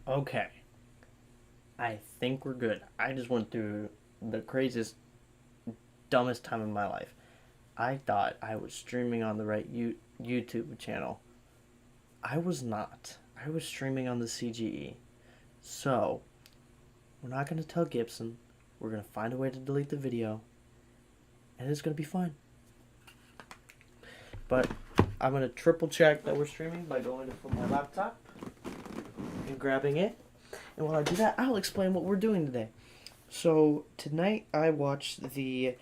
Okay, I think we're good. I just went through the craziest, dumbest time of my life. I thought I was streaming on the right YouTube channel. I was not. I was streaming on the CGE. So, we're not going to tell Gibson. We're going to find a way to delete the video, and it's going to be fine. But I'm going to triple check that we're streaming by going to my laptop and grabbing it. And while I do that, I'll explain what we're doing today. So, tonight I watched the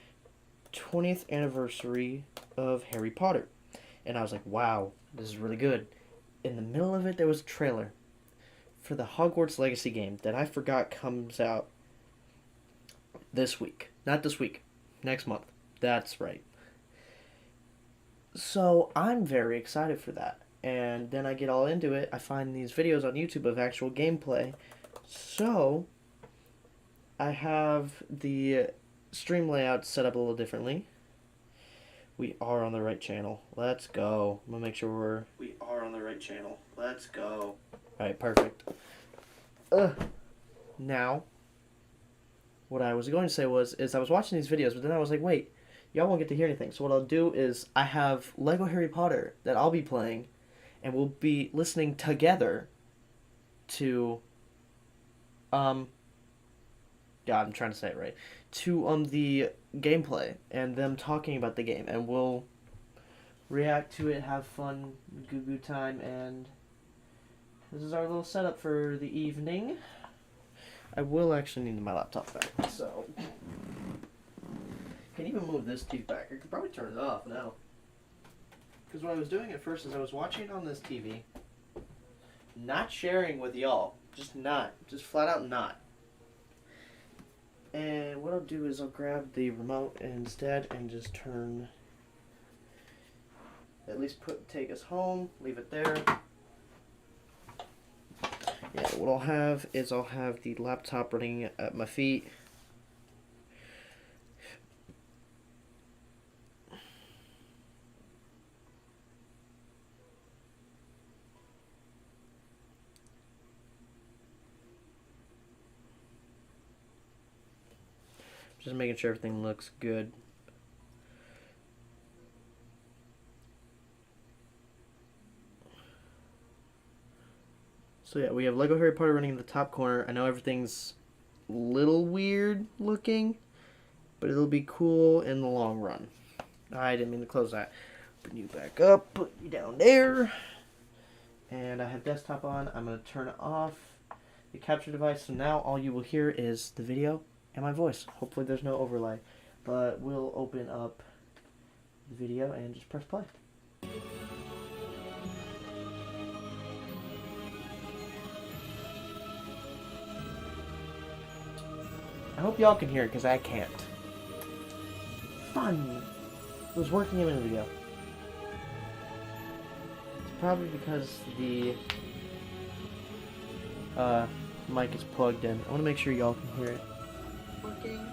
20th anniversary of Harry Potter. And I was like, wow, this is really good. In the middle of it, there was a trailer for the Hogwarts Legacy game that I forgot comes out this week. Not this week. Next month. That's right. So I'm very excited for that. And then I get all into it. I find these videos on YouTube of actual gameplay. So I have the stream layout set up a little differently. We are on the right channel. Let's go. I'm gonna make sure we are on the right channel. Let's go. Alright, perfect. Now, what I was going to say is I was watching these videos, but then I was like, wait, y'all won't get to hear anything. So what I'll do is I have Lego Harry Potter that I'll be playing, and we'll be listening together to, God, I'm trying to say it right, to the gameplay and them talking about the game, and we'll react to it, have fun, goo goo time, and this is our little setup for the evening. I will actually need my laptop back, so can even move this TV back. I could probably turn it off now. Because what I was doing at first is I was watching it on this TV, not sharing with y'all, just flat out not. And what I'll do is I'll grab the remote instead and just turn, at least take us home, leave it there. Yeah, what I'll have is I'll have the laptop running at my feet. Just making sure everything looks good. So yeah, we have Lego Harry Potter running in the top corner. I know everything's a little weird looking, but it'll be cool in the long run. I didn't mean to close that. Bring you back up, put you down there. And I have desktop on. I'm going to turn off the capture device. So now all you will hear is the video and my voice. Hopefully there's no overlay. But we'll open up the video and just press play. I hope y'all can hear it because I can't. Fun! It was working a minute ago. It's probably because the mic is plugged in. I want to make sure y'all can hear it. Working,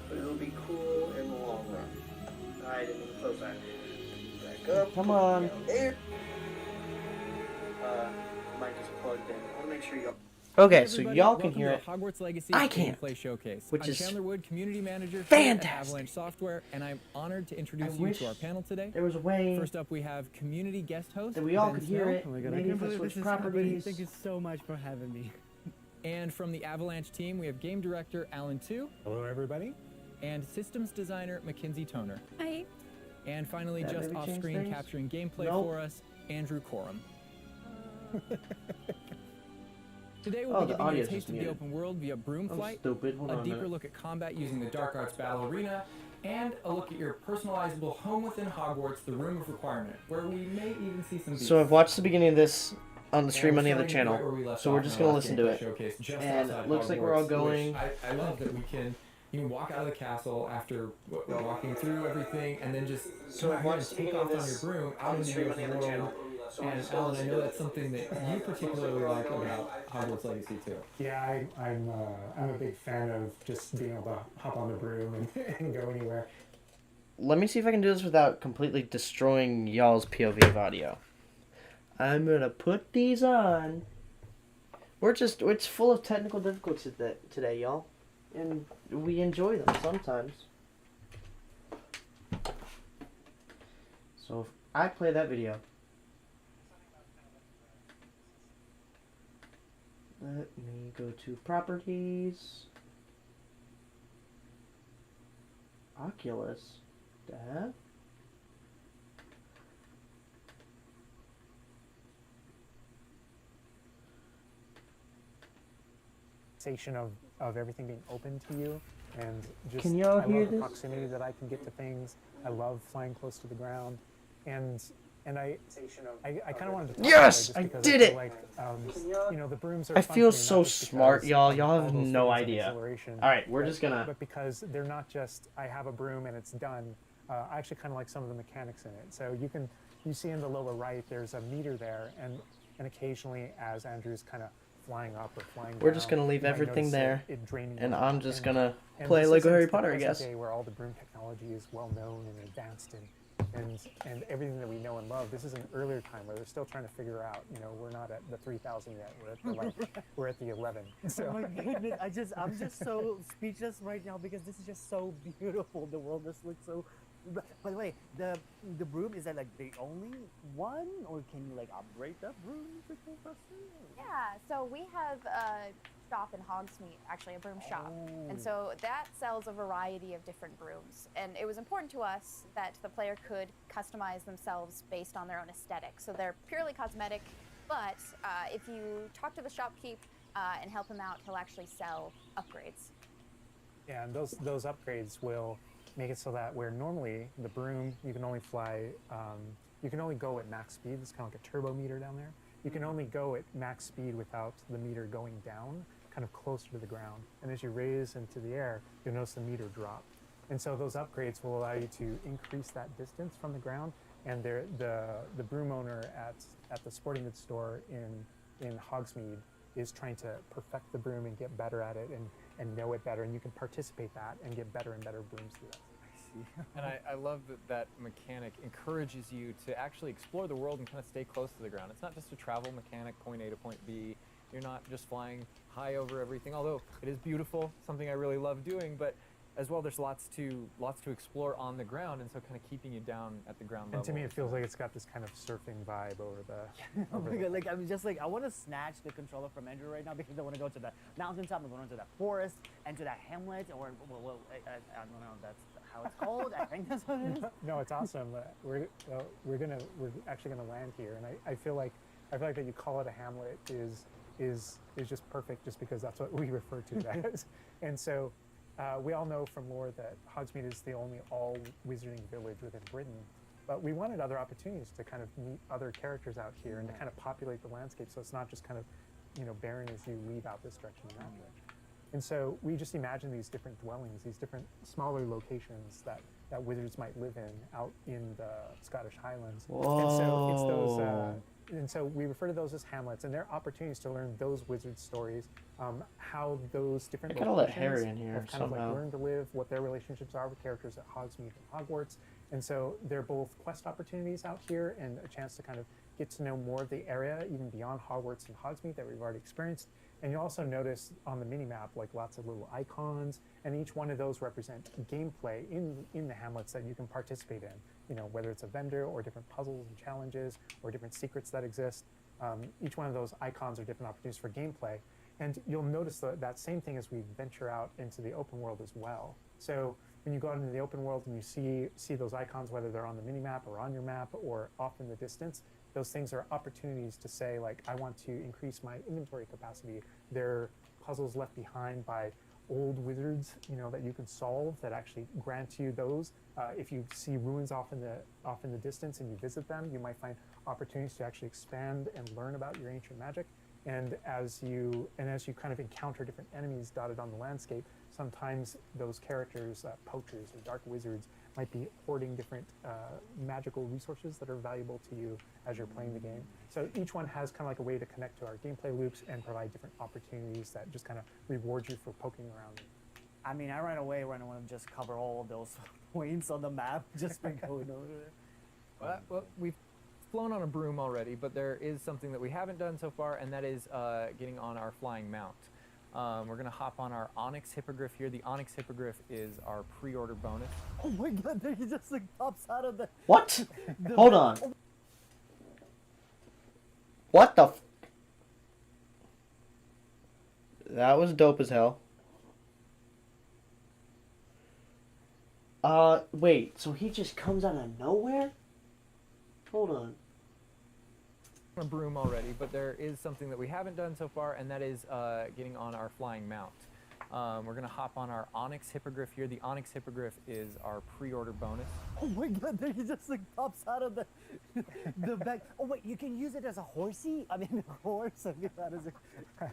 but it'll be cool in the long run. I didn't even close that. Back up. Come on. There. Mic is plugged in. I want to make sure y'all. Okay, so y'all can hear it. Hogwarts Legacy I can't. Gameplay Showcase. Which I'm is Chandler Wood, community manager fantastic. at Avalanche Software, and I'm honored to introduce you to our panel today. There was a way. First up, we have community guest host that we all Ben could hear Snow. it. Oh my god, Maybe I can't if I believe switch this is properties. happening. Thank you so much for having me. And from the Avalanche team, we have game director Alan Tu. Hello, everybody. And systems designer Mackenzie Toner. Hi. And finally, That just maybe off change screen things? capturing gameplay Nope. for us, Andrew Corum. Today we'll Oh, be the giving you a audio's taste just of the muted. open world via Broom I'm Flight, stupid. Hold on a a deeper minute. look at combat using the Dark Arts Battle Arena, and a look at your personalizable home within Hogwarts, the Room of Requirement, where we may even see some beasts. So I've watched the beginning of this on the stream And on the we're other starting right channel, where we left so we're off just in our gonna last listen to gameplay it. showcase just And outside it looks like we're all Hogwarts, going. which I love that we can walk out of the castle after walking through everything, and then just So I've watched the take beginning off of on your this broom on out the into stream the on the other world. channel. So we're And just gonna Alan, I listen know to that's it. something that you particularly like about Hogwarts Legacy too. Yeah, I'm a big fan of just being able to hop on the broom and go anywhere. Let me see if I can do this without completely destroying y'all's POV of audio. I'm gonna put these on it's full of technical difficulties today, y'all. And we enjoy them sometimes. So if I play that video. Let me go to properties. Oculus. Dad? Of everything being open to you, and just Can y'all I hear love the this? proximity that I can get to things. I love flying close to the ground, and I kind of wanted to talk Yes! about it just I because did feel it! like you know, the brooms are I fun feel to me, not so just smart, because y'all. of Y'all all have those no feelings of idea. exhilaration, Alright, we're just gonna... but because they're not just I have a broom and it's done. I actually kind of like some of the mechanics in it. So you see in the lower right there's a meter there, and occasionally as Andrew's kind of flying up or flying We're down, just gonna leave you might everything notice there, it draining and your I'm map. just gonna And play this Lego isn't Harry the Potter, I present guess. day where all the broom technology is well known and advanced and everything that we know and love. This is an earlier time where they're still trying to figure out. You know, we're not at the 3000 yet. We're at the we're at the 11. So. Oh my goodness! I'm just so speechless right now because this is just so beautiful. The world just looks so. By the way, the broom, is that like the only one, or can you like upgrade that broom to full person? Yeah, so we have a shop in Hogsmeade, actually a broom shop. And Oh. so that sells a variety of different brooms. And it was important to us that the player could customize themselves based on their own aesthetic. So they're purely cosmetic, but if you talk to the shopkeep and help him out, he'll actually sell upgrades. Yeah, and those upgrades will make it so that where normally the broom you can only fly, you can only go at max speed. It's kind of like a turbo meter down there. You can only go at max speed without the meter going down, kind of closer to the ground. And as you raise into the air, you'll notice the meter drop. And so those upgrades will allow you to increase that distance from the ground. And the broom owner at the sporting goods store in Hogsmeade is trying to perfect the broom and get better at it and know it better, and you can participate that and get better and better brooms through that. And I love that mechanic encourages you to actually explore the world and kind of stay close to the ground. It's not just a travel mechanic, point A to point B. You're not just flying high over everything, although it is beautiful, something I really love doing, but as well, there's lots to explore on the ground, and so kind of keeping you down at the ground level. And to me, it feels like it's got this kind of surfing vibe over the. Oh my god! Like I'm just like I want to snatch the controller from Andrew right now because I want to go to the mountaintop, I'm going to the forest, and to that hamlet, or I don't know if that's how it's called. I think that's what it is. No, it's awesome. We're actually gonna land here, and I feel like that you call it a hamlet is just perfect, just because that's what we refer to it as. And so we all know from lore that Hogsmeade is the only all wizarding village within Britain, but we wanted other opportunities to kind of meet other characters out here and to kind of populate the landscape, so it's not just kind of barren as you leave out this direction and that direction. And so we just imagine these different dwellings, these different smaller locations that wizards might live in out in the Scottish Highlands. Whoa. And so it's those, and so we refer to those as hamlets, and they're opportunities to learn those wizard stories, how those different I got all that locations Harry in here have kind of like somehow. learned to live, what their relationships are with characters at Hogsmeade and Hogwarts. And so they're both quest opportunities out here and a chance to kind of get to know more of the area, even beyond Hogwarts and Hogsmeade that we've already experienced. And you also notice on the mini-map like lots of little icons, and each one of those represent gameplay in the hamlets that you can participate in, whether it's a vendor or different puzzles and challenges or different secrets that exist. Each one of those icons are different opportunities for gameplay. And you'll notice that same thing as we venture out into the open world as well. So when you go out into the open world and you see those icons, whether they're on the mini-map or on your map or off in the distance, those things are opportunities to say, like, I want to increase my inventory capacity. They're puzzles left behind by old wizards, that you can solve that actually grant you those. If you see ruins off in the distance and you visit them, you might find opportunities to actually expand and learn about your ancient magic. And as you kind of encounter different enemies dotted on the landscape, sometimes those characters, poachers or dark wizards, might be hoarding different magical resources that are valuable to you as you're playing the game. So each one has kind of like a way to connect to our gameplay loops and provide different opportunities that just kind of reward you for poking around. I mean, I ran away when I want to just cover all of those points on the map just by going over there. Well, we've flown on a broom already, but there is something that we haven't done so far, and that is getting on our flying mount. We're going to hop on our Onyx Hippogriff here. The Onyx Hippogriff is our pre-order bonus. Oh my god, there he just like pops out of the. What? Hold on. What the? That was dope as hell. Wait. So he just comes out of nowhere? Hold on. A broom already, but there is something that we haven't done so far, and that is getting on our flying mount. We're going to hop on our Onyx Hippogriff here. The Onyx Hippogriff is our pre-order bonus. Oh my god, there he just like pops out of the the back. Oh wait, you can use it as a horsey? I mean, a horse. I mean, that is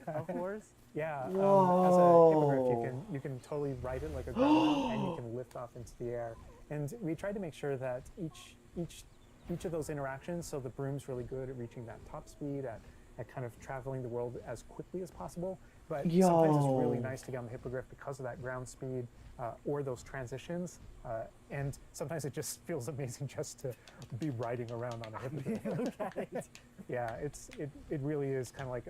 a horse. Yeah, as a Whoa. hippogriff, you can totally ride it like a greyhound, and you can lift off into the air. And we tried to make sure that each of those interactions, so the broom's really good at reaching that top speed, at kind of traveling the world as quickly as possible. But sometimes it's really Yo. nice to get on the hippogriff because of that ground speed or those transitions. And sometimes it just feels amazing just to be riding around on a hippogriff. Look at it. Yeah, it really is kind of like,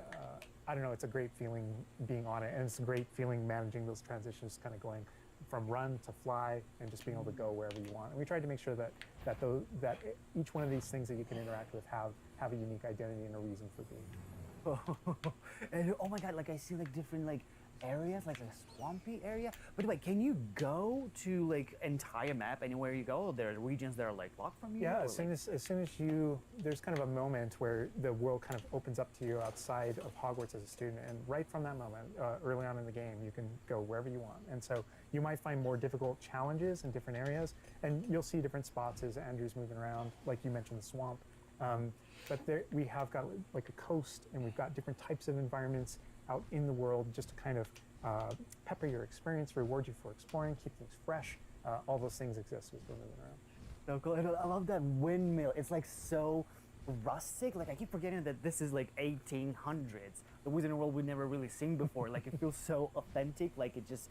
I don't know, it's a great feeling being on it. And it's a great feeling managing those transitions, kind of going from run to fly and just being able to go wherever you want. And we tried to make sure that each one of these things that you can interact with have a unique identity and a reason for being. And oh my god, like I see like different like areas, like a swampy area. But wait, can you go to like entire map anywhere you go? Or there are regions that are like blocked from you? Yeah, or, as soon as you, there's kind of a moment where the world kind of opens up to you outside of Hogwarts as a student, and right from that moment, early on in the game, you can go wherever you want. And so you might find more difficult challenges in different areas, and you'll see different spots as Andrew's moving around, like you mentioned the swamp. But there, we have got like a coast, and we've got different types of environments out in the world just to kind of pepper your experience, reward you for exploring, keep things fresh. All those things exist as we're moving around. So cool. And I love that windmill. It's like so rustic. Like I keep forgetting that this is like 1800s. The Wizarding World we've never really seen before. Like it feels so authentic. Like it just,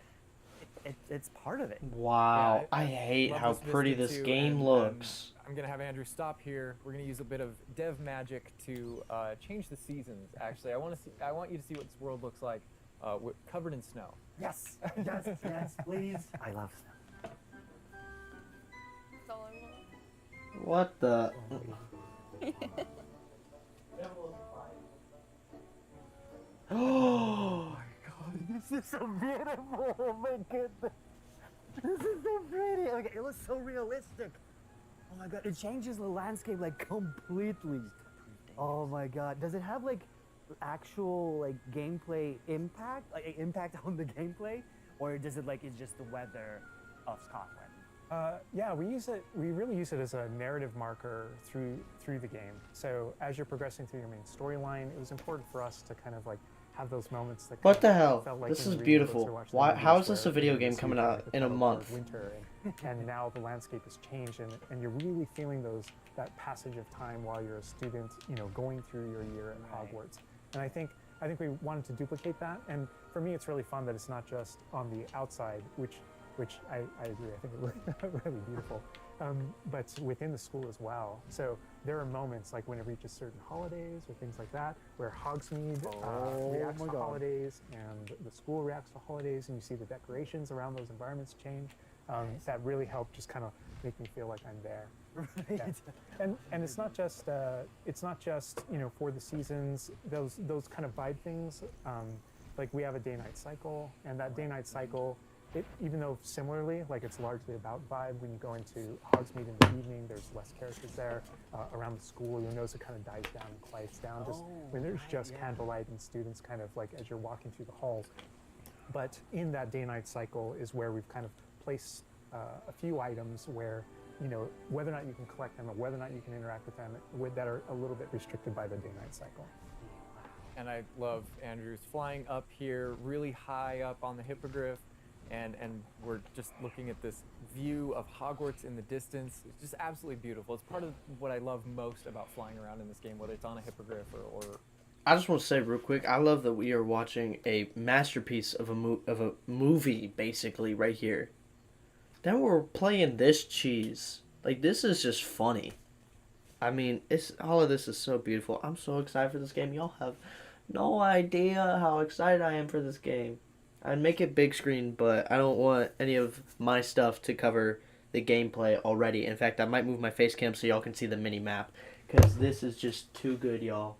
it's part of it. Wow. Yeah, I hate love how this pretty vista this too, game and, looks. I'm going to have Andrew stop here. We're going to use a bit of dev magic to change the seasons, actually. I want you to see what this world looks like covered in snow. Yes, yes, yes, please. I love snow. That's all I want. What the? Oh. This is so beautiful. Oh my goodness. This is so pretty. Okay, it looks so realistic. Oh my god, it changes the landscape like completely. Oh my god. Does it have like actual like gameplay impact? Like impact on the gameplay? Or does it like it's just the weather of Scotland? Yeah, we really use it as a narrative marker through the game. So as you're progressing through your main storyline, it was important for us to kind of like have those moments that What kind the of hell? felt like This when is reading books or beautiful. watching Why? movies How is this a where, video you game see coming kind of out the in a color of month? winter, and now the landscape has changed, and you're really feeling that passage of time while you're a student, going through your year at Hogwarts. And I think we wanted to duplicate that. And for me, it's really fun that it's not just on the outside, which I agree. I think it looked really beautiful. But within the school as well. So there are moments like when it reaches certain holidays or things like that, where Hogsmeade reacts my to God. holidays, and the school reacts to holidays, and you see the decorations around those environments change. That really helped just kind of make me feel like I'm there. Yeah. And it's not just for the seasons, those kind of vibe things. Like we have a day-night cycle, and that day-night cycle, even though similarly, like it's largely about vibe, when you go into Hogsmeade in the evening, there's less characters there. Around the school, you'll notice it kind of dies down and quiets down just when there's just candlelight and students kind of like as you're walking through the halls. But in that day-night cycle is where we've kind of placed a few items where, whether or not you can collect them or whether or not you can interact with them that are a little bit restricted by the day-night cycle. And I love Andrew's flying up here, really high up on the hippogriff. And we're just looking at this view of Hogwarts in the distance. It's just absolutely beautiful. It's part of what I love most about flying around in this game, whether it's on a hippogriff or I just want to say real quick, I love that we are watching a masterpiece of a movie, basically, right here. Then we're playing this cheese. Like, this is just funny. I mean, it's all of this is so beautiful. I'm so excited for this game. Y'all have no idea how excited I am for this game. I'd make it big screen, but I don't want any of my stuff to cover the gameplay already. In fact, I might move my face cam so y'all can see the mini map, because this is just too good, y'all.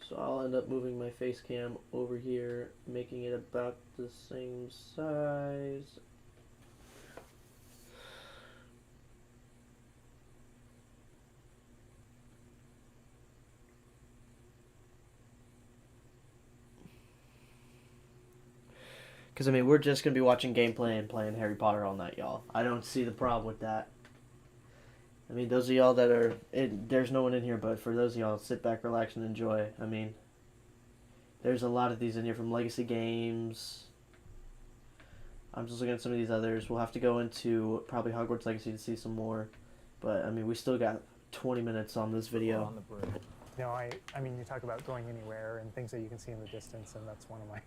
So I'll end up moving my face cam over here, making it about the same size. Because, I mean, we're just going to be watching gameplay and playing Harry Potter all night, y'all. I don't see the problem with that. I mean, those of y'all that are... there's no one in here, but for those of y'all, sit back, relax, and enjoy. I mean, there's a lot of these in here from Legacy Games. I'm just looking at some of these others. We'll have to go into probably Hogwarts Legacy to see some more. But, I mean, we still got 20 minutes on this video. On the bridge. You know, I mean, you talk about going anywhere and things that you can see in the distance, and that's one of my...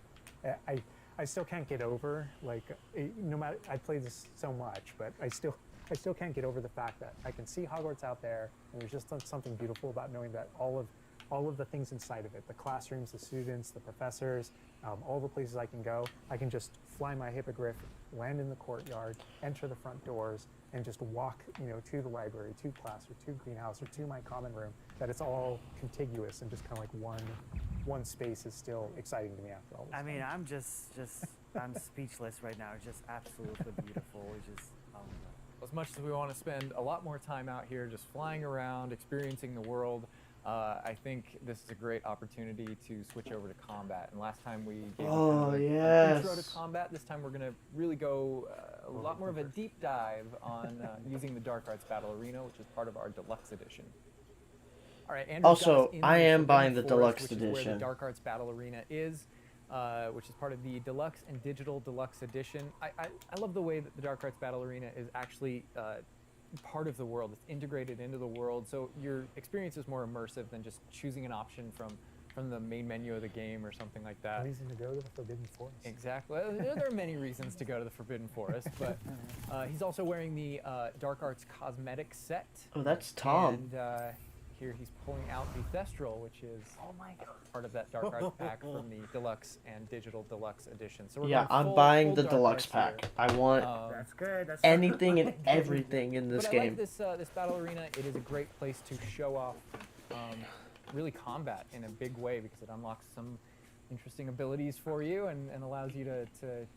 I still can't get over, like, no matter, I played this so much, but I still can't get over the fact that I can see Hogwarts out there, and there's just something beautiful about knowing that all of the things inside of it, the classrooms, the students, the professors, all the places I can go, I can just fly my hippogriff, land in the courtyard, enter the front doors, and just walk, you know, to the library, to class, or to greenhouse, or to my common room, that it's all contiguous and just kind of like one space is still exciting to me after all this. I mean, I'm just I'm speechless right now. It's just absolutely beautiful. It's just, oh my God. As much as we want to spend a lot more time out here just flying around, experiencing the world, I think this is a great opportunity to switch over to combat. And last time we gave an intro to combat. This time we're going to really go a lot more of a deep dive on using the Dark Arts Battle Arena, which is part of our deluxe edition. All right, Andrew's Also, got us in I am Forbidden buying the Forest, deluxe which is where edition. the Dark Arts Battle Arena is, which is part of the deluxe and digital deluxe edition. I love the way that the Dark Arts Battle Arena is actually part of the world. It's integrated into the world, so your experience is more immersive than just choosing an option from the main menu of the game or something like that. Reason to go to the Forbidden Forest. Exactly. There are many reasons to go to the Forbidden Forest, but he's also wearing the Dark Arts cosmetic set. Oh, that's Tom. And here he's pulling out the Thestral, which is part of that Dark Arts pack from the Deluxe and Digital Deluxe edition. So we're Yeah, going I'm buying full the Dark deluxe Arts pack. here. I want That's good. That's anything and everything in this But game. I like this battle arena. It is a great place to show off really combat in a big way, because it unlocks some interesting abilities for you and allows you to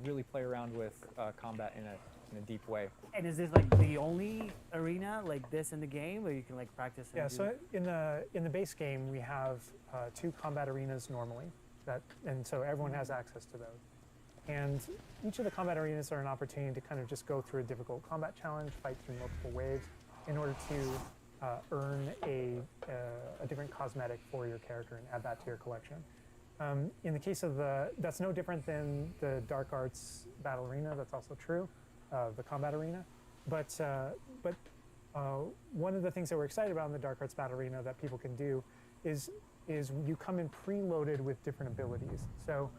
really play around with combat in a deep way. And is this like the only arena like this in the game where you can like practice? And Yeah, do... so in the base game we have 2 combat arenas normally, and so everyone has access to those. And each of the combat arenas are an opportunity to kind of just go through a difficult combat challenge, fight through multiple waves, in order to earn a different cosmetic for your character and add that to your collection. In the case of that's no different than the Dark Arts Battle Arena. That's also true. The combat arena, but one of the things that we're excited about in the Dark Arts Battle Arena that people can do is you come in preloaded with different abilities. So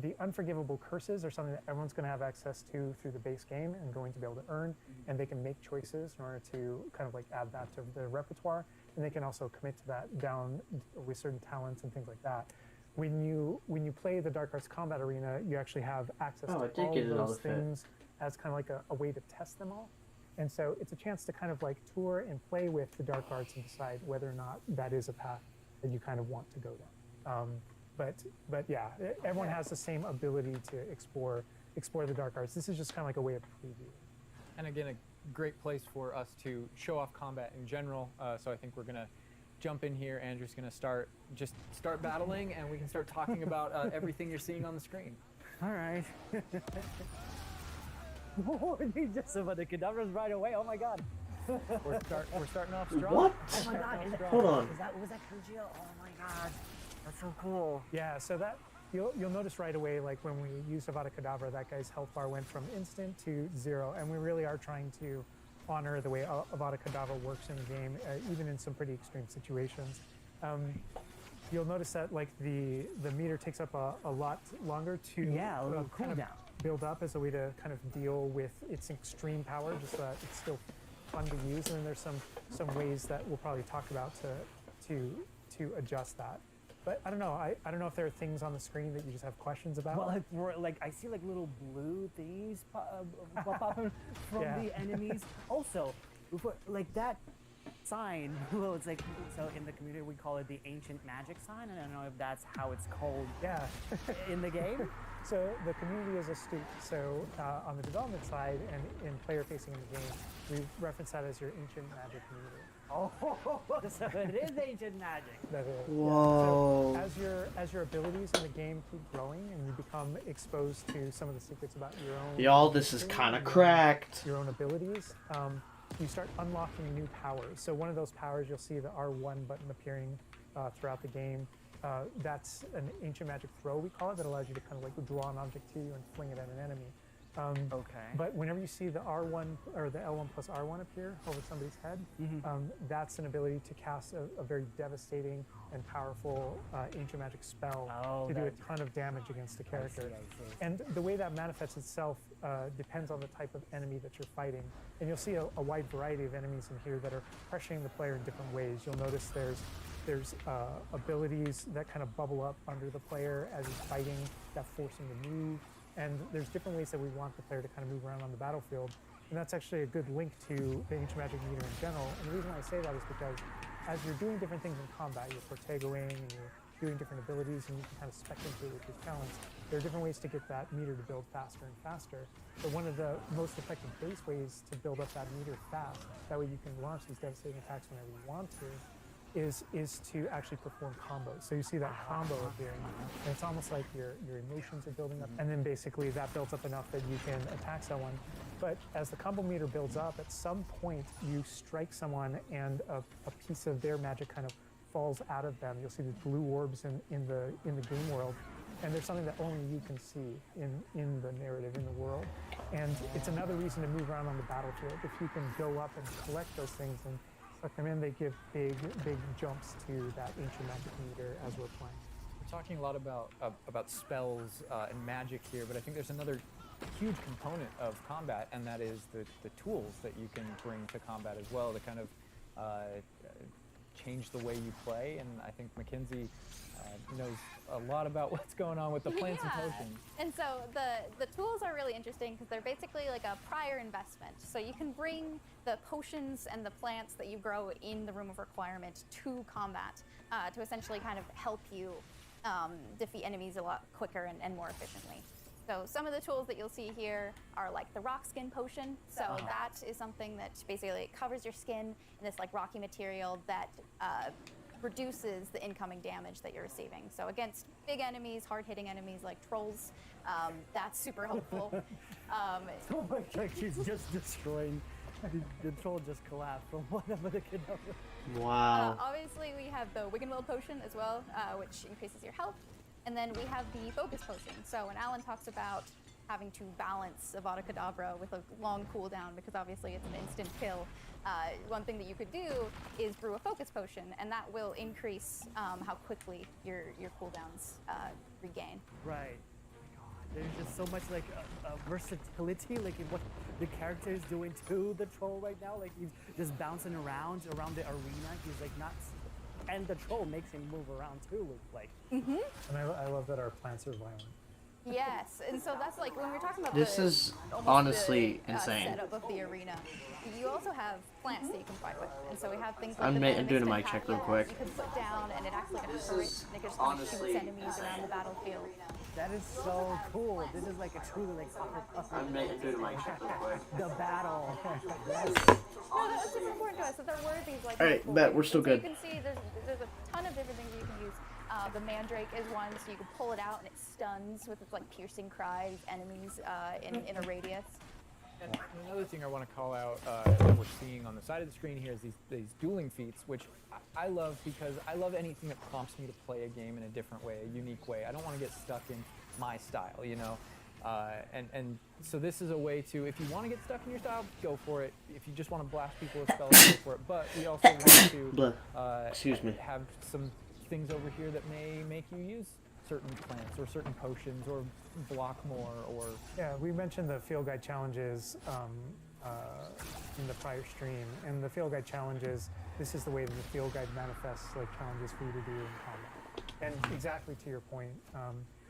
the unforgivable curses are something that everyone's going to have access to through the base game and going to be able to earn, and they can make choices in order to kind of like add that to their repertoire, and they can also commit to that down with certain talents and things like that. When you play the Dark Arts Combat Arena, you actually have access to all of those things as kind of like a way to test them all. And so it's a chance to kind of like tour and play with the Dark Arts and decide whether or not that is a path that you kind of want to go down. But yeah, everyone has the same ability to explore the Dark Arts. This is just kind of like a way of preview. And again, a great place for us to show off combat in general. So I think we're going to jump in here. Andrew's going to start battling, and we can start talking about everything you're seeing on the screen. All right. Oh, you just about the cadavers right away. Oh my God. We're starting off strong. What? Oh my God. Hold on. Was that Kujio? Oh my God. That's so cool. Yeah, so that you'll notice right away, like when we used Avada Kedavra, that guy's health bar went from instant to 0, and we really are trying to honor the way Avada Kedavra works in the game, even in some pretty extreme situations. You'll notice that like the meter takes up a lot longer to Yeah, a little kind of cooldown. build up as a way to kind of deal with its extreme power, just so that it's still fun to use, and then there's some ways that we'll probably talk about to adjust that. But I don't know. I don't know if there are things on the screen that you just have questions about. Well, like I see like little blue things pop up from Yeah. the enemies. Also, like that sign. Well, it's like, so in the community we call it the ancient magic sign. I don't know if that's how it's called Yeah. in the game. So the community is astute. So on the development side and in player facing in the game, we reference that as your ancient magic community. Oh, so it is ancient magic. That is. Whoa. Yeah. So as your abilities in the game keep growing and you become exposed to some of the secrets about your own. Y'all, this is history kind of and cracked. your own abilities, you start unlocking new powers. So one of those powers, you'll see the R1 button appearing throughout the game. That's an ancient magic throw, we call it, that allows you to kind of like draw an object to you and fling it at an enemy. Okay. But whenever you see the R1 or the L1 plus R1 appear over somebody's head, that's an ability to cast a very devastating and powerful ancient magic spell Oh, to do a that- ton of damage against the character. I see. And the way that manifests itself depends on the type of enemy that you're fighting. And you'll see a wide variety of enemies in here that are pressuring the player in different ways. You'll notice there's abilities that kind of bubble up under the player as he's fighting that force him to move. And there's different ways that we want the player to kind of move around on the battlefield. And that's actually a good link to the ancient magic meter in general. And the reason why I say that is because as you're doing different things in combat, you're protegoing and you're doing different abilities and you can kind of spec into it with your talents, there are different ways to get that meter to build faster and faster. But one of the most effective base ways to build up that meter fast, that way you can launch these devastating attacks whenever you want to, is to actually perform combos. So you see that combo appearing, and it's almost like your emotions are building up, and then basically that builds up enough that you can attack someone. But as the combo meter builds up, at some point you strike someone and a piece of their magic kind of falls out of them. You'll see the blue orbs in the game world, and there's something that only you can see in the narrative, in the world. And it's another reason to move around on the battlefield. If you can go up and collect those things and suck them in, they give big jumps to that ancient magic meter as we're playing. We're talking a lot about spells and magic here, but I think there's another huge component of combat, and that is the tools that you can bring to combat as well to kind of change the way you play. And I think Mackenzie knows a lot about what's going on with the plants and potions. And so the tools are really interesting because they're basically like a prior investment. So you can bring the potions and the plants that you grow in the room of requirement to combat to essentially kind of help you defeat enemies a lot quicker and more efficiently. So some of the tools that you'll see here are like the rock skin potion. So that is something that basically covers your skin in this like rocky material that reduces the incoming damage that you're receiving. So against big enemies, hard-hitting enemies like trolls, that's super helpful. Oh my god, he's just destroying. The troll just collapsed from one of the kidnappers. Wow. Obviously, we have the Wiggenweld potion as well, which increases your health. And then we have the focus potion. So when Alan talks about having to balance Avada Kedavra with a long cooldown, because obviously it's an instant kill, one thing that you could do is brew a focus potion, and that will increase how quickly your cooldowns regain. Right. There's just so much like versatility, like in what the character is doing to the troll right now. Like he's just bouncing around the arena. He's like not, and the troll makes him move around too. Looks like. And I love that our plants are violent. Yes, and so that's like when we're talking about This is almost honestly the, insane. setup of the arena. You also have plants that you can fight with, and so we have things like I'm the doing a venomous mic check Tentacle real quick. You can put down, and it acts like a turret, and it just kind of shoots enemies around the battlefield. That is so cool. This is like a truly like doing a mic check real quick. the battle. No, that's super important to us. So there were these like. All right, cool bet, we're things. still So good. You can see there's a ton of different things that you can use. The mandrake is one, so you can pull it out and it stuns with its like piercing cries enemies in a radius. And another thing I want to call out that we're seeing on the side of the screen here is these dueling feats, which I love because I love anything that prompts me to play a game in a different way, a unique way. I don't want to get stuck in my style, you know? And so this is a way to, if you want to get stuck in your style, go for it. If you just want to blast people with spells, go for it. But we also want to Excuse me. have some things over here that may make you use certain plants or certain potions or block more or Yeah, we mentioned the field guide challenges in the prior stream. And the field guide challenges, this is the way that the field guide manifests like challenges for you to do in combat. And exactly to your point,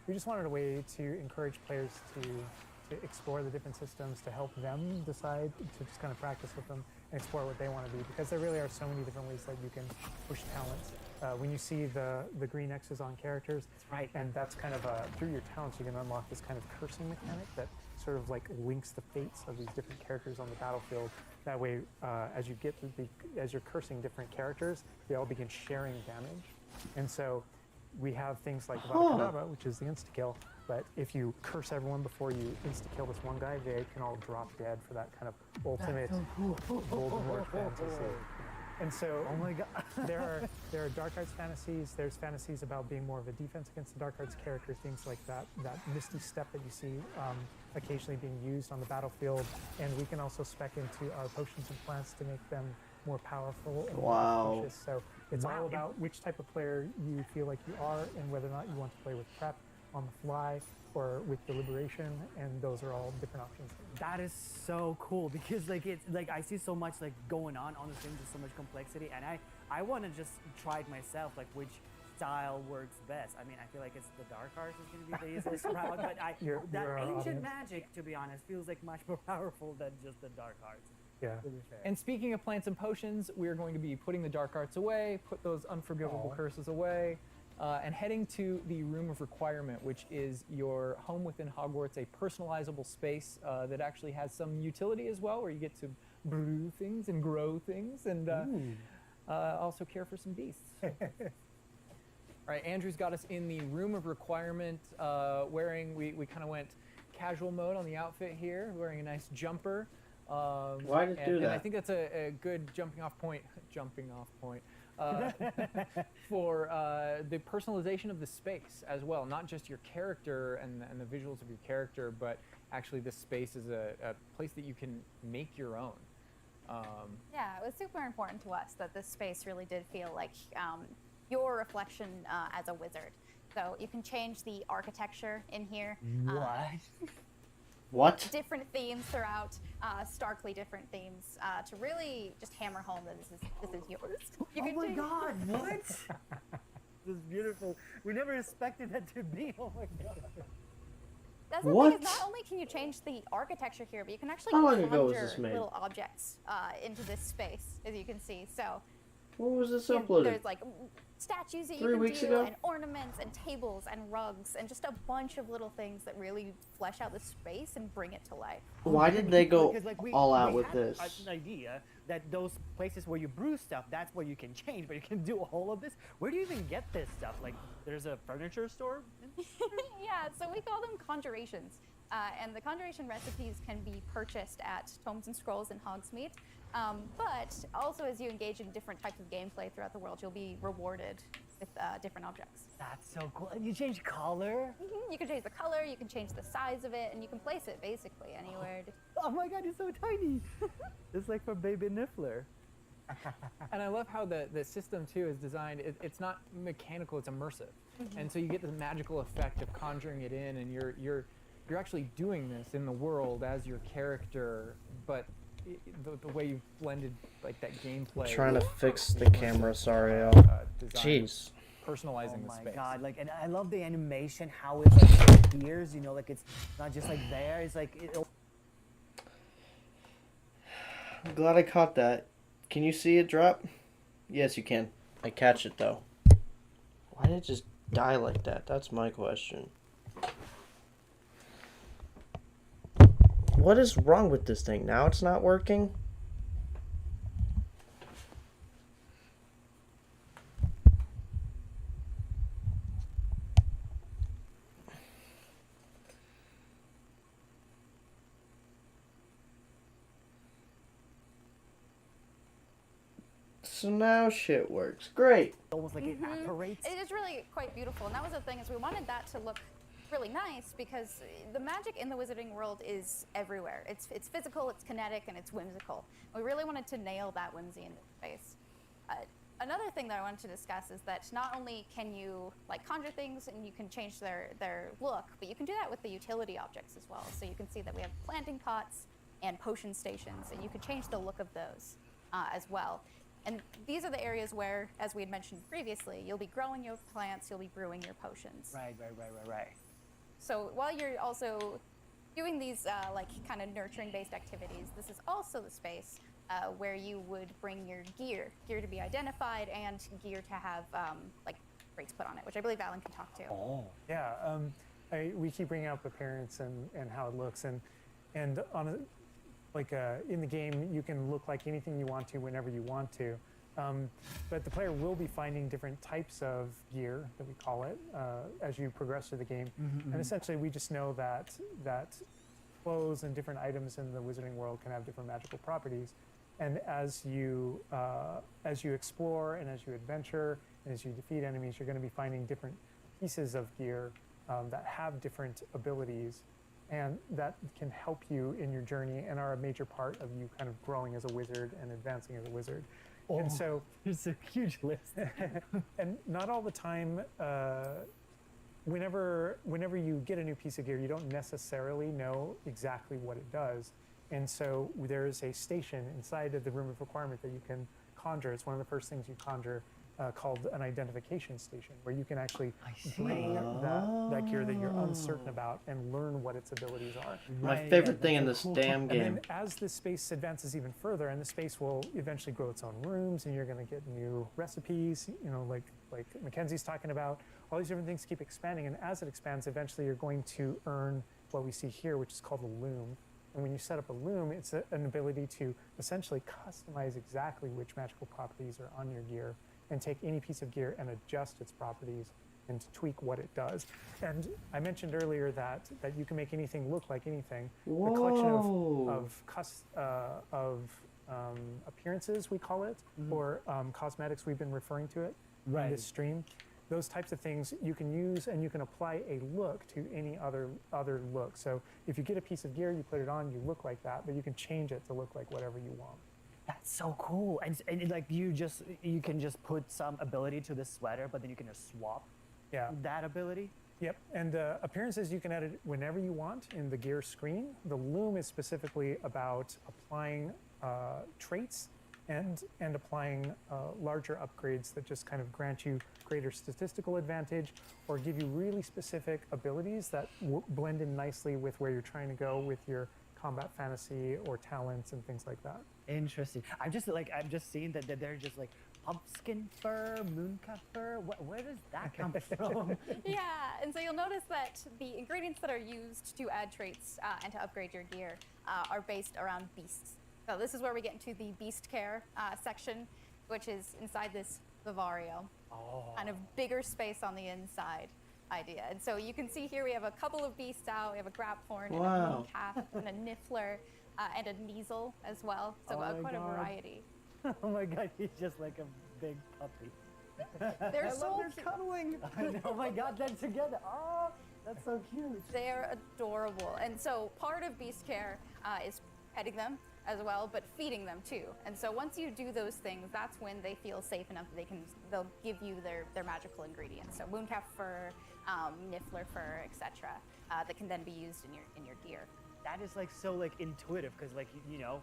we just wanted a way to encourage players to explore the different systems, to help them decide, to just kind of practice with them and explore what they want to be, because there really are so many different ways that you can push talents. When you see the green X's on characters, right, and that's kind of through your talents you can unlock this kind of cursing mechanic that sort of like links the fates of these different characters on the battlefield. That way, as you get as you're cursing different characters, they all begin sharing damage. And so we have things like Vada Kedavra, which is the insta-kill, but if you curse everyone before you insta-kill this one guy, they can all drop dead for that kind of ultimate Voldemort fantasy. And so, oh my god, there are dark arts fantasies. There's fantasies about being more of a defense against the dark arts characters, things like that misty step that you see occasionally being used on the battlefield. And we can also spec into our potions and plants to make them more powerful and more efficacious. So it's all about which type of player you feel like you are and whether or not you want to play with prep on the fly or with deliberation, and those are all different options. that is so cool because like it's like I see so much like going on the screen, just so much complexity, and I want to just try it myself, like which style works best. I mean, I feel like it's the dark arts is going to be the easiest route, but that ancient magic, to be honest, feels like much more powerful than just the dark arts. Yeah. To be fair. And speaking of plants and potions, we're going to be putting the dark arts away, put those unforgivable curses away, and heading to the Room of Requirement, which is your home within Hogwarts, a personalizable space that actually has some utility as well, where you get to brew things and grow things and also care for some beasts. All right, Andrew's got us in the Room of Requirement, wearing, we kind of went casual mode on the outfit here, wearing a nice jumper. Why did it do that? And I think that's a good jumping off point for the personalization of the space as well. Not just your character and the visuals of your character, but actually this space is a place that you can make your own. Yeah, it was super important to us that this space really did feel like your reflection as a wizard. So you can change the architecture in here. What? Different themes throughout, starkly different themes, to really just hammer home that this is yours. You Oh can my do- god, what? This is beautiful. We never expected that to be. Oh my god. That's the What? thing, is not only can you change the architecture here, but you can actually How long ago was conjure this made? little objects into this space, as you can see. So When was this uploaded? there's like statues that you 3 can weeks do, ago? and ornaments, and tables, and rugs, and just a bunch of little things that really flesh out the space and bring it to life. Why did they go Because, like, all out we with had this? an idea that those places where you brew stuff, that's where you can change, but you can do all of this. Where do you even get this stuff? Like, there's a furniture store? Yeah, so we call them conjurations. And the conjuration recipes can be purchased at Tomes and Scrolls in Hogsmeade. But also, as you engage in different types of gameplay throughout the world, you'll be rewarded with different objects. That's so cool. And you change color? You can change the color, you can change the size of it, and you can place it basically anywhere. Oh my god, it's so tiny. It's like for Baby Niffler. And I love how the system too is designed. It's not mechanical; it's immersive, and so you get the magical effect of conjuring it in, and you're actually doing this in the world as your character, but the way you've blended like that gameplay. Trying to with fix the immersive, camera, sorry, y'all. design, Jeez. personalizing Oh the my space. god, like, and I love the animation, how it's like appears, you know, like it's not just like there, it's like, I'm glad I caught that. Can you see it drop? Yes, you can. I catch it though. Why did it just die like that? That's my question. What is wrong with this thing? Now it's not working? So now shit works. Great. almost like it apparates. It is really quite beautiful, and that was the thing, is we wanted that to look really nice because the magic in the wizarding world is everywhere. It's physical, it's kinetic, and it's whimsical. We really wanted to nail that whimsy in the space. Another thing that I wanted to discuss is that not only can you like conjure things and you can change their look, but you can do that with the utility objects as well. So you can see that we have planting pots and potion stations, and you could change the look of those as well. And these are the areas where, as we had mentioned previously, you'll be growing your plants, you'll be brewing your potions. Right. So while you're also doing these like kind of nurturing-based activities, this is also the space where you would bring your gear to be identified, and gear to have like rates put on it, which I believe Alan can talk to. Oh. Yeah, we keep bringing up appearance and how it looks, and on a, in the game, you can look like anything you want to whenever you want to. But the player will be finding different types of gear, that we call it, as you progress through the game. And essentially, we just know that clothes and different items in the wizarding world can have different magical properties. And as you explore and as you adventure and as you defeat enemies, you're going to be finding different pieces of gear that have different abilities, and that can help you in your journey and are a major part of you kind of growing as a wizard and advancing as a wizard. Oh, and so it's a huge list. and not all the time, whenever you get a new piece of gear, you don't necessarily know exactly what it does. And so there's a station inside of the room of requirement that you can conjure. It's one of the first things you conjure, called an identification station, where you can actually bring that gear that you're uncertain about and learn what its abilities are. My favorite thing in this damn And game. then as the space advances even further, and the space will eventually grow its own rooms, and you're going to get new recipes, like Mackenzie's talking about, all these different things keep expanding. And as it expands, eventually you're going to earn what we see here, which is called a loom. And when you set up a loom, it's an ability to essentially customize exactly which magical properties are on your gear, and take any piece of gear and adjust its properties and to tweak what it does. And I mentioned earlier that you can make anything look like anything. Whoa. The collection of appearances, we call it, or cosmetics, we've been referring to it in this stream. Those types of things you can use, and you can apply a look to any other look. So if you get a piece of gear, you put it on, you look like that, but you can change it to look like whatever you want. That's so cool. And like you can just put some ability to this sweater, but then you can just swap that ability. Yep, and appearances you can edit whenever you want in the gear screen. The loom is specifically about applying traits and applying larger upgrades that just kind of grant you greater statistical advantage, or give you really specific abilities that blend in nicely with where you're trying to go with your combat fantasy or talents and things like that. Interesting. I'm just seeing that they're just like pumpkin fur, mooncat fur. Where does that come from? Yeah, and so you'll notice that the ingredients that are used to add traits and to upgrade your gear are based around beasts. So this is where we get into the beast care section, which is inside this vivario. Kind of bigger space on the inside idea. And so you can see here we have a couple of beasts out. We have a graphorn and a mooncalf and a niffler and a kneasel as well. So quite a variety. Oh my god, he's just like a big puppy. They're so they're cuddling. Oh my god, they're together. Oh, that's so cute. They're adorable. And so part of beast care is petting them as well, but feeding them too. And so once you do those things, that's when they feel safe enough that they'll give you their magical ingredients. So mooncalf fur, niffler fur, etc. That can then be used in your gear. That is like so like intuitive, because like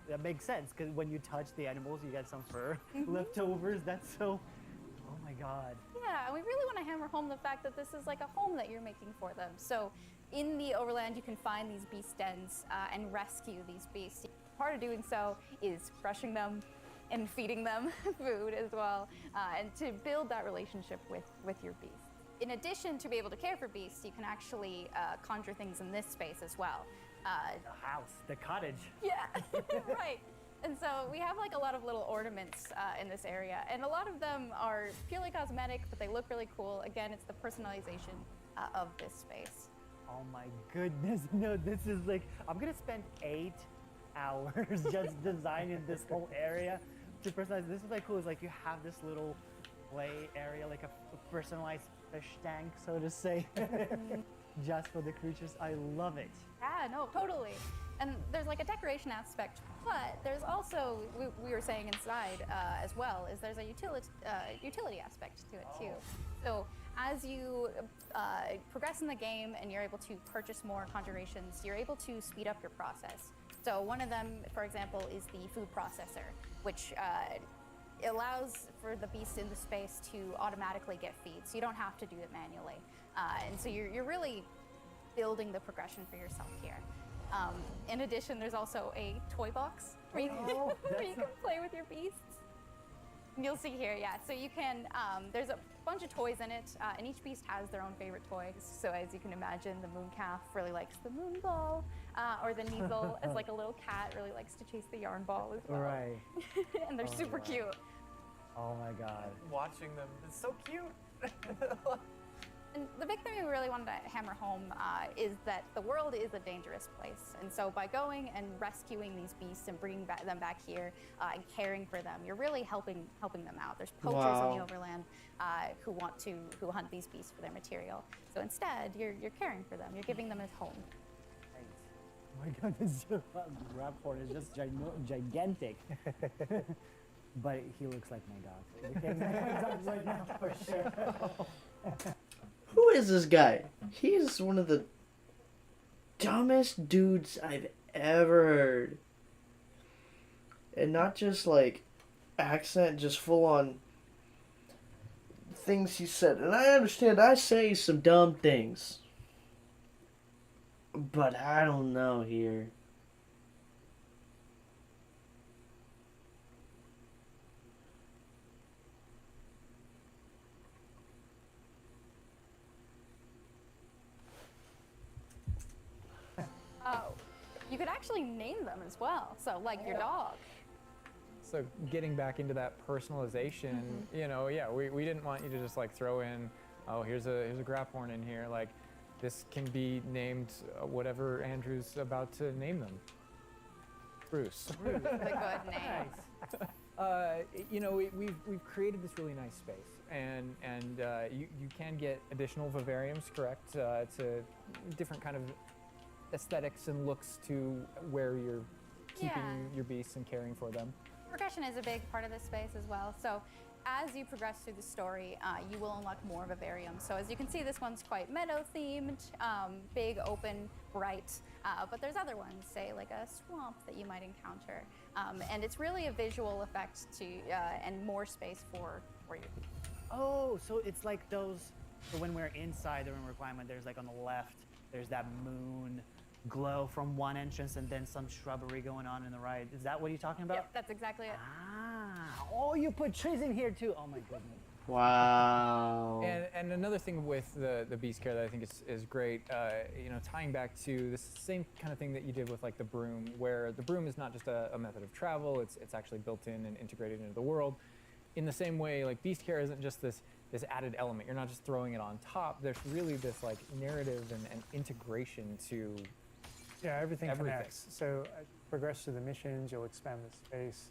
that makes sense, because when you touch the animals you get some fur leftovers. That's so, oh my god. Yeah, and we really want to hammer home the fact that this is like a home that you're making for them. So in the overland you can find these beast dens and rescue these beasts. Part of doing so is brushing them and feeding them food as well, and to build that relationship with your beasts. In addition to be able to care for beasts, you can actually conjure things in this space as well. The house, the cottage. Yeah, right. And so we have like a lot of little ornaments in this area, and a lot of them are purely cosmetic, but they look really cool. Again, it's the personalization of this space. Oh my goodness, no, this is like, I'm gonna spend 8 hours just designing this whole area to personalize. This is like cool, it's like you have this little play area, like a personalized fish tank, so to say, just for the creatures. I love it. Yeah, no, totally. And there's like a decoration aspect, but there's also, we were saying inside as well, is there's a utility aspect to it too. So as you progress in the game and you're able to purchase more conjurations, you're able to speed up your process. So one of them, for example, is the food processor, which allows for the beast in the space to automatically get feed, so you don't have to do it manually. And so you're really building the progression for yourself here. In addition, there's also a toy box where you, where you can play with your beasts. You'll see here, yeah. So you can, there's a bunch of toys in it, and each beast has their own favorite toys. So as you can imagine, the moon calf really likes the moon ball, or the Neasel, as like a little cat, really likes to chase the yarn ball as well. Right. And they're super cute. Oh my god. Watching them, it's so cute. And the big thing we really wanted to hammer home is that the world is a dangerous place. And so by going and rescuing these beasts and bringing them back here and caring for them, you're really helping them out. There's poachers on the overland who hunt these beasts for their material. So instead, you're caring for them. You're giving them a home. Oh my god, this Raphorn is just gigantic. But he looks like my dog. He looks like my dog right now for sure. Who is this guy? He's one of the dumbest dudes I've ever heard. And not just like accent, just full on things he said. And I understand I say some dumb things. But I don't know here. Oh, you could actually name them as well. So like your dog. So getting back into that personalization, you know, yeah, we didn't want you to just like throw in, oh, here's a Graphorn in here. Like, this can be named whatever Andrew's about to name them. Bruce. The good name. You know, we've created this really nice space, and you can get additional vivariums, correct, to different kind of aesthetics and looks to where you're keeping your beasts and caring for them. Progression is a big part of this space as well. So as you progress through the story, you will unlock more vivariums. So as you can see, this one's quite meadow themed, big, open, bright. But there's other ones, say like a swamp that you might encounter. And it's really a visual effect to and more space for you. Oh, so it's like those, so when we're inside the room requirement, there's like on the left, there's that moon glow from one entrance and then some shrubbery going on in the right. Is that what you're talking about? Yep, that's exactly it. Ah, oh, you put trees in here too. Oh my goodness. Wow. And another thing with the beast care that I think is great, you know, tying back to this same kind of thing that you did with like the broom, where the broom is not just a method of travel, it's actually built in and integrated into the world. In the same way, like beast care isn't just this added element. You're not just throwing it on top. There's really this like narrative and integration to Everything connects. So progress through the missions, you'll expand the space.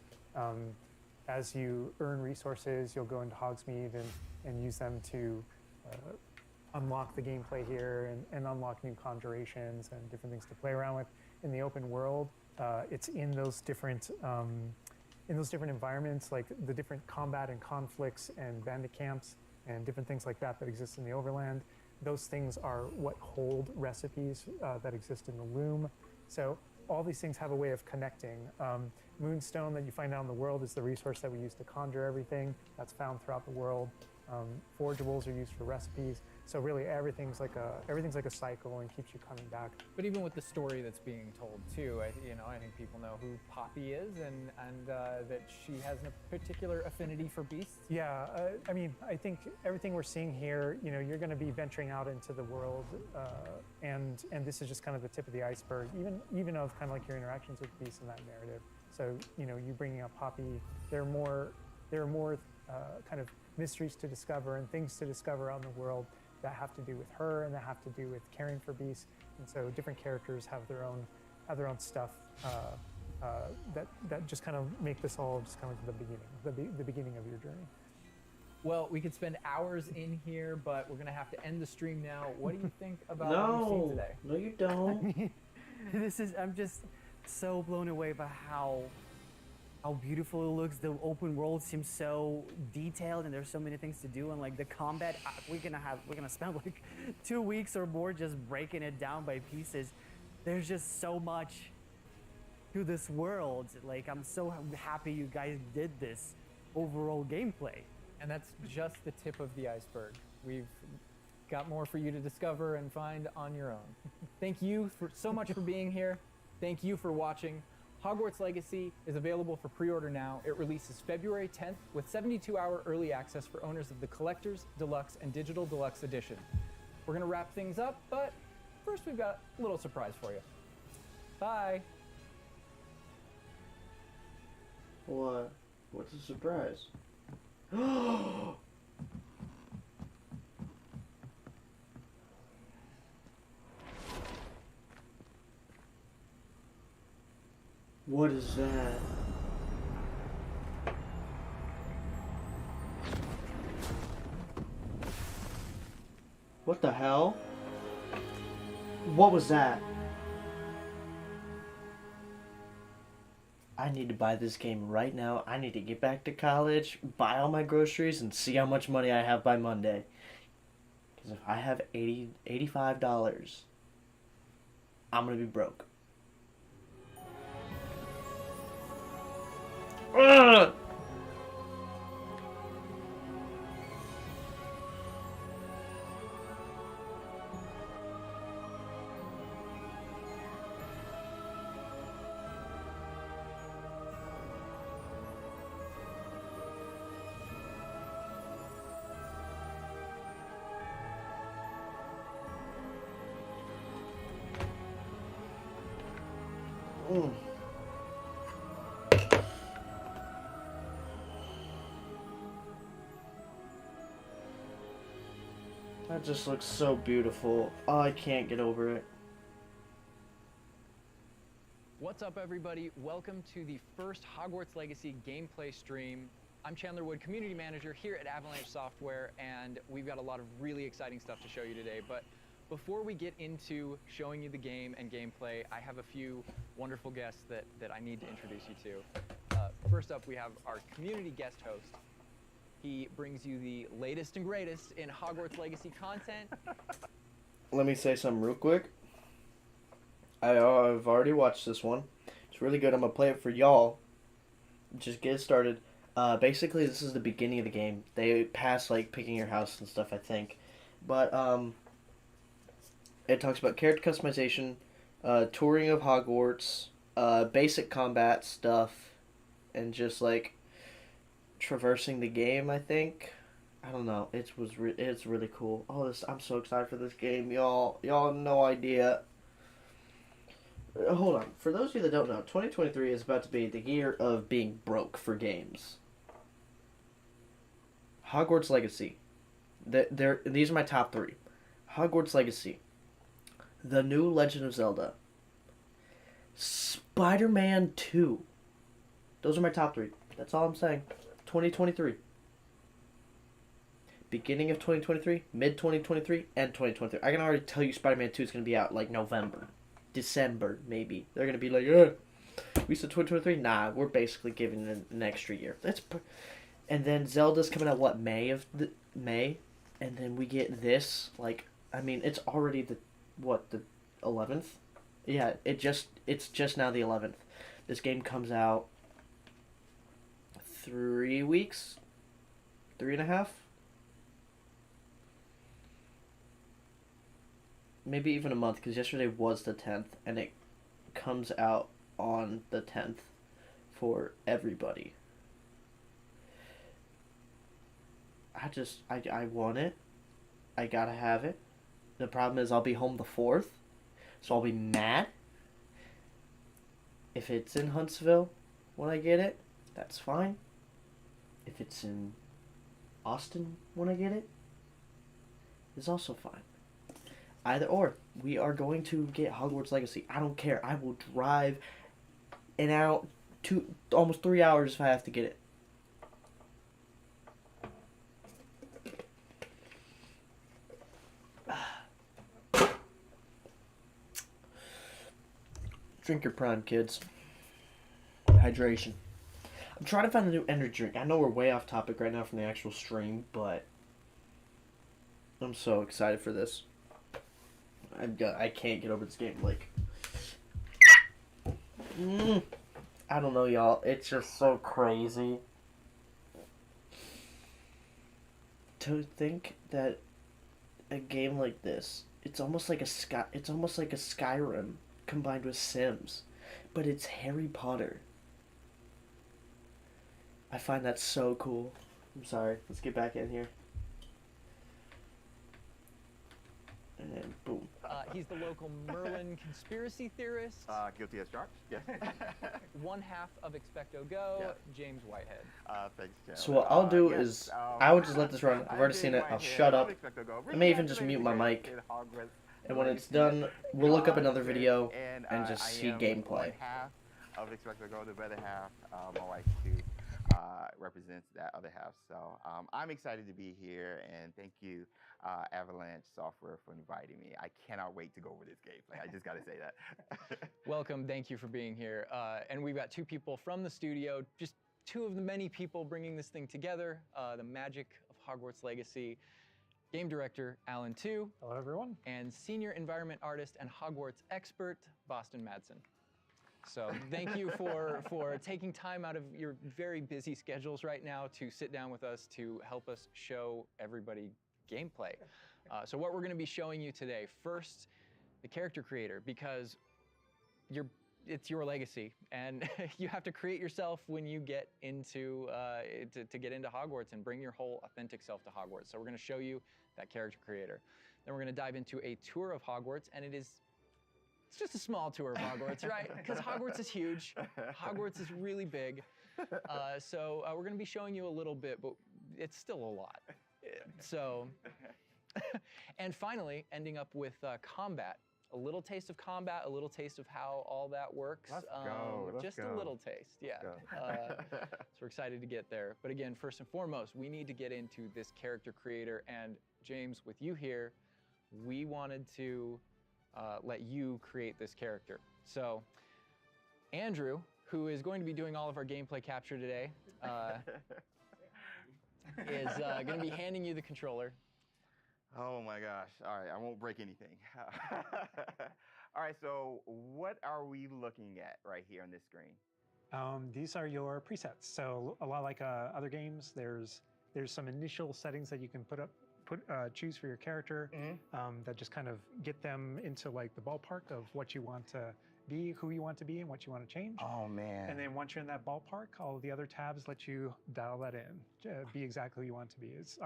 As you earn resources, you'll go into Hogsmeade and use them to unlock the gameplay here and unlock new conjurations and different things to play around with. In the open world, it's in those different environments, like the different combat and conflicts and bandit camps and different things like that exist in the overland. Those things are what hold recipes that exist in the loom. So all these things have a way of connecting. Moonstone that you find out in the world is the resource that we use to conjure everything. That's found throughout the world. Forgeables are used for recipes. So really everything's like a cycle and keeps you coming back. But even with the story that's being told too, I think people know who Poppy is and that she has a particular affinity for beasts. Yeah, I mean, I think everything we're seeing here, you know, you're going to be venturing out into the world, and this is just kind of the tip of the iceberg, even of kind of like your interactions with beasts in that narrative. So, you know, you bringing up Poppy, there are more kind of mysteries to discover and things to discover out in the world that have to do with her and that have to do with caring for beasts. And so different characters have their own stuff that just kind of make this all just kind of the beginning of your journey. Well, we could spend hours in here, but we're gonna have to end the stream now. What do you think about what you've seen today? No, you don't. I'm just so blown away by how beautiful it looks. The open world seems so detailed and there's so many things to do, and like the combat, we're gonna spend like 2 weeks or more just breaking it down by pieces. There's just so much to this world. Like, I'm so happy you guys did this overall gameplay. And that's just the tip of the iceberg. We've got more for you to discover and find on your own. Thank you so much for being here. Thank you for watching. Hogwarts Legacy is available for pre-order now. It releases February 10th with 72-hour early access for owners of the Collector's, Deluxe, and Digital Deluxe Edition. We're gonna wrap things up, but first we've got a little surprise for you. Bye. What? What's the surprise? What is that? What the hell? What was that? I need to buy this game right now. I need to get back to college, buy all my groceries, and see how much money I have by Monday. Because if I have $85, I'm going to be broke. Ugh! Mm. That just looks so beautiful. Oh, I can't get over it. What's up, everybody? Welcome to the first Hogwarts Legacy gameplay stream. I'm Chandler Wood, Community Manager here at Avalanche Software, and we've got a lot of really exciting stuff to show you today. But before we get into showing you the game and gameplay, I have a few wonderful guests that I need to introduce you to. First up, we have our community guest host. He brings you the latest and greatest in Hogwarts Legacy content. Let me say something real quick. I've already watched this one. It's really good. I'm going to play it for y'all. Just get it started. Basically, this is the beginning of the game. They pass, like, picking your house and stuff, I think. But, it talks about character customization, touring of Hogwarts, basic combat stuff, and just, like, traversing the game, I think. I don't know. It's really cool. Oh, I'm so excited for this game, y'all. Y'all have no idea. Hold on. For those of you that don't know, 2023 is about to be the year of being broke for games. Hogwarts Legacy. These are my top 3. Hogwarts Legacy. The New Legend of Zelda. Spider-Man 2. Those are my top 3. That's all I'm saying. 2023. Beginning of 2023, mid-2023, and 2023. I can already tell you Spider-Man 2 is going to be out, like, November. December, maybe. They're going to be like, we said 2023? Nah, we're basically giving it an extra year. And then Zelda's coming out, what, May? And then we get this, like, I mean, it's already the 11th? Yeah, it's just now the 11th. This game comes out 3 weeks? 3.5? Maybe even a month, because yesterday was the 10th, and it comes out on the 10th for everybody. I want it. I gotta have it. The problem is I'll be home the 4th, so I'll be mad. If it's in Huntsville when I get it, that's fine. If it's in Austin when I get it, it's also fine. Either or, we are going to get Hogwarts Legacy. I don't care. I will drive almost 3 hours if I have to get it. Drink your prime, kids. Hydration. I'm trying to find a new energy drink. I know we're way off topic right now from the actual stream, but I'm so excited for I can't get over this game. Like, I don't know, y'all. It's just so crazy to think that a game like this, it's almost like a Skyrim combined with Sims, but it's Harry Potter. I find that so cool. I'm sorry. Let's get back in here. And boom. He's the local Merlin conspiracy theorist. Guilty as charged. Yeah. One half of Expecto Go, Yeah. James Whitehead. Thanks, Chad. So what I'll do Yes, is I would just let this run. I've already seen it. I'll shut up. I may even just mute my mic. And when it's done, we'll look up another video and just see gameplay. One half of Expecto Go, the better half, my wife too, represents that other half. So I'm excited to be here, and thank you, Avalanche Software, for inviting me. I cannot wait to go over this gameplay. I just got to say that. Welcome, thank you for being here. And we've got two people from the studio, just two of the many people bringing this thing together, the magic of Hogwarts Legacy. Game director, Alan Tu. Hello, everyone. And senior environment artist and Hogwarts expert, Boston Madsen. So thank you for taking time out of your very busy schedules right now to sit down with us to help us show everybody gameplay. So what we're going to be showing you today, first, the character creator, because it's your legacy, and you have to create yourself when you get into to get into Hogwarts and bring your whole authentic self to Hogwarts. So we're going to show you that character creator. Then we're going to dive into a tour of Hogwarts, and it's just a small tour of Hogwarts, right? Because Hogwarts is huge. Hogwarts is really big. So we're going to be showing you a little bit, but it's still a lot. So, and finally, ending up with combat. A little taste of combat, a little taste of how all that works. Let's go. Just a little taste, yeah. So we're excited to get there. But again, first and foremost, we need to get into this character creator. And James, with you here, we wanted to let you create this character. So Andrew, who is going to be doing all of our gameplay capture today, is going to be handing you the controller. Oh my gosh. All right, I won't break anything. All right, so what are we looking at right here on this screen? These are your presets. So a lot like other games, there's some initial settings that you can choose for your character that just kind of get them into like the ballpark of what you want to be, who you want to be, and what you want to change. Oh man. And then once you're in that ballpark, all of the other tabs let you dial that in, be exactly who you want to be. It's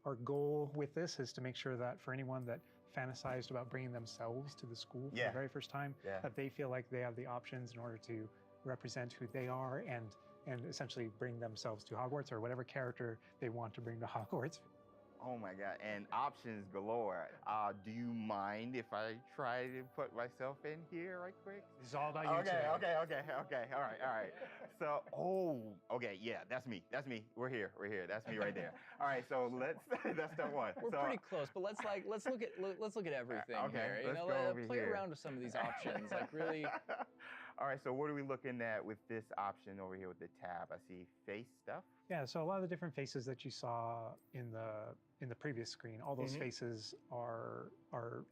our goal with this is to make sure that for anyone that fantasized about bringing themselves to the school for the very first time, that they feel like they have the options in order to represent who they are and essentially bring themselves to Hogwarts or whatever character they want to bring to Hogwarts. Oh my God, and options galore. Do you mind if I try to put myself in here right quick? This is all about you today. Okay. All right. So, okay, yeah, that's me. We're here. That's me right there. All right, so that's step one. We're pretty close, but let's look at everything here. You know, play around with some of these options, like really. All right, so what are we looking at with this option over here with the tab? I see face stuff. Yeah, so a lot of the different faces that you saw in the previous screen, all those faces are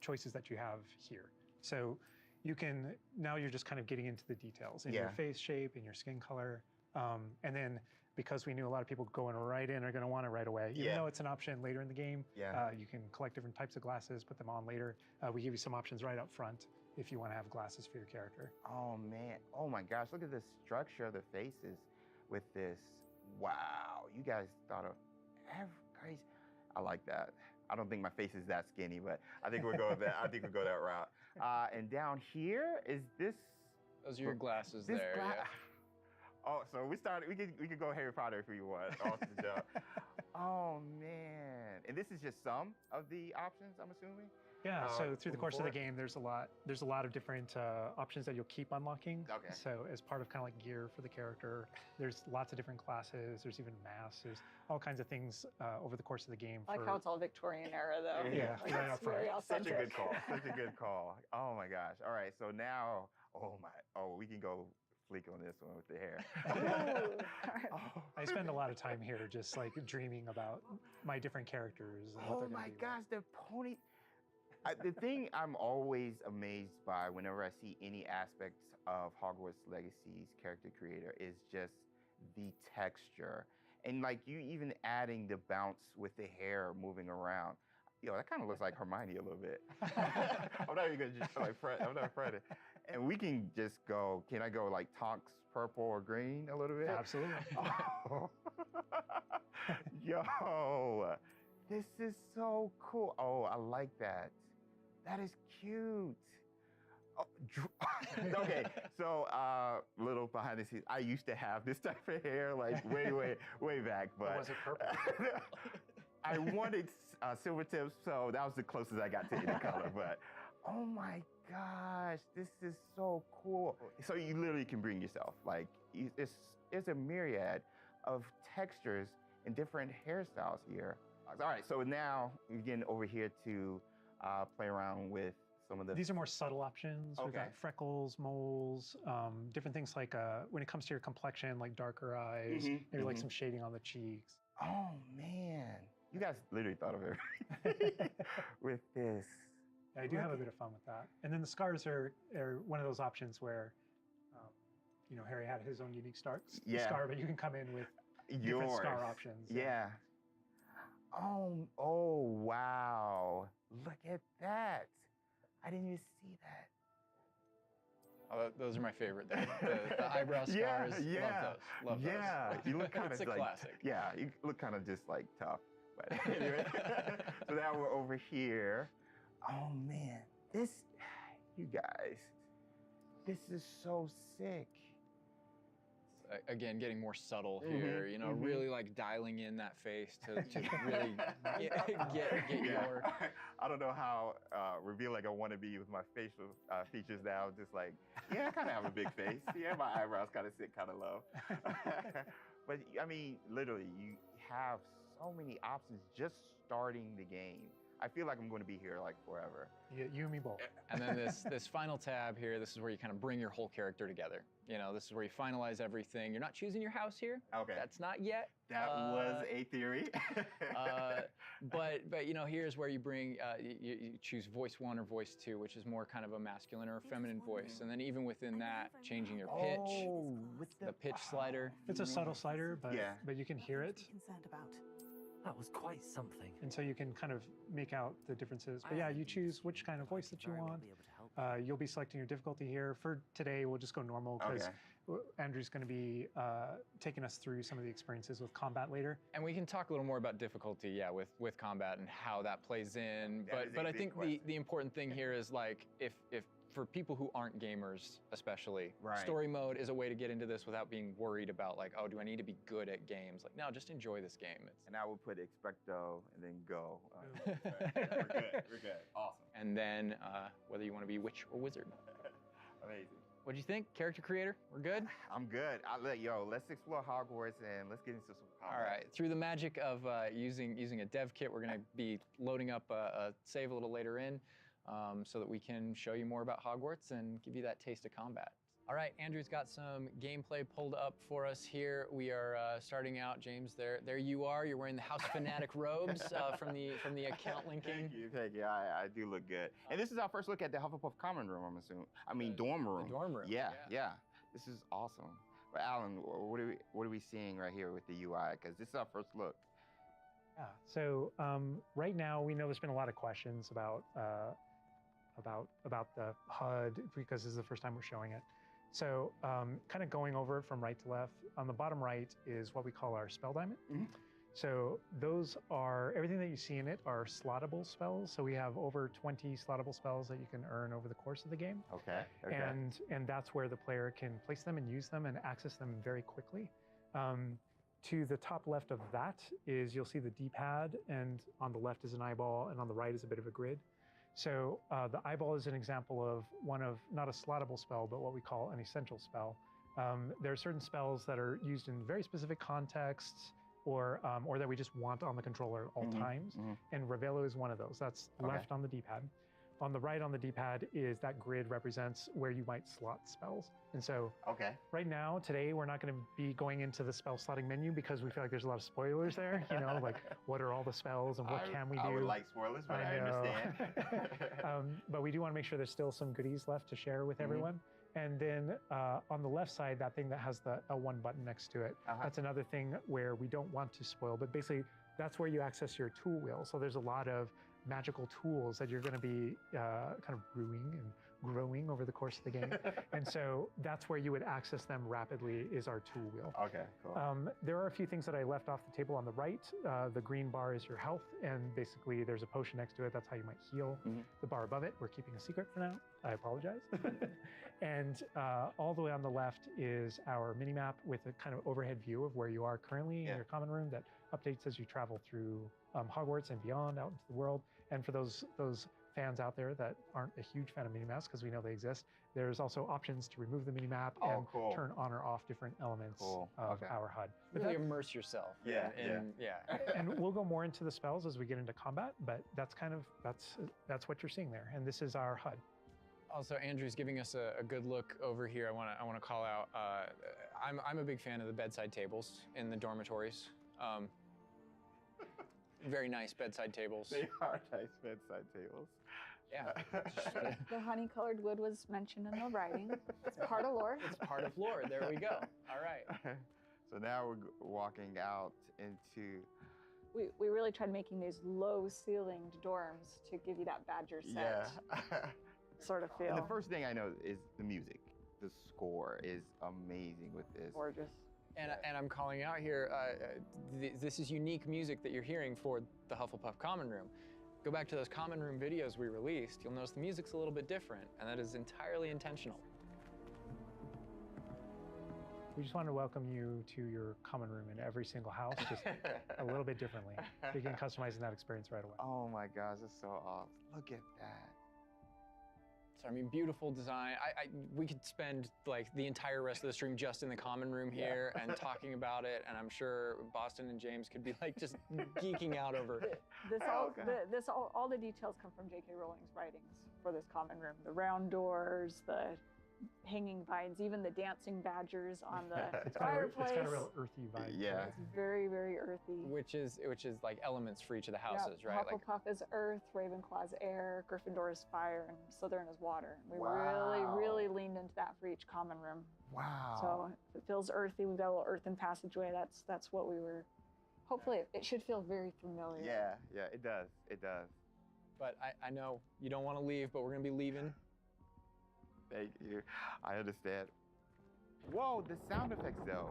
choices that you have here. So you can, now you're just kind of getting into the details in your face shape, in your skin color. And then because we knew a lot of people going right in are going to want it right away, even though it's an option later in the game, you can collect different types of glasses, put them on later. We give you some options right up front if you want to have glasses for your character. Oh man, oh my gosh, look at the structure of the faces with this. Wow, you guys thought of every. I like that. I don't think my face is that skinny, but I think we'll go that. I think we'll go that route. And down here is this. Those are your glasses this there. Yeah. Oh, so we started. We could go Harry Potter if you want. Awesome job. Oh man, and this is just some of the options, I'm assuming. Yeah, so through the course of the game, there's a lot of different options that you'll keep unlocking. Okay. So as part of kind of like gear for the character, there's lots of different classes. There's even masks. There's all kinds of things over the course of the game. I like how it's all Victorian era, though. Yeah, like, right up front. Such a good call. Such a good call. Oh my gosh. All right. So now, we can go fleek on this one with the hair. I spend a lot of time here just like dreaming about my different characters. And what Oh they're gonna my be gosh, the pony. The thing I'm always amazed by whenever I see any aspects of Hogwarts Legacy's character creator is just the texture. And like you even adding the bounce with the hair moving around. Yo, that kind of looks like Hermione a little bit. I'm not even gonna just like Fred. I'm not Fred. And we can just go. Can I go like Tonks purple or green a little bit? Absolutely. Oh. Yo, this is so cool. Oh, I like that. That is cute. Oh, okay, so little behind the scenes. I used to have this type of hair like way back, but was it purple? I wanted silver tips, so that was the closest I got to any color. But oh my gosh, this is so cool. So you literally can bring yourself. Like it's a myriad of textures and different hairstyles here. All right, so now we're getting over here to play around with some of the. These are more subtle options. We've Okay. got freckles, moles, different things like when it comes to your complexion, like darker eyes, maybe like some shading on the cheeks. Oh man, you guys literally thought of everything with this. I do have a bit of fun with that. And then the scars are one of those options where, you know, Harry had his own unique scar, but you can come in with different scar options. Yeah. Oh wow! Look at that. I didn't even see that. Oh, those are my favorite. The eyebrow scars. Yeah. Love those. Yeah, you look kind of It's a like, classic. Yeah, you look kind of just like tough. But anyway, so now we're over here. Oh man, you guys, this is so sick. Again, getting more subtle here, you know, really like dialing in that face to really get your. I don't know how revealing I want to be with my facial features now. Just like, yeah, I kind of have a big face. Yeah, my eyebrows kind of sit kind of low. But I mean, literally, you have so many options just starting the game. I feel like I'm going to be here like forever. Yeah, you and me both. And then this final tab here, this is where you kind of bring your whole character together. You know, this is where you finalize everything. You're not choosing your house here. Okay. That's not yet. That was a theory. But you know, here's where you bring you choose voice 1 or voice 2, which is more kind of a masculine or a feminine voice, and then even within that, changing your pitch, with the pitch slider. It's a subtle slider, but Yeah. but you can hear it, Concerned about. That was quite something. and so you can kind of make out the differences. But yeah, you choose which kind of voice that you want. You'll be selecting your difficulty here. For today, we'll just go normal because Andrew's going to be taking us through some of the experiences with combat later. And we can talk a little more about difficulty, yeah, with combat and how that plays in. That is But a I big think question. the important thing here is like if for people who aren't gamers, especially, Right. story mode is a way to get into this without being worried about like, oh, do I need to be good at games? Like, no, just enjoy this game. It's, And I will put expecto and then go. We're good. We're good. Awesome. and then whether you want to be witch or wizard. Amazing. What'd you think, character creator? We're good? I'm good. Let's explore Hogwarts and let's get into some combat. All right. Through the magic of using a dev kit, we're going to be loading up a save a little later in so that we can show you more about Hogwarts and give you that taste of combat. All right, Andrew's got some gameplay pulled up for us here. We are starting out, James. There you are. You're wearing the House Fanatic robes from the account linking. Thank you. I do look good. And this is our first look at the Hufflepuff common room, I'm assuming. I mean, dorm room. The dorm room. Yeah. This is awesome. But Alan, what are we seeing right here with the UI? Because this is our first look. Yeah. So right now, we know there's been a lot of questions about the HUD because this is the first time we're showing it. So kind of going over it from right to left, on the bottom right is what we call our spell diamond. So those are, everything that you see in it are slottable spells. So we have over 20 slottable spells that you can earn over the course of the game. Okay. And that's where the player can place them and use them and access them very quickly. To the top left of that is, you'll see the D-pad, and on the left is an eyeball, and on the right is a bit of a grid. So the eyeball is an example of one of, not a slottable spell, but what we call an essential spell. There are certain spells that are used in very specific contexts, or that we just want on the controller at all times, and Revelo is one of those. That's left on the D-pad. On the right on the D-pad is that grid represents where you might slot spells. And so Okay. right now, today, we're not going to be going into the spell slotting menu because we feel like there's a lot of spoilers there. You know, like what are all the spells and what can we do? I would like spoilers, but I know. understand. But we do want to make sure there's still some goodies left to share with everyone. And then on the left side, that thing that has the L1 button next to it, that's another thing where we don't want to spoil, but basically that's where you access your tool wheel. So there's a lot of magical tools that you're going to be kind of brewing and growing over the course of the game. And so that's where you would access them rapidly is our tool wheel. Okay, cool. There are a few things that I left off the table on the right. The green bar is your health, and basically there's a potion next to it. That's how you might heal. The bar above it, we're keeping a secret for now. I apologize. And all the way on the left is our mini map with a kind of overhead view of where you are currently in your common room that updates as you travel through Hogwarts and beyond out into the world. And for those fans out there that aren't a huge fan of minimaps, because we know they exist, there's also options to remove the minimap and turn on or off different elements of our HUD. But Really immerse yourself. Yeah. and we'll go more into the spells as we get into combat, but that's kind of that's what you're seeing there. And this is our HUD. Also, Andrew's giving us a good look over here. I want to call out. I'm a big fan of the bedside tables in the dormitories. Very nice bedside tables. They are nice bedside tables. Yeah. The honey-colored wood was mentioned in the writing. It's part of lore. It's part of lore. There we go. All right. So now we're walking out into. We really tried making these low-ceilinged dorms to give you that Badger set sort of feel. And the first thing I know is the music. The score is amazing with this. Gorgeous. And I'm calling out here, this is unique music that you're hearing for the Hufflepuff Common Room. Go back to those Common Room videos we released, you'll notice the music's a little bit different, and that is entirely intentional. We just want to welcome you to your common room in every single house, just a little bit differently. You can customize that experience right away. Oh my gosh, that's so awesome. Look at that. So I mean, beautiful design. We could spend like the entire rest of the stream just in the common room here and talking about it, and I'm sure Boston and James could be like just geeking out over it. All the details come from J.K. Rowling's writings for this common room. The round doors, the hanging vines, even the dancing badgers on the fireplace. It's got a real earthy vibe. Yeah. It's very, very earthy. Which is like elements for each of the houses, right? Hufflepuff is earth, Ravenclaw is air, Gryffindor is fire, and Slytherin is water. We really leaned into that for each common room. Wow. So it feels earthy. We've got a little earthen passageway. That's what we were. Hopefully, it should feel very familiar. Yeah, it does. It does. But I know you don't want to leave, but we're gonna be leaving. Thank you. I understand. Whoa, the sound effects though.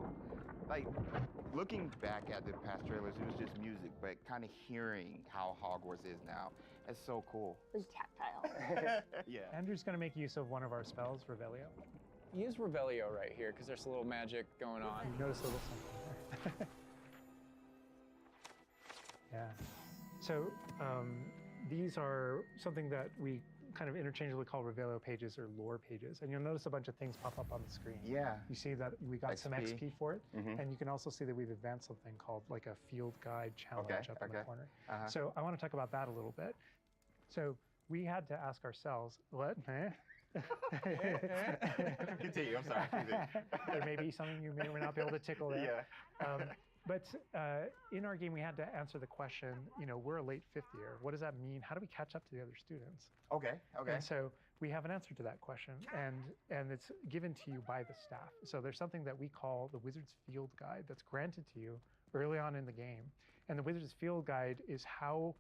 Like, looking back at the past trailers, it was just music, but kind of hearing how Hogwarts is now, it's so cool. Very tactile. Yeah. Andrew's going to make use of one of our spells, Revelio. Use Revelio right here, because there's a little magic going on. You notice a little something there. Yeah. So these are something that we kind of interchangeably call Revelio pages or lore pages. And you'll notice a bunch of things pop up on the screen. Yeah. You see that we got some XP. XP for it. And you can also see that we've advanced something called like a field guide challenge up in the corner. So I want to talk about that a little bit. So we had to ask ourselves, what? Continue, I'm sorry. Continue. There may be something you may or may not be able to tickle there. Yeah. But in our game, we had to answer the question, we're a late fifth year. What does that mean? How do we catch up to the other students? Okay. And so we have an answer to that question, and it's given to you by the staff. So there's something that we call the Wizard's Field Guide that's granted to you early on in the game. And the Wizard's Field Guide is how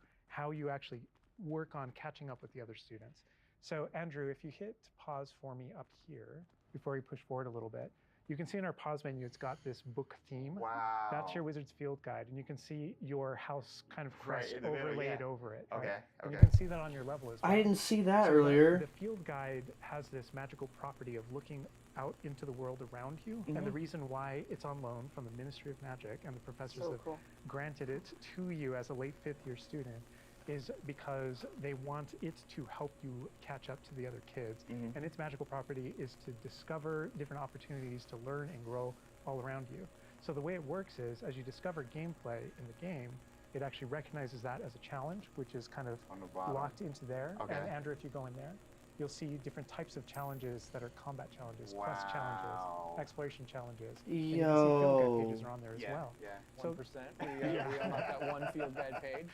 you actually work on catching up with the other students. So Andrew, if you hit pause for me up here, before we push forward a little bit, you can see in our pause menu, it's got this book theme. Wow. That's your Wizard's Field Guide. And you can see your house kind of crest overlaid over it. Okay, right? And you okay. can see that on your level as well. I didn't see that So earlier. The Field Guide has this magical property of looking out into the world around you. And the reason why it's on loan from the Ministry of Magic and the professors have granted it to you as a late fifth year student is because they want it to help you catch up to the other kids. And its magical property is to discover different opportunities to learn and grow all around you. So the way it works is, as you discover gameplay in the game, it actually recognizes that as a challenge, which is kind of On the bottom. locked into there. Okay. And Andrew, if you go in there, you'll see different types of challenges that are combat challenges, quest challenges, Wow. exploration challenges. And you can see field guide pages are on there as well. Yeah. So 1%. We unlock that one field guide page.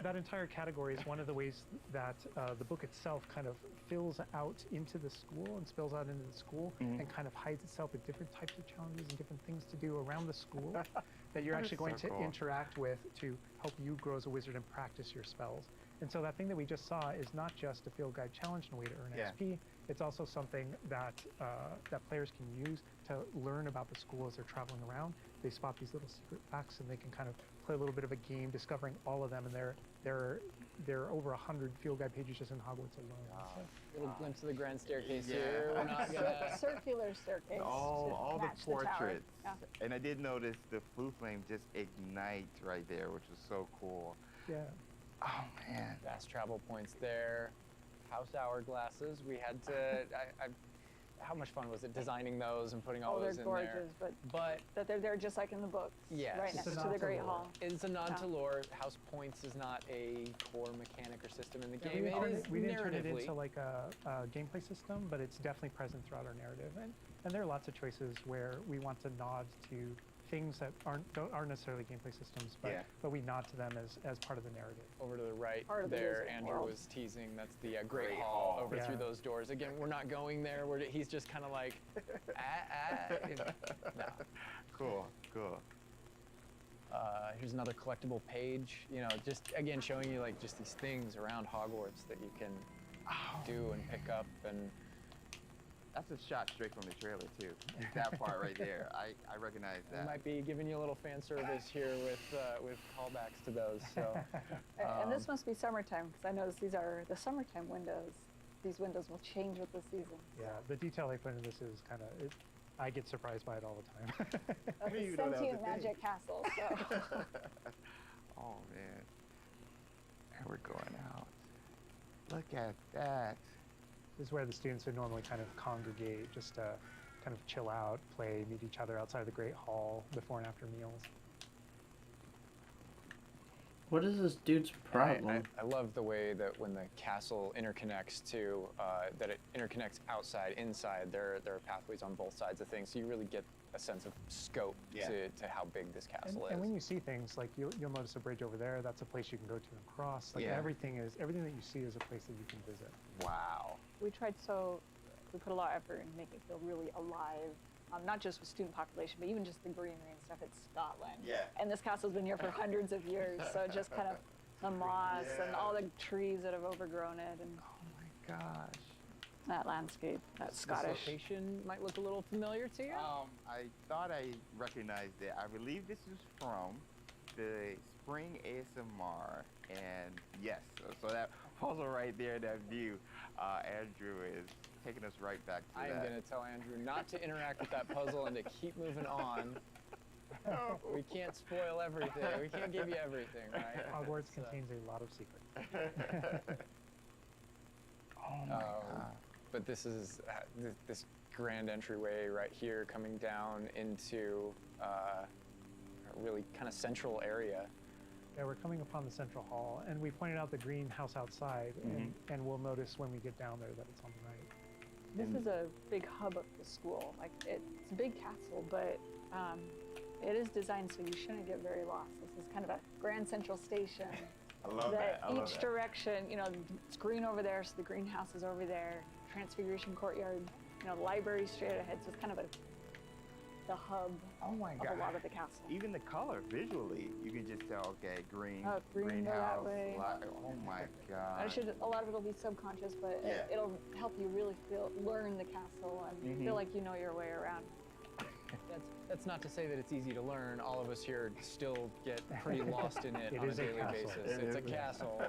that entire category is one of the ways that the book itself kind of fills out into the school and spills out into the school and kind of hides itself with different types of challenges and different things to do around the school that you're That is actually going so to cool. interact with to help you grow as a wizard and practice your spells. And so that thing that we just saw is not just a field guide challenge and a way to earn Yeah. XP. It's also something that that players can use to learn about the school as they're traveling around. They spot these little secret facts, and they can kind of play a little bit of a game discovering all of them. And there are over 100 field guide pages just in Hogwarts alone. So, Little glimpse of the grand staircase Yeah. here. We're not gonna. Circular staircase. All to the match tower. portraits. Yeah. And I did notice the blue flame just ignite right there, which was so cool. yeah. Oh man. Fast travel points there. House hourglasses. We had to. How much fun was it designing those and putting all Oh, they're those in gorgeous, there? but But that they're there just like in the books. Yes. Right It's next a to nod the to Great lore. Hall. it's a nod Yeah. to lore. House points is not a core mechanic or system in the game. we, It turned is we didn't turn it narratively. into like a gameplay system, but it's definitely present throughout our narrative. And there are lots of choices where we want to nod to things that aren't necessarily gameplay systems, but Yeah. but we nod to them as part of the narrative. Over to the right Part of the there, Wizarding Andrew World. was teasing. That's the Great Great Hall Hall. over Yeah. through those doors. Again, we're not going there. He's just kind of like, no. Cool. Here's another collectible page. You know, just again showing you like just these things around Hogwarts that you can do and pick up. And That's a shot straight from the trailer too. That part right there. I recognize we that. might be giving you a little fan service here with callbacks to those. So And this must be summertime because I noticed these are the summertime windows. These windows will change with the season. Yeah, the detail they put in this is kind of, I get surprised by it all the time. That's didn't a even know that was a sentient thing. magic castle. So. Oh man. And we're going out. Look at that. This is where the students would normally kind of congregate, just to kind of chill out, play, meet each other outside of the Great Hall before and after meals. What is this dude's problem? I love the way that when the castle interconnects to, that it interconnects outside, inside. There are pathways on both sides of things, so you really get a sense of scope to how big this castle is. And when you see things, like you'll notice a bridge over there, that's a place you can go to and cross. Like Yeah. everything that you see is a place that you can visit. Wow. We put a lot of effort in making it feel really alive, not just with student population, but even just the greenery and stuff. It's Scotland. Yeah. And this castle's been here for hundreds of years, so just kind of the moss and all the trees that have overgrown it and Oh my gosh. that landscape, that This Scottish. location might look a little familiar to you. I thought I recognized it. I believe this is from the Spring ASMR, and yes, so that puzzle right there, that view, Andrew is taking us right back to I am that. going to tell Andrew not to interact with that puzzle and to keep moving on. We can't spoil everything. We can't give you everything, right? Hogwarts So- contains a lot of secrets. Oh my god. But this is this grand entryway right here coming down into a really kind of central area. Yeah, we're coming upon the central hall, and we pointed out the greenhouse outside, and we'll notice when we get down there that it's on the right. This is a big hub of the school. Like it's a big castle, but it is designed so you shouldn't get very lost. This is kind of a grand central station. I love that. I love Each that. direction, it's green over there, so the greenhouse is over there. Transfiguration courtyard, the library straight ahead. So it's kind of the hub Oh my of god. a lot of the castle. Even the color, visually, you can just tell, okay, green, Oh, green, go that greenhouse, way. oh my god. A lot of it'll be subconscious, but Yeah. it'll help you really learn the castle and feel like you know your way around. That's not to say that it's easy to learn. All of us here still get pretty lost in it It on a is a daily castle. basis. It It's a is. castle.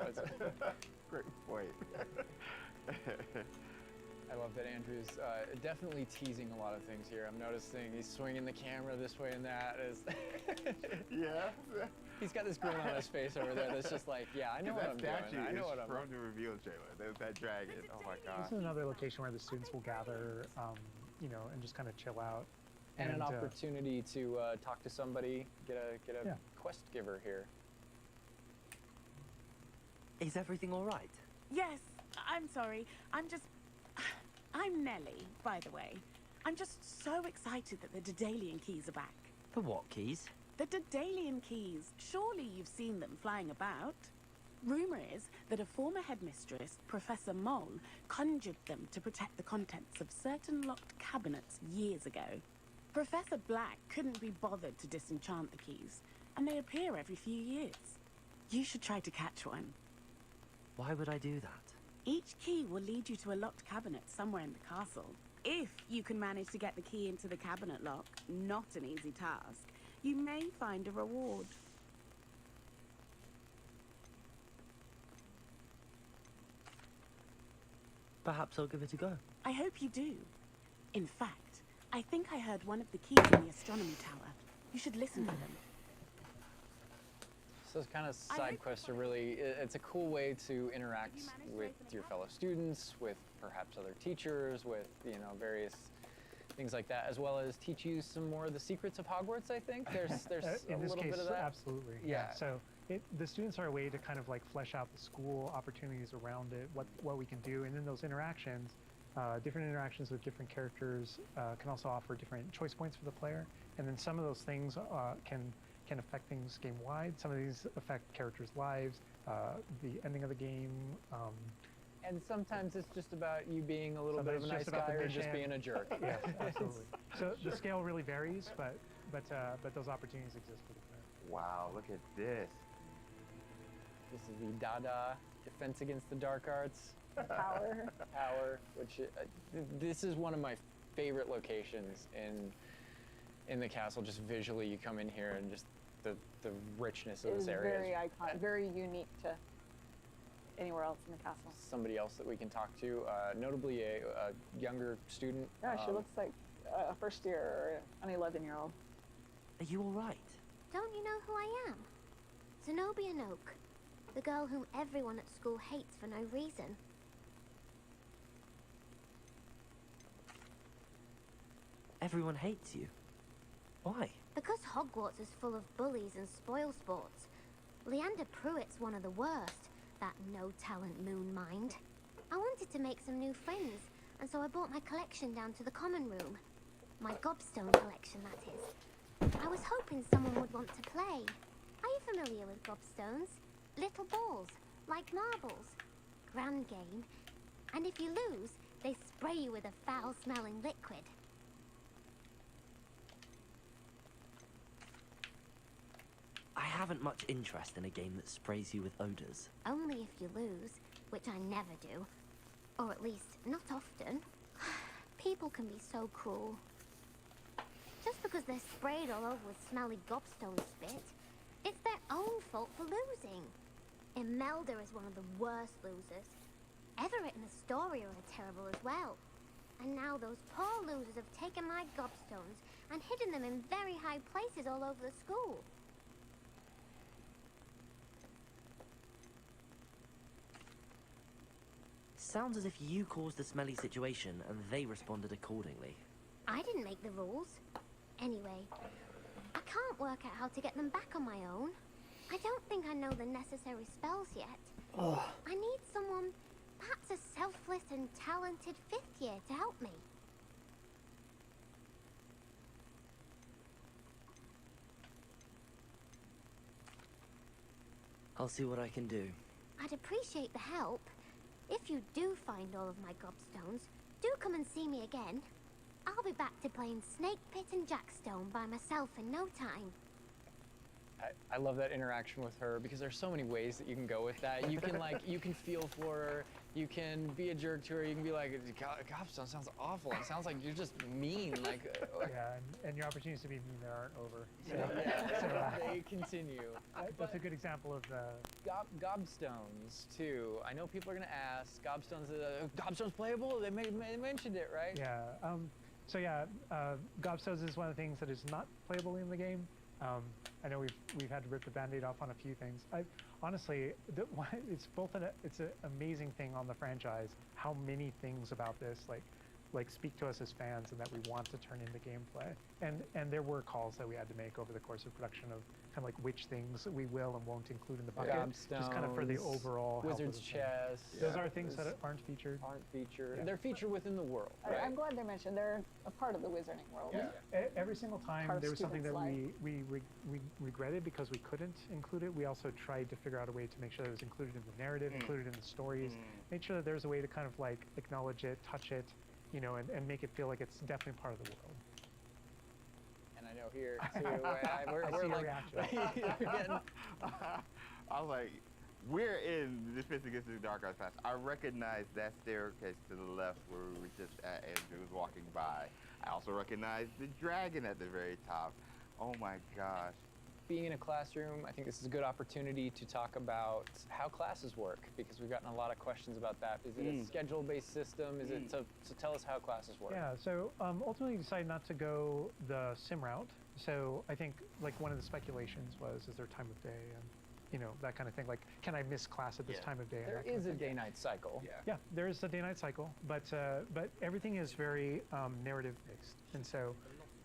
Great point. I love that Andrew's definitely teasing a lot of things here. I'm noticing he's swinging the camera this way and that. Yeah. He's got this grin on his face over there that's just like, yeah, I know what that I'm doing. statue I know is what I'm from the reveal trailer. There's that dragon. Oh my god. This is another location where the students will gather, and just kind of chill out. And an opportunity to talk to somebody, get a Yeah. quest giver here. Is everything all right? Yes, I'm sorry. I'm Nellie, by the way. I'm just so excited that the Daedalian keys are back. The what keys? The Daedalian keys. Surely you've seen them flying about. Rumor is that a former headmistress, Professor Mole, conjured them to protect the contents of certain locked cabinets years ago. Professor Black couldn't be bothered to disenchant the keys, and they appear every few years. You should try to catch one. Why would I do that? Each key will lead you to a locked cabinet somewhere in the castle. If you can manage to get the key into the cabinet lock, not an easy task, you may find a reward. Perhaps I'll give it a go. I hope you do. In fact, I think I heard one of the keys in the astronomy tower. You should listen to them. So those kind of side quests are really, it's a cool way to interact with your fellow students, with perhaps other teachers, with, you know, various things like that, as well as teach you some more of the secrets of Hogwarts, I think. There's a in this little case, bit of that. absolutely. Yeah. So the students are a way to kind of like flesh out the school opportunities around it, what we can do, and then those interactions, different interactions with different characters can also offer different choice points for the player, and then some of those things can affect things game-wide. Some of these affect characters' lives, the ending of the game. And sometimes it's just about you being a little bit of a nice guy or just being a jerk. Yes, absolutely. So the scale really varies, but those opportunities exist for the player. Wow, look at this. This is the Dada Defense Against the Dark Arts. Power, which this is one of my favorite locations in the castle. Just visually, you come in here and just the richness of this area. Very iconic, very unique to anywhere else in the castle. Somebody else that we can talk to, notably a younger student. Yeah, she looks like a first year or an 11-year-old. Are you all right? Don't you know who I am? Zenobia Noak, the girl whom everyone at school hates for no reason. Everyone hates you. Why? Because Hogwarts is full of bullies and spoil sports. Leander Pruitt's one of the worst, that no-talent moon mind. I wanted to make some new friends, and so I brought my collection down to the common room. My gobstone collection, that is. I was hoping someone would want to play. Are you familiar with gobstones? Little balls, like marbles. Grand game. And if you lose, they spray you with a foul-smelling liquid. I haven't much interest in a game that sprays you with odors. Only if you lose, which I never do. Or at least, not often. People can be so cruel. Just because they're sprayed all over with smelly gobstone spit, it's their own fault for losing. Imelda is one of the worst losers. Everett and Astoria are terrible as well. And now those poor losers have taken my gobstones and hidden them in very high places all over the school. Sounds as if you caused the smelly situation and they responded accordingly. I didn't make the rules. Anyway, I can't work out how to get them back on my own. I don't think I know the necessary spells yet. Ugh. I need someone, perhaps a selfless and talented 5th year to help me. I'll see what I can do. I'd appreciate the help. If you do find all of my gobstones, do come and see me again. I'll be back to playing Snake Pit and Jackstone by myself in no time. I love that interaction with her because there's so many ways that you can go with that. You can you can feel for her. You can be a jerk to her. You can be like, gobstone sounds awful. It sounds like you're just mean. Yeah, and your opportunities to be mean there aren't over. So, they continue. That's a good example of the gobstones too. I know people are gonna ask, gobstones playable? They mentioned it, right? Yeah. So yeah, gobstones is one of the things that is not playable in the game. I know we've had to rip the Band-Aid off on a few things. Honestly, it's an amazing thing on the franchise how many things about this, like like speak to us as fans and that we want to turn into gameplay. And there were calls that we had to make over the course of production of kind of like which things we will and won't include in the bucket, just kind of for the overall health of Wizard's the thing. chess. Those are things that aren't featured. Aren't featured. Yeah. They're featured within the world. Right? I'm glad they mentioned they're a part of the wizarding world. Every single time Part of there was something that students' we regretted because we couldn't include it. We also tried to figure out a way to make sure that it was included in the narrative, included in the stories, make sure that there's a way to kind of like acknowledge it, touch it, you know, and make it feel like it's definitely part of the world. And I know here too, we're like, you're getting. I was like, we're in Defense Against the Dark Arts Past. I recognize that staircase to the left where we were just at. Andrew was walking by. I also recognize the dragon at the very top. Oh my gosh. Being in a classroom, I think this is a good opportunity to talk about how classes work, because we've gotten a lot of questions about that. Is it a schedule-based system? Is it so tell us how classes work. Yeah, so ultimately we decided not to go the sim route. So I think like one of the speculations was, is there time of day and you know, that kind of thing. Like, can I miss class at this time of day? There is a day-night cycle. Yeah, there is a day-night cycle, but everything is very narrative-based, and so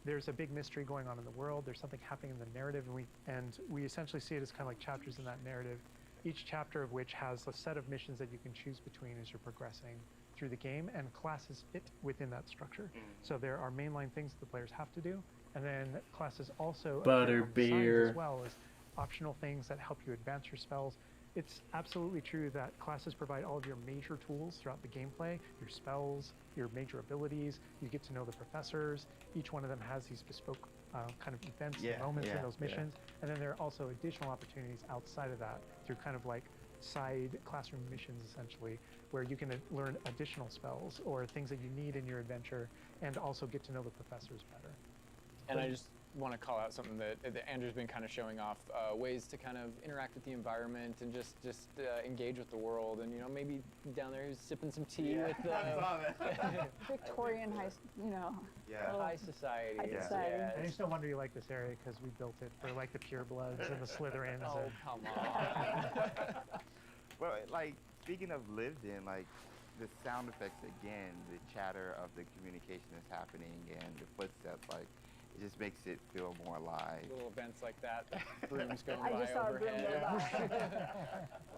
there's a big mystery going on in the world. There's something happening in the narrative, and we essentially see it as kind of like chapters in that narrative, each chapter of which has a set of missions that you can choose between as you're progressing through the game, and classes fit within that structure. So there are mainline things that the players have to do, and then classes also appear on the sides as well as optional things that help you advance your spells. It's absolutely true that classes provide all of your major tools throughout the gameplay, your spells, your major abilities. You get to know the professors. Each one of them has these bespoke kind of events and moments in those missions. And then there are also additional opportunities outside of that through kind of like side classroom missions, essentially, where you can learn additional spells or things that you need in your adventure and also get to know the professors better. And I just want to call out something that Andrew's been kind of showing off, ways to kind of interact with the environment and just engage with the world. And, you know, maybe down there he's sipping some tea with Victorian high, you know, high society. High society. I just no wonder you like this area because we built it for like the purebloods and the Slytherins. Oh, come on. Well, like, speaking of lived in, like, the sound effects again, the chatter of the communication that's happening and the footsteps, like, it just makes it feel more alive. Little events like that, brooms going I by just saw overhead. a broom go by.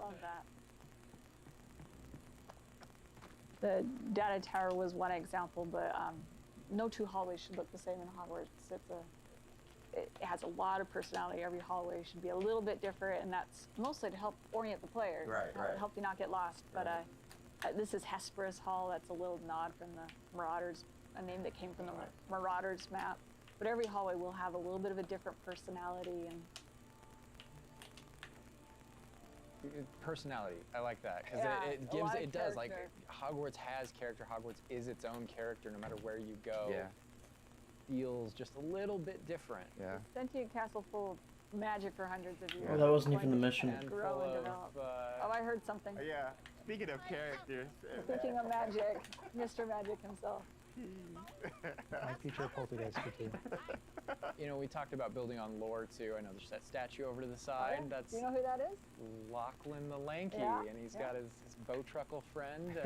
Love that. The data tower was one example, but no two hallways should look the same in Hogwarts. It has a lot of personality. Every hallway should be a little bit different, and that's mostly to help orient the player, help you not get lost. But this is Hesperus Hall. That's a little nod from the Marauders, a name that came from the Marauders map. But every hallway will have a little bit of a different personality and personality. I like that because it gives it does like Hogwarts has character. Hogwarts is its own character no matter where you go. Yeah. Feels just a little bit different. Yeah. sentient castle full of magic for hundreds of years. Well, that wasn't It's even the going to mission. Grow and develop. Oh, I heard something. Yeah. Speaking of characters. Speaking of magic, Mr. Magic himself. My future poltergeist too. You know, we talked about building on lore too. I know there's that statue over to the side. That's Do you know who that is? Lachlan the Lanky, Yeah, and he's got his Bowtruckle friend.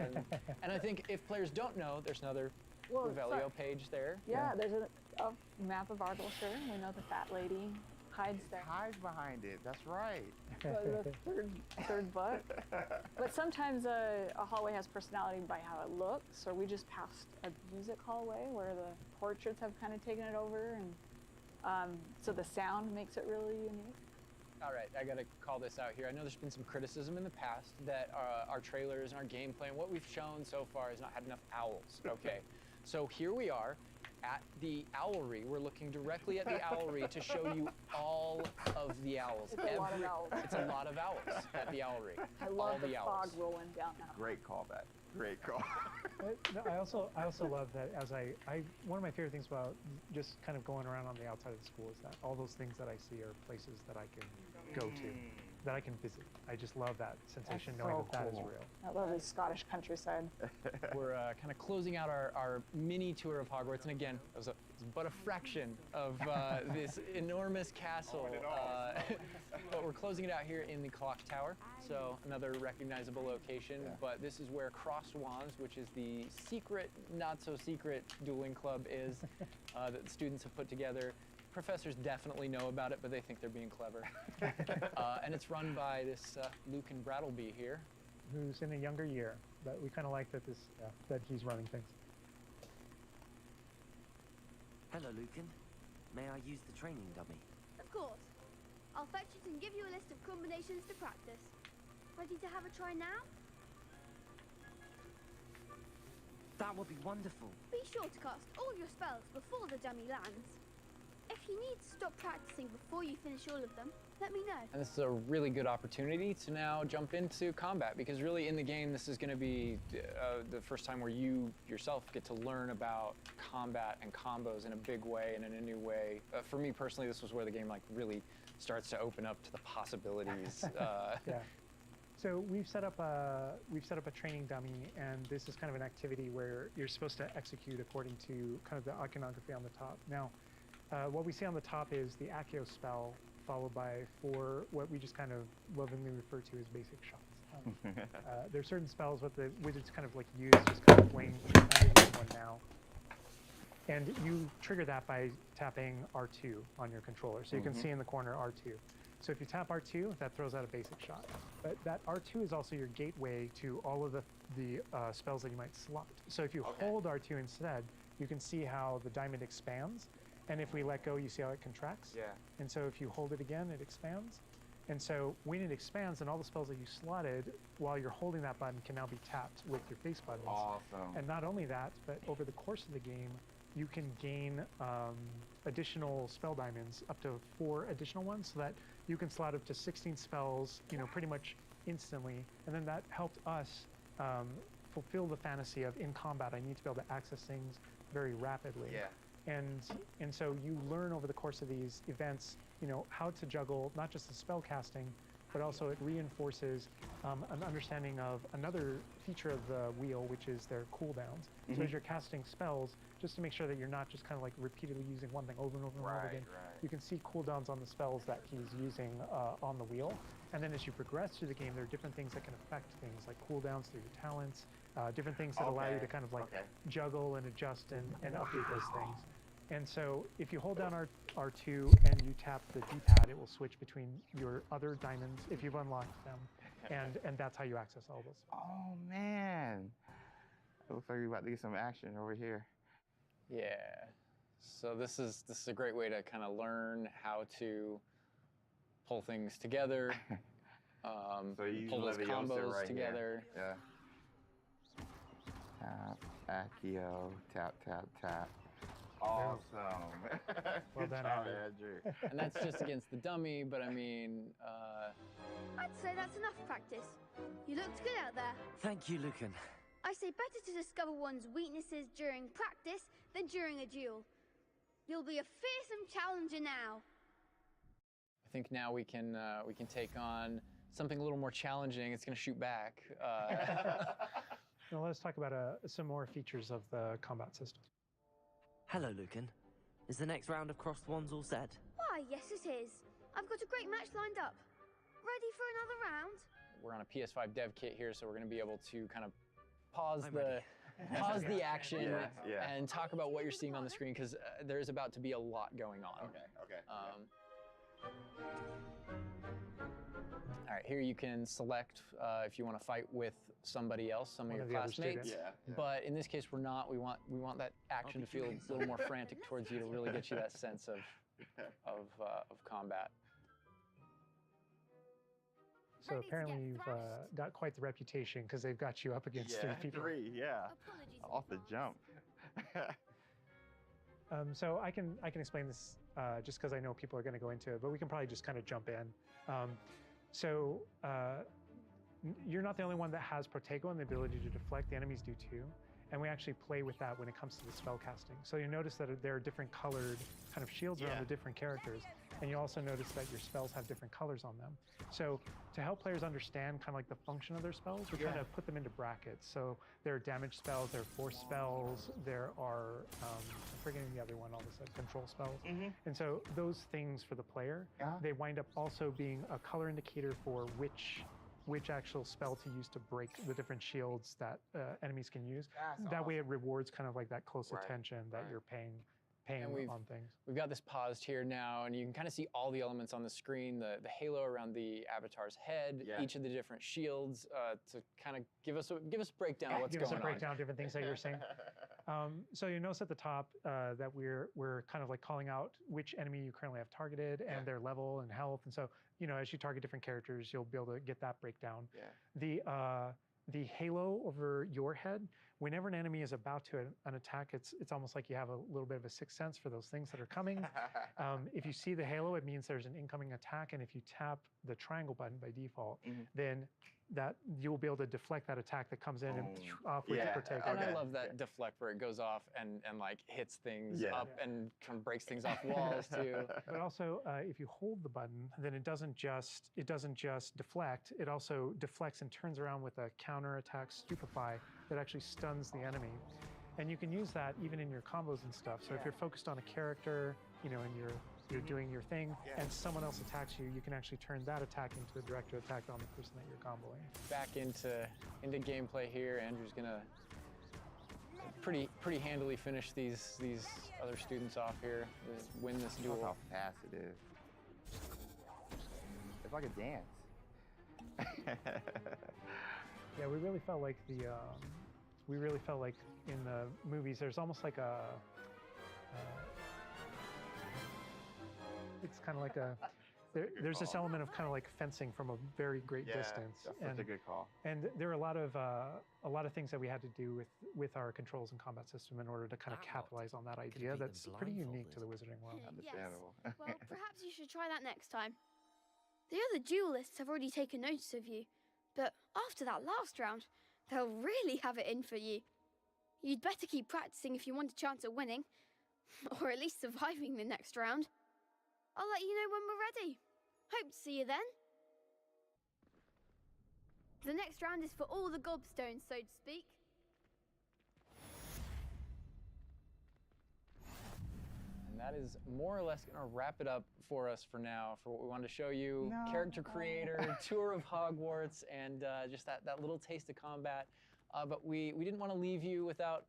And I think if players don't know, there's another Revelio page there. Yeah, there's a map of Argyleshire. We know the fat lady hides there. Hides behind it. That's right. The third book. But sometimes a hallway has personality by how it looks, or we just passed a music hallway where the portraits have kind of taken it over, and so the sound makes it really unique. All right, I gotta call this out here. I know there's been some criticism in the past that our trailers and our gameplay and what we've shown so far has not had enough owls. Okay, so here we are at the Owlry. We're looking directly at the Owlry to show you all of the owls. It's a lot of owls. It's a lot of owls at the Owlry. I love all the owls. fog rolling down now. Great callback. Great call. I also love that as I one of my favorite things about just kind of going around on the outside of the school is that all those things that I see are places that I can go to, that I can visit. I just love that sensation knowing that is real. I love the Scottish countryside. We're kind of closing out our mini tour of Hogwarts, and again, it was a It's but a fraction of this enormous castle. But we're closing it out here in the clock tower, so another recognizable location. Yeah. But this is where Crossed Wands, which is the secret, not so secret dueling club is that the students have put together. Professors definitely know about it, but they think they're being clever. And it's run by this Lucan Brattleby here. Who's in a younger year, but we kind of like that that he's running things. Hello, Lucan. May I use the training dummy? Of course. I'll fetch it and give you a list of combinations to practice. Ready to have a try now? That would be wonderful. Be sure to cast all your spells before the dummy lands. If you need to stop practicing before you finish all of them, let me know. And this is a really good opportunity to now jump into combat, because really in the game this is going to be the first time where you yourself get to learn about combat and combos in a big way and in a new way. For me personally, this was where the game like really starts to open up to the possibilities. Yeah. So we've set up a training dummy, and this is kind of an activity where you're supposed to execute according to kind of the iconography on the top. Now, what we see on the top is the Accio spell, followed by 4 what we just kind of lovingly refer to as basic shots. There are certain spells what the wizards kind of like use, just kind of playing one now. And you trigger that by tapping R2 on your controller. So you can see in the corner R2. So if you tap R2, that throws out a basic shot. But that R2 is also your gateway to all of the spells that you might slot. So if you hold R2 instead, you can see how the diamond expands. And if we let go, you see how it contracts? Yeah. And so if you hold it again, it expands. And so when it expands, then all the spells that you slotted while you're holding that button can now be tapped with your face buttons. Awesome. And not only that, but over the course of the game, you can gain additional spell diamonds, up to 4 additional ones, so that you can slot up to 16 spells, pretty much instantly. And then that helped us fulfill the fantasy of in combat, I need to be able to access things very rapidly. Yeah. And so you learn over the course of these events, how to juggle not just the spell casting, but also it reinforces an understanding of another feature of the wheel, which is their cooldowns. So as you're casting spells, just to make sure that you're not just kind of like repeatedly using one thing over and over and over again, you can see cooldowns on the spells that he's using on the wheel. And then as you progress through the game, there are different things that can affect things like cooldowns through your talents, different things that allow you to kind of like juggle and adjust and update those things. And so if you hold down R2 and you tap the D-pad, it will switch between your other diamonds if you've unlocked them. And that's how you access all those. Oh, man. It looks like we're about to get some action over here. Yeah. So this is a great way to kind of learn how to pull things together, So you pull those Leviosa combos right together. Here. Yeah. Tap, Accio, tap, tap, tap. Awesome. Well Good done, job, Andrew. Andrew. And that's just against the dummy, but I mean, I'd say that's enough practice. You looked good out there. Thank you, Lucan. I say better to discover one's weaknesses during practice than during a duel. You'll be a fearsome challenger now. I think now we can take on something a little more challenging. It's going to shoot back. Now let's talk about some more features of the combat system. Hello, Lucan. Is the next round of Crossed Wands all set? Why, yes it is. I've got a great match lined up. Ready for another round? We're on a PS5 dev kit here, so we're going to be able to kind of pause I'm pause the action Yeah. and talk about what you're seeing on the screen, because there's about to be a lot going on. Okay. All right, here you can select if you want to fight with somebody else, some of your of the other classmates. students. Yeah. But in this case, we're not. We want that action to feel a little more frantic towards you to really get you that sense of combat. So Ready to apparently get you've thrashed? got quite the reputation because they've got you up against 3 people. Yeah. Apologies Off the jump. So I can explain this just because I know people are going to go into it, but we can probably just kind of jump in. So you're not the only one that has Protego and the ability to deflect. The enemies do too. And we actually play with that when it comes to the spell casting. So you notice that there are different colored kind of shields around the different characters. And you also notice that your spells have different colors on them. So to help players understand kind of like the function of their spells, we kind of put them into brackets. So there are damage spells, there are force spells, there are, I'm forgetting the other one, all of a sudden, control spells. And so those things for the player, they wind up also being a color indicator for which actual spell to use to break the different shields that enemies can use. That way it rewards kind of like that close attention that you're paying on things. We've got this paused here now, and you can kind of see all the elements on the screen, the halo around the avatar's head, each of the different shields, to kind of give us a breakdown of what's going on. Give us a breakdown of different things that you're saying. So you notice at the top that we're kind of like calling out which enemy you currently have targeted and their level and health. And so, you know, as you target different characters, you'll be able to get that breakdown. The halo over your head, whenever an enemy is about to an attack, it's almost like you have a little bit of a sixth sense for those things that are coming. If you see the halo, it means there's an incoming attack, and if you tap the triangle button by default, then that you'll be able to deflect that attack that comes in and off with the protect. And I love that deflect where it goes off and like hits things up and kind of breaks things off walls too. But also, if you hold the button, then it doesn't just deflect. It also deflects and turns around with a counter attack stupefy that actually stuns the enemy. And you can use that even in your combos and stuff. So if you're focused on a character, you know, and you're doing your thing, and someone else attacks you, you can actually turn that attack into a direct attack on the person that you're comboing. Back into gameplay here. Andrew's gonna pretty handily finish these other students off here. Win this duel. Look how fast it is. It's like a dance. Yeah, we really felt like in the movies, there's almost like a. It's kind of like there's this element of kind of like fencing from a very great distance. That's such a good call. And there are a lot of things that we had to do with our controls and combat system in order to kind of capitalize on that idea that's pretty unique to the Wizarding world. Understandable. Well, perhaps you should try that next time. The other duelists have already taken notice of you, but after that last round, they'll really have it in for you. You'd better keep practicing if you want a chance at winning, or at least surviving the next round. I'll let you know when we're ready. Hope to see you then. The next round is for all the gobstones, so to speak. And that is more or less gonna wrap it up for us for now, for what we wanted to show you. Character creator, tour of Hogwarts, and just that little taste of combat. But we didn't want to leave you without,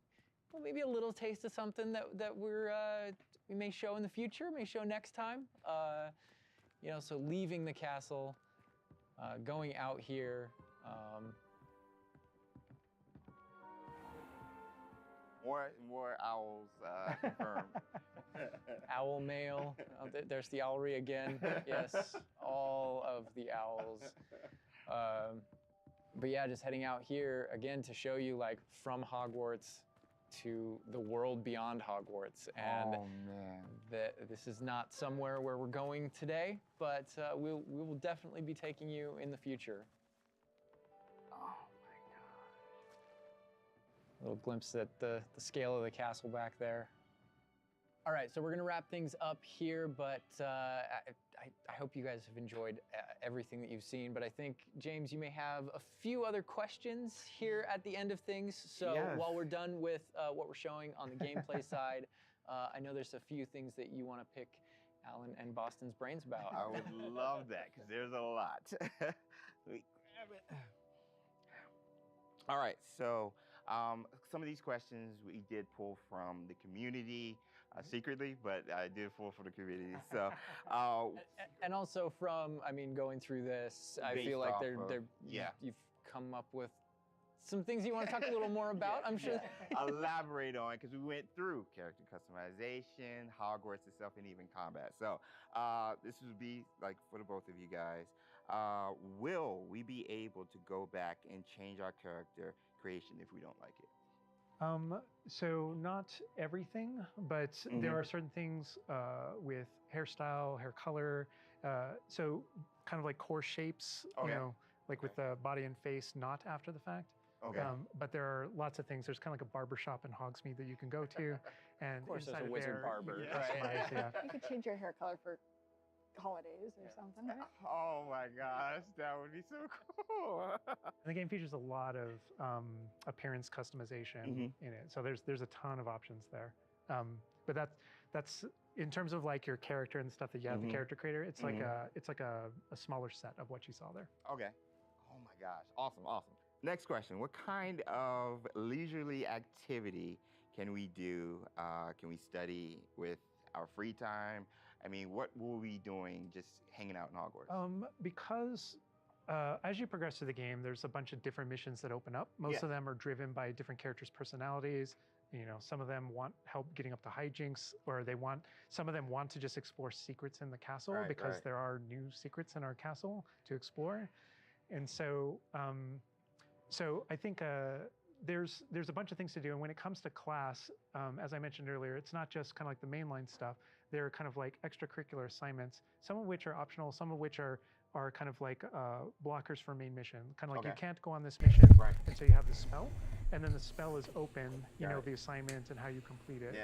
well, maybe a little taste of something that we may show in the future, may show next time. You know, so leaving the castle, going out here. More owls confirmed. Owl mail. There's the owlry again. Yes, all of the owls. But yeah, just heading out here again to show you like from Hogwarts to the world beyond Hogwarts. And this is not somewhere where we're going today, but we will definitely be taking you in the future. Oh my gosh. A little glimpse at the scale of the castle back there. All right, so we're gonna wrap things up here, but I hope you guys have enjoyed everything that you've seen, but I think, James, you may have a few other questions here at the end of things. So while we're done with what we're showing on the gameplay side, I know there's a few things that you wanna pick Alan and Boston's brains about. I would love that, because there's a lot. Let me grab it. All right, so some of these questions we did pull from the community secretly, but I did pull from the community. So, and also from, I mean, going through this, I feel like you've come up with some things you want to talk a little more about. I'm sure. Elaborate on, because we went through character customization, Hogwarts itself, and even combat. So this would be like for the both of you guys. Will we be able to go back and change our character creation if we don't like it? So not everything, but there are certain things with hairstyle, hair color, so kind of like core shapes, you know, like with the body and face, not after the fact. Okay. But there are lots of things. There's kind of like a barber shop in Hogsmeade that you can go to, and Of course, there's inside a of wizard there, barber, you right? customize, yeah. You could change your hair color for holidays or something, right? Oh my gosh, that would be so cool. The game features a lot of appearance customization in it, so there's a ton of options there. But that's in terms of like your character and stuff that you have the character creator. It's like a smaller set of what you saw there. Okay. Oh my gosh, awesome, awesome. Next question: what kind of leisurely activity can we do? Can we study with our free time? I mean, what will we be doing just hanging out in Hogwarts? Because as you progress through the game, there's a bunch of different missions that open up. Most of them are driven by different characters' personalities. You know, some of them want help getting up to hijinks, or some of them want to just explore secrets in the castle because there are new secrets in our castle to explore. And so, so I think there's a bunch of things to do. And when it comes to class, as I mentioned earlier, it's not just kind of like the mainline stuff. There are kind of like extracurricular assignments, some of which are optional, some of which are kind of like blockers for main mission. Kind of like you can't go on this mission until you have the spell, and then the spell is open. You know the assignment and how you complete it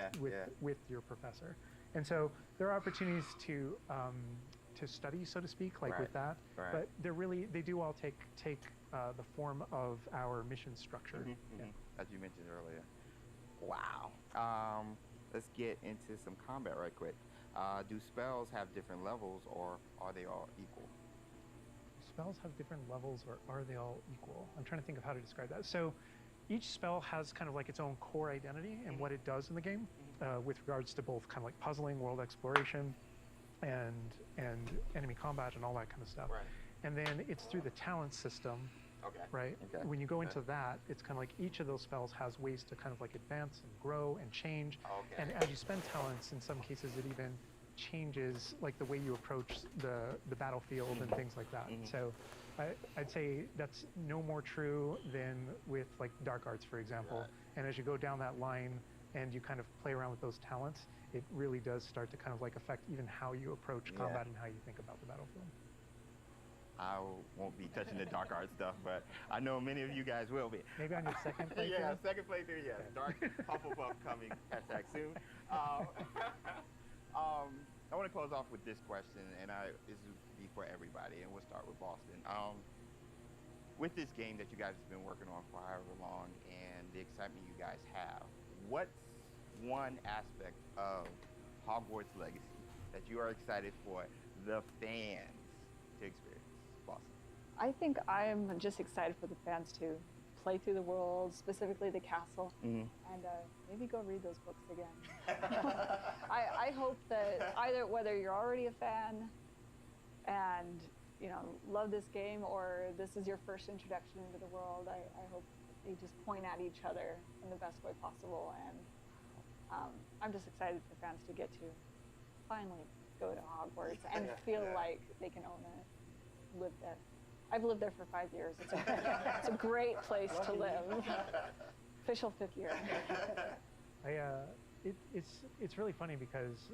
with your professor. And so there are opportunities to study, so to speak, like with that. But they do all take the form of our mission structure. As you mentioned earlier. Wow. Let's get into some combat right quick. Do spells have different levels, or are they all equal? Spells have different levels, or are they all equal? I'm trying to think of how to describe that. So each spell has kind of like its own core identity and what it does in the game with regards to both kind of like puzzling, world exploration, and enemy combat and all that kind of stuff. And then it's through the talent system, right? When you go into that, it's kind of like each of those spells has ways to kind of like advance and grow and change. And as you spend talents, in some cases, it even changes like the way you approach the battlefield and things like that. So I'd say that's no more true than with like dark arts, for example. And as you go down that line and you kind of play around with those talents, it really does start to kind of like affect even how you approach combat and how you think about the battlefield. I won't be touching the dark art stuff, but I know many of you guys will be. Maybe on your second playthrough? Second playthrough, yes. Dark Hufflepuff coming, hashtag soon. I want to close off with this question, and this will be for everybody, and we'll start with Boston. With this game that you guys have been working on for however long, and the excitement you guys have, what's one aspect of Hogwarts Legacy that you are excited for the fans to experience? Boston. I think I'm just excited for the fans to play through the world, specifically the castle, and maybe go read those books again. I hope that whether you're already a fan and love this game, or this is your first introduction into the world, I hope you just point at each other in the best way possible. And I'm just excited for fans to get to finally go to Hogwarts and feel like they can own it. Live there. I've lived there for 5 years. It's a great place to live. Official 5th year. It's really funny because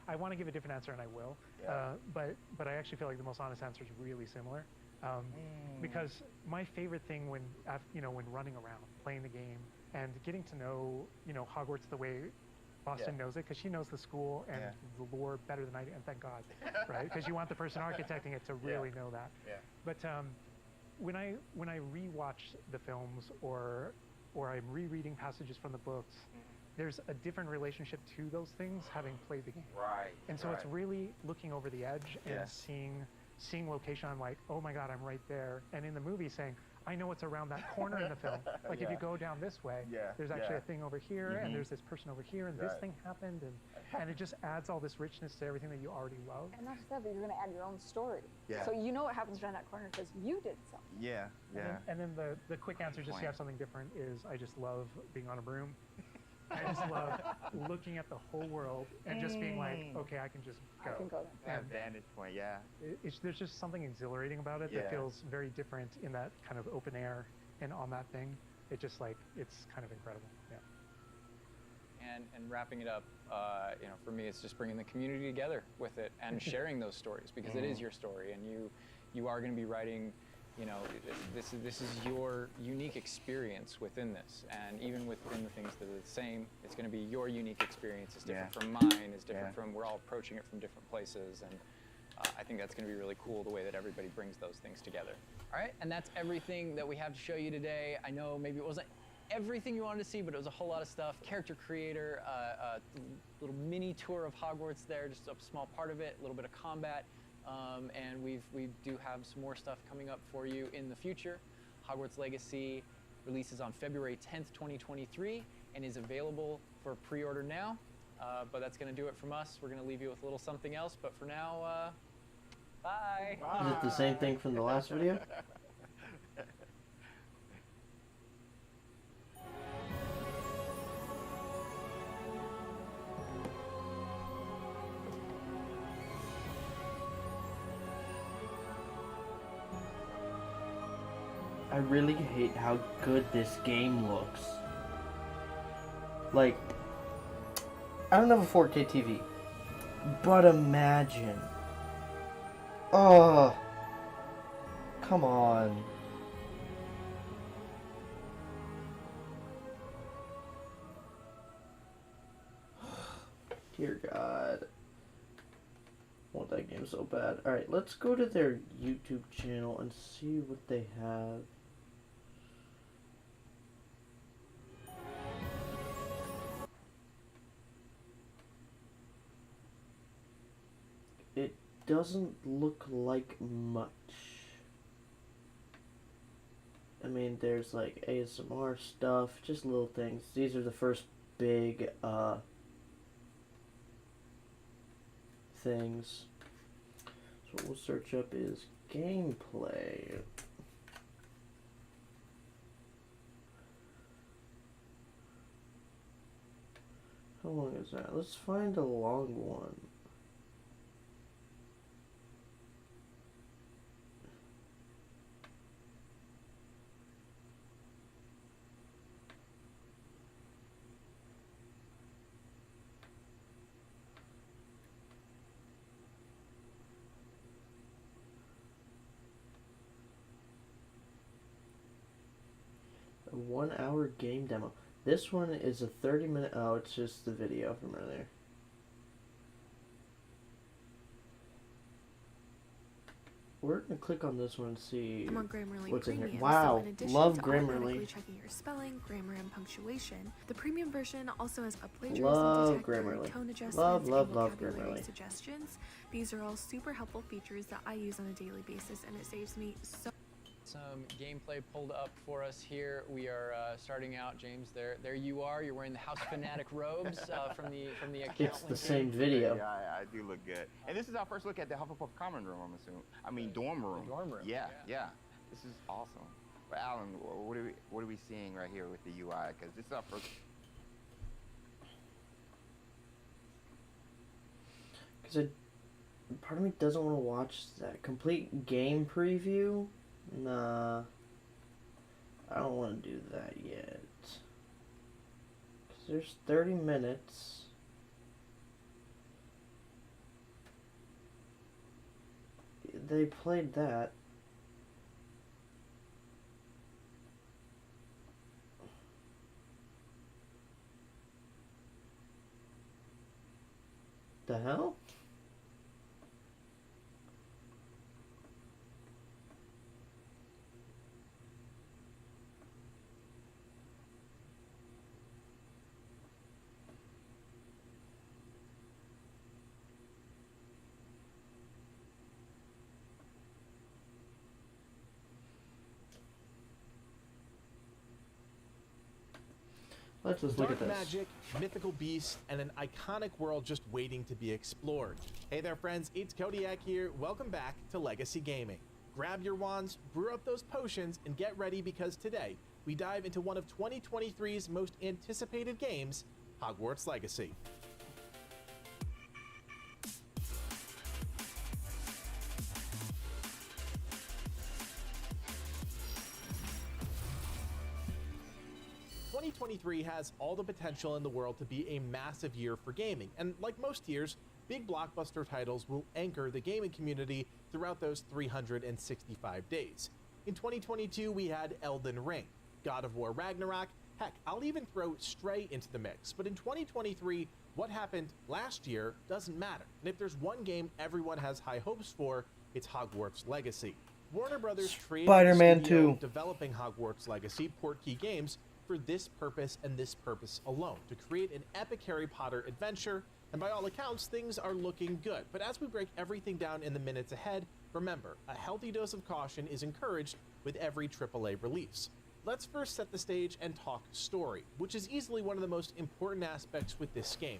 I want to give a different answer, and I will. But I actually feel like the most honest answer is really similar. Because my favorite thing when running around, playing the game, and getting to know Hogwarts the way Boston knows it, because she knows the school and the lore better than I do, and thank God, right? Because you want the person architecting it to really know that. But when I rewatch the films or I'm rereading passages from the books, there's a different relationship to those things having played the game. And so it's really looking over the edge and seeing location. I'm like, oh my God, I'm right there. And in the movie saying, I know it's around that corner in the film. Like if you go down this way, there's actually a thing over here, and there's this person over here, and this thing happened, and it just adds all this richness to everything that you already love. And not just that, but you're going to add your own story. So you know what happens around that corner because you did something. And then the quick answer, just to have something different, is I just love being on a broom. I just love looking at the whole world and just being like, okay, I can just go. I can go there. That vantage point, There's just something exhilarating about it that feels very different in that kind of open air and on that thing. It just it's kind of incredible. And wrapping it up, for me, it's just bringing the community together with it and sharing those stories, because it is your story, and you are going to be writing you know, this is your unique experience within this, and even within the things that are the same, it's going to be your unique experience. It's different from mine. It's different from. We're all approaching it from different places, and I think that's going to be really cool the way that everybody brings those things together. All right, and that's everything that we have to show you today. I know maybe it wasn't everything you wanted to see, but it was a whole lot of stuff. Character creator, a little mini tour of Hogwarts there, just a small part of it, a little bit of combat. And we do have some more stuff coming up for you in the future. Hogwarts Legacy releases on February 10th, 2023, and is available for pre-order now. But that's going to do it from us. We're going to leave you with a little something else. But for now, bye. Is it the same thing from the last video? I really hate how good this game looks. Like, I don't have a 4K TV, but imagine. Oh, come on. Dear God. I want that game so bad. Alright, let's go to their YouTube channel and see what they have. It doesn't look like much. I mean, there's like ASMR stuff, just little things. These are the first big things. So what we'll search up is gameplay. How long is that? Let's find a long one. A 1 hour game demo. This one is a 30-minute. Oh, it's just the video from earlier. We're gonna click on this one and see I'm on Grammarly what's in Premium, here. Wow, so in addition love to Grammarly. automatically checking your spelling, grammar, and punctuation, the premium version also has a plagiarism Love detector, Grammarly. tone adjustments, Love and Grammarly. vocabulary suggestions. These are all super helpful features that I use on a daily basis, and it saves me so. Some gameplay pulled up for us here. We are starting out, James. There you are. You're wearing the House Fanatic robes from the account. It's the same video. Yeah, I do look good. And this is our first look at the Hufflepuff common room, I'm assuming. I mean, dorm room. The dorm room. Yeah. This is awesome. But Alan, what are we seeing right here with the UI? Because this is our first. Because part of me doesn't want to watch that complete game preview. Nah, I don't want to do that yet. Because there's 30 minutes. They played that. The hell? Let's just look at Dark this. magic, mythical beasts, and an iconic world just waiting to be explored. Hey there, friends, it's Kodiak here. Welcome back to Legacy Gaming. Grab your wands, brew up those potions, and get ready because today we dive into one of 2023's most anticipated games, Hogwarts Legacy. '23 has all the potential in the world to be a massive year for gaming, and like most years, big blockbuster titles will anchor the gaming community throughout those 365 days. In 2022, we had Elden Ring, God of War Ragnarok, heck, I'll even throw Stray into the mix. But in 2023, what happened last year doesn't matter. And if there's one game everyone has high hopes for, it's Hogwarts Legacy. Warner Brothers created Spider-Man the studio 2. developing Hogwarts Legacy, Portkey Games, for this purpose and this purpose alone, to create an epic Harry Potter adventure, and by all accounts, things are looking good. But as we break everything down in the minutes ahead, remember, a healthy dose of caution is encouraged with every AAA release. Let's first set the stage and talk story, which is easily one of the most important aspects with this game.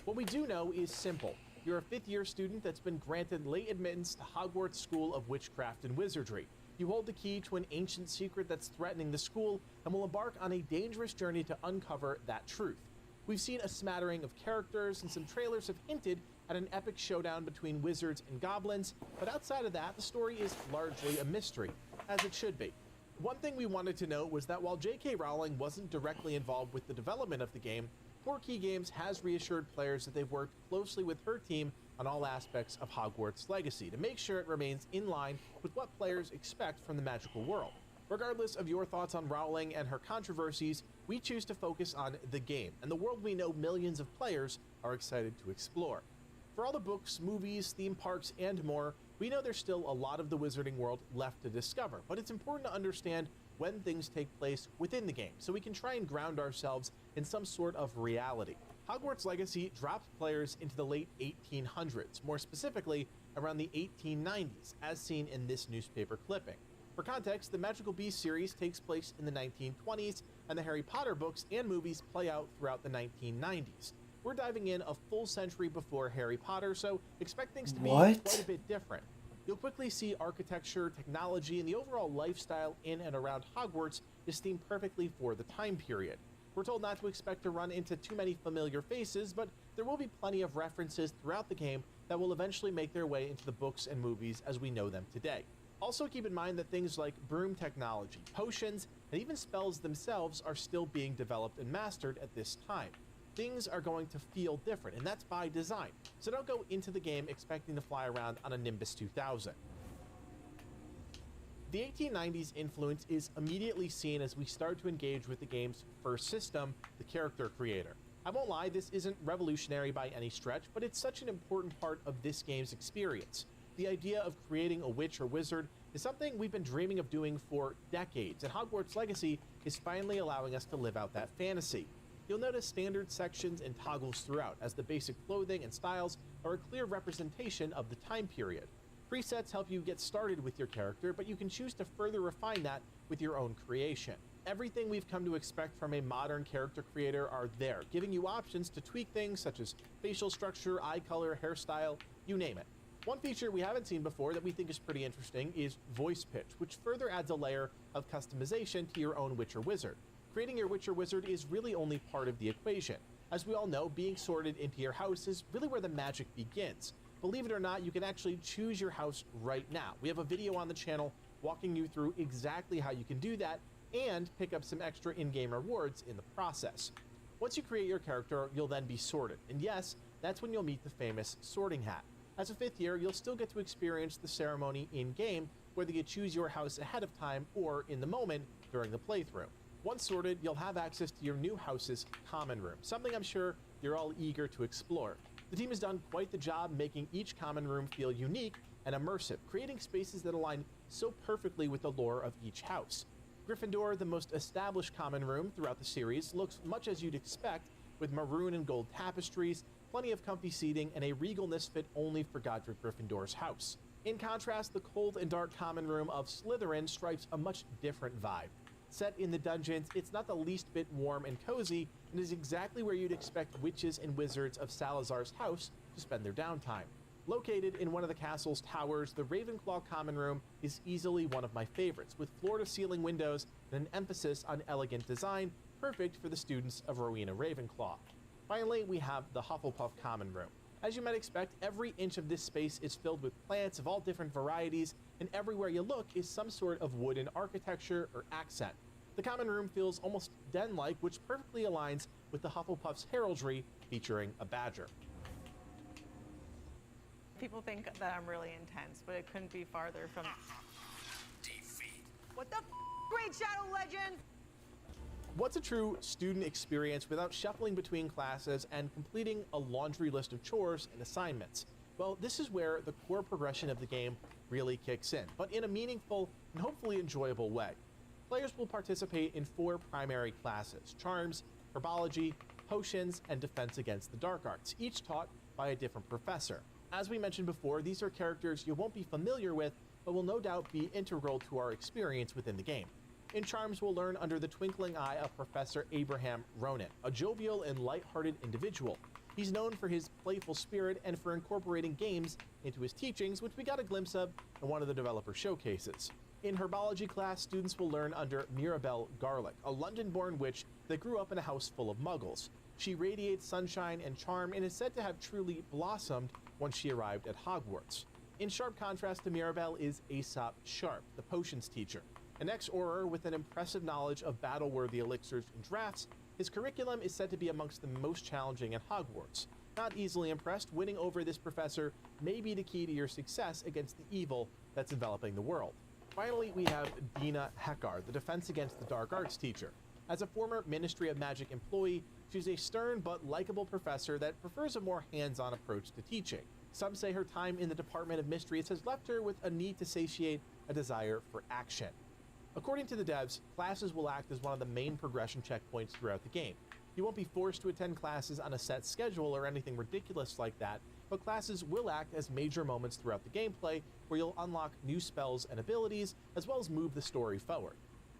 What we do know is simple. You're a fifth-year student that's been granted late admittance to Hogwarts School of Witchcraft and Wizardry. You hold the key to an ancient secret that's threatening the school and will embark on a dangerous journey to uncover that truth. We've seen a smattering of characters, and some trailers have hinted at an epic showdown between wizards and goblins, but outside of that, the story is largely a mystery, as it should be. One thing we wanted to note was that while J.K. Rowling wasn't directly involved with the development of the game, Portkey Games has reassured players that they've worked closely with her team on all aspects of Hogwarts Legacy to make sure it remains in line with what players expect from the magical world. Regardless of your thoughts on Rowling and her controversies, we choose to focus on the game and the world we know millions of players are excited to explore. For all the books, movies, theme parks, and more, we know there's still a lot of the wizarding world left to discover, but it's important to understand when things take place within the game, so we can try and ground ourselves in some sort of reality. Hogwarts Legacy dropped players into the late 1800s, more specifically around the 1890s, as seen in this newspaper clipping. For context, the Magical Beasts series takes place in the 1920s, and the Harry Potter books and movies play out throughout the 1990s. We're diving in a full century before Harry Potter, so expect things to be quite a bit different. You'll quickly see architecture, technology, and the overall lifestyle in and around Hogwarts is themed perfectly for the time period. We're told not to expect to run into too many familiar faces, but there will be plenty of references throughout the game that will eventually make their way into the books and movies as we know them today. Also keep in mind that things like broom technology, potions, and even spells themselves are still being developed and mastered at this time. Things are going to feel different, and that's by design. So don't go into the game expecting to fly around on a Nimbus 2000. The 1890s influence is immediately seen as we start to engage with the game's first system, the character creator. I won't lie, this isn't revolutionary by any stretch, but it's such an important part of this game's experience. The idea of creating a witch or wizard is something we've been dreaming of doing for decades, and Hogwarts Legacy is finally allowing us to live out that fantasy. You'll notice standard sections and toggles throughout, as the basic clothing and styles are a clear representation of the time period. Presets help you get started with your character, but you can choose to further refine that with your own creation. Everything we've come to expect from a modern character creator are there, giving you options to tweak things such as facial structure, eye color, hairstyle, you name it. One feature we haven't seen before that we think is pretty interesting is voice pitch, which further adds a layer of customization to your own witch or wizard. Creating your witch or wizard is really only part of the equation. As we all know, being sorted into your house is really where the magic begins. Believe it or not, you can actually choose your house right now. We have a video on the channel walking you through exactly how you can do that and pick up some extra in-game rewards in the process. Once you create your character, you'll then be sorted. And yes, that's when you'll meet the famous sorting hat. As a fifth year, you'll still get to experience the ceremony in-game, whether you choose your house ahead of time or in the moment during the playthrough. Once sorted, you'll have access to your new house's common room, something I'm sure you're all eager to explore. The team has done quite the job making each common room feel unique and immersive, creating spaces that align so perfectly with the lore of each house. Gryffindor, the most established common room throughout the series, looks much as you'd expect, with maroon and gold tapestries, plenty of comfy seating, and a regalness fit only for Godric Gryffindor's house. In contrast, the cold and dark common room of Slytherin strikes a much different vibe. Set in the dungeons, it's not the least bit warm and cozy, and is exactly where you'd expect witches and wizards of Salazar's house to spend their downtime. Located in one of the castle's towers, the Ravenclaw common room is easily one of my favorites, with floor-to-ceiling windows and an emphasis on elegant design, perfect for the students of Rowena Ravenclaw. Finally, we have the Hufflepuff common room. As you might expect, every inch of this space is filled with plants of all different varieties, and everywhere you look is some sort of wooden architecture or accent. The common room feels almost den-like, which perfectly aligns with the Hufflepuff's heraldry featuring a badger. People think that I'm really intense, but it couldn't be farther from... What the Great Shadow Legend? What's a true student experience without shuffling between classes and completing a laundry list of chores and assignments? Well, this is where the core progression of the game really kicks in, but in a meaningful and hopefully enjoyable way. Players will participate in 4 primary classes: Charms, Herbology, Potions, and Defense Against the Dark Arts, each taught by a different professor. As we mentioned before, these are characters you won't be familiar with, but will no doubt be integral to our experience within the game. In Charms, we'll learn under the twinkling eye of Professor Abraham Ronan, a jovial and light-hearted individual. He's known for his playful spirit and for incorporating games into his teachings, which we got a glimpse of in one of the developer showcases. In Herbology class, students will learn under Mirabelle Garlick, a London-born witch that grew up in a house full of muggles. She radiates sunshine and charm and is said to have truly blossomed once she arrived at Hogwarts. In sharp contrast to Mirabelle is Aesop Sharp, the potions teacher. An ex-Auror with an impressive knowledge of battle-worthy elixirs and drafts, his curriculum is said to be amongst the most challenging at Hogwarts. Not easily impressed, winning over this professor may be the key to your success against the evil that's enveloping the world. Finally, we have Dina Heckar, the Defense Against the Dark Arts teacher. As a former Ministry of Magic employee, she's a stern but likable professor that prefers a more hands-on approach to teaching. Some say her time in the Department of Mysteries has left her with a need to satiate a desire for action. According to the devs, classes will act as one of the main progression checkpoints throughout the game. You won't be forced to attend classes on a set schedule or anything ridiculous like that, but classes will act as major moments throughout the gameplay where you'll unlock new spells and abilities, as well as move the story forward.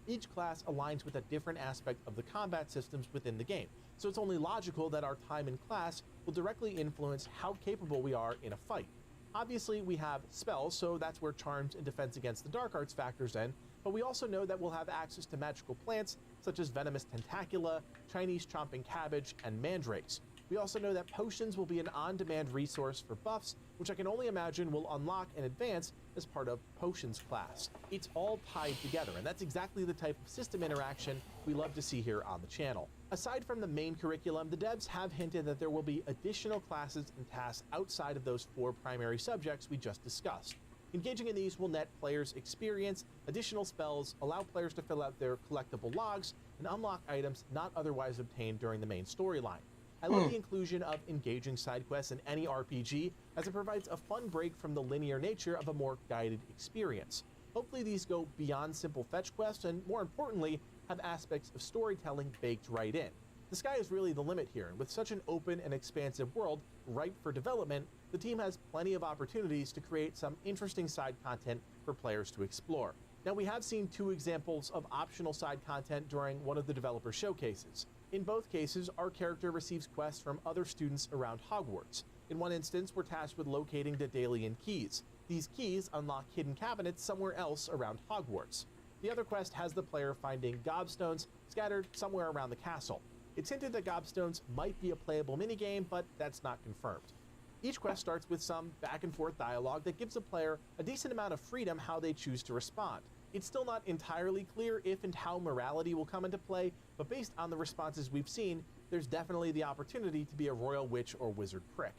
Each class aligns with a different aspect of the combat systems within the game, so it's only logical that our time in class will directly influence how capable we are in a fight. Obviously, we have spells, so that's where Charms and Defense Against the Dark Arts factors in, but we also know that we'll have access to magical plants such as Venomous Tentacula, Chinese Chomping Cabbage, and Mandrakes. We also know that potions will be an on-demand resource for buffs, which I can only imagine will unlock and advance as part of Potions class. It's all tied together, and that's exactly the type of system interaction we love to see here on the channel. Aside from the main curriculum, the devs have hinted that there will be additional classes and tasks outside of those 4 primary subjects we just discussed. Engaging in these will net players experience, additional spells, allow players to fill out their collectible logs, and unlock items not otherwise obtained during the main storyline. I love the inclusion of engaging side quests in any RPG, as it provides a fun break from the linear nature of a more guided experience. Hopefully these go beyond simple fetch quests and, more importantly, have aspects of storytelling baked right in. The sky is really the limit here, and with such an open and expansive world ripe for development, the team has plenty of opportunities to create some interesting side content for players to explore. Now, we have seen 2 examples of optional side content during one of the developer showcases. In both cases, our character receives quests from other students around Hogwarts. In one instance, we're tasked with locating the Daedalian keys. These keys unlock hidden cabinets somewhere else around Hogwarts. The other quest has the player finding gobstones scattered somewhere around the castle. It's hinted that gobstones might be a playable minigame, but that's not confirmed. Each quest starts with some back and forth dialogue that gives the player a decent amount of freedom how they choose to respond. It's still not entirely clear if and how morality will come into play, but based on the responses we've seen, there's definitely the opportunity to be a royal witch or wizard prick.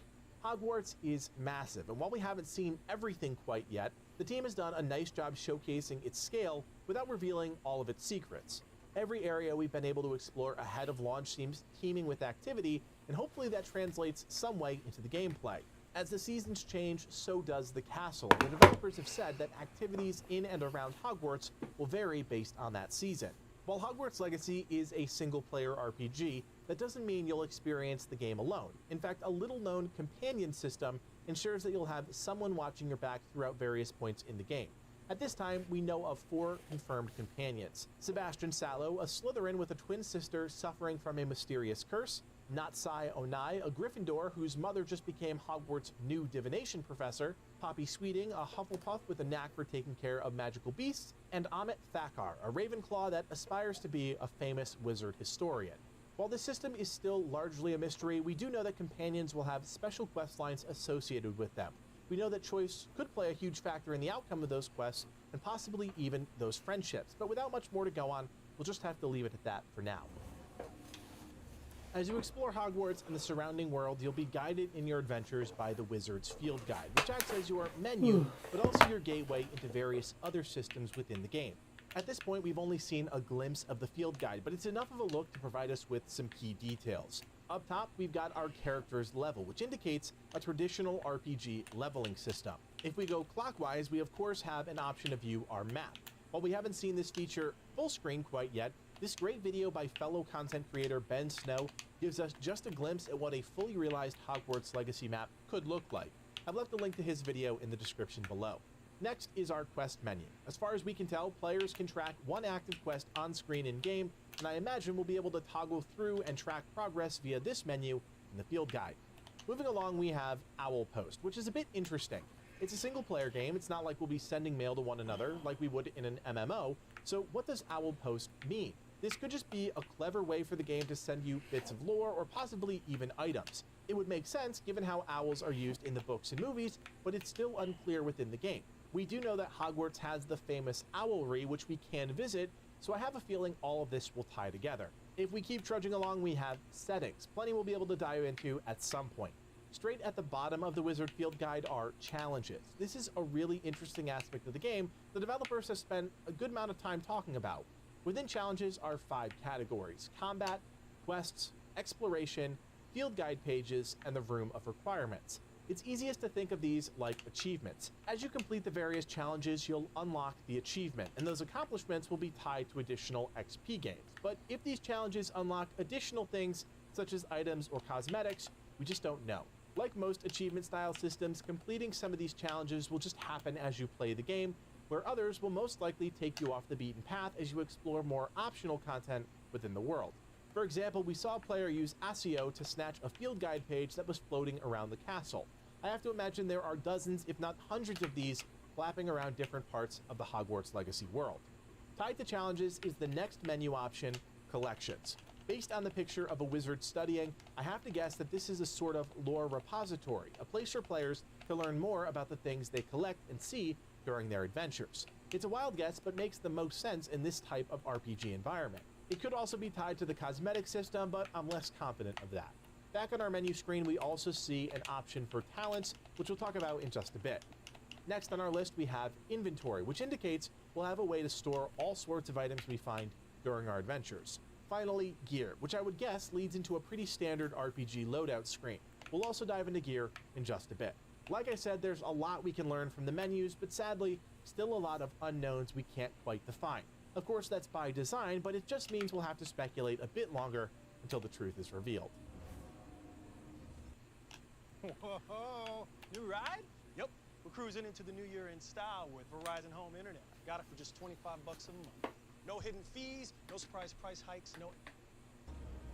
Hogwarts is massive, and while we haven't seen everything quite yet, the team has done a nice job showcasing its scale without revealing all of its secrets. Every area we've been able to explore ahead of launch seems teeming with activity, and hopefully that translates some way into the gameplay. As the seasons change, so does the castle. The developers have said that activities in and around Hogwarts will vary based on that season. While Hogwarts Legacy is a single-player RPG, that doesn't mean you'll experience the game alone. In fact, a little-known companion system ensures that you'll have someone watching your back throughout various points in the game. At this time, we know of 4 confirmed companions: Sebastian Sallow, a Slytherin with a twin sister suffering from a mysterious curse; Natsai Onai, a Gryffindor whose mother just became Hogwarts' new divination professor; Poppy Sweeting, a Hufflepuff with a knack for taking care of magical beasts; and Amit Thakkar, a Ravenclaw that aspires to be a famous wizard historian. While this system is still largely a mystery, we do know that companions will have special quest lines associated with them. We know that choice could play a huge factor in the outcome of those quests, and possibly even those friendships. But without much more to go on, we'll just have to leave it at that for now. As you explore Hogwarts and the surrounding world, you'll be guided in your adventures by the Wizard's Field Guide, which acts as your menu, but also your gateway into various other systems within the game. At this point, we've only seen a glimpse of the field guide, but it's enough of a look to provide us with some key details. Up top, we've got our character's level, which indicates a traditional RPG leveling system. If we go clockwise, we of course have an option to view our map. While we haven't seen this feature full screen quite yet, this great video by fellow content creator Ben Snow gives us just a glimpse at what a fully realized Hogwarts Legacy map could look like. I've left a link to his video in the description below. Next is our quest menu. As far as we can tell, players can track one active quest on screen in-game, and I imagine we'll be able to toggle through and track progress via this menu in the field guide. Moving along, we have Owl Post, which is a bit interesting. It's a single-player game. It's not like we'll be sending mail to one another like we would in an MMO, so what does Owl Post mean? This could just be a clever way for the game to send you bits of lore or possibly even items. It would make sense given how owls are used in the books and movies, but it's still unclear within the game. We do know that Hogwarts has the famous owlry, which we can visit, so I have a feeling all of this will tie together. If we keep trudging along, we have settings. Plenty we'll be able to dive into at some point. Straight at the bottom of the Wizard Field Guide are challenges. This is a really interesting aspect of the game the developers have spent a good amount of time talking about. Within challenges are 5 categories: combat, quests, exploration, field guide pages, and the Room of Requirements. It's easiest to think of these like achievements. As you complete the various challenges, you'll unlock the achievement, and those accomplishments will be tied to additional XP gains. But if these challenges unlock additional things, such as items or cosmetics, we just don't know. Like most achievement-style systems, completing some of these challenges will just happen as you play the game, where others will most likely take you off the beaten path as you explore more optional content within the world. For example, we saw a player use Accio to snatch a field guide page that was floating around the castle. I have to imagine there are dozens, if not hundreds of these, flapping around different parts of the Hogwarts Legacy world. Tied to challenges is the next menu option, Collections. Based on the picture of a wizard studying, I have to guess that this is a sort of lore repository, a place for players to learn more about the things they collect and see during their adventures. It's a wild guess, but makes the most sense in this type of RPG environment. It could also be tied to the cosmetic system, but I'm less confident of that. Back on our menu screen, we also see an option for talents, which we'll talk about in just a bit. Next on our list, we have inventory, which indicates we'll have a way to store all sorts of items we find during our adventures. Finally, gear, which I would guess leads into a pretty standard RPG loadout screen. We'll also dive into gear in just a bit. Like I said, there's a lot we can learn from the menus, but sadly, still a lot of unknowns we can't quite define. Of course, that's by design, but it just means we'll have to speculate a bit longer until the truth is revealed. Whoa, new ride? Yep, we're cruising into the new year in style with Verizon Home Internet. Got it for just $25 a month. No hidden fees, no surprise price hikes, no...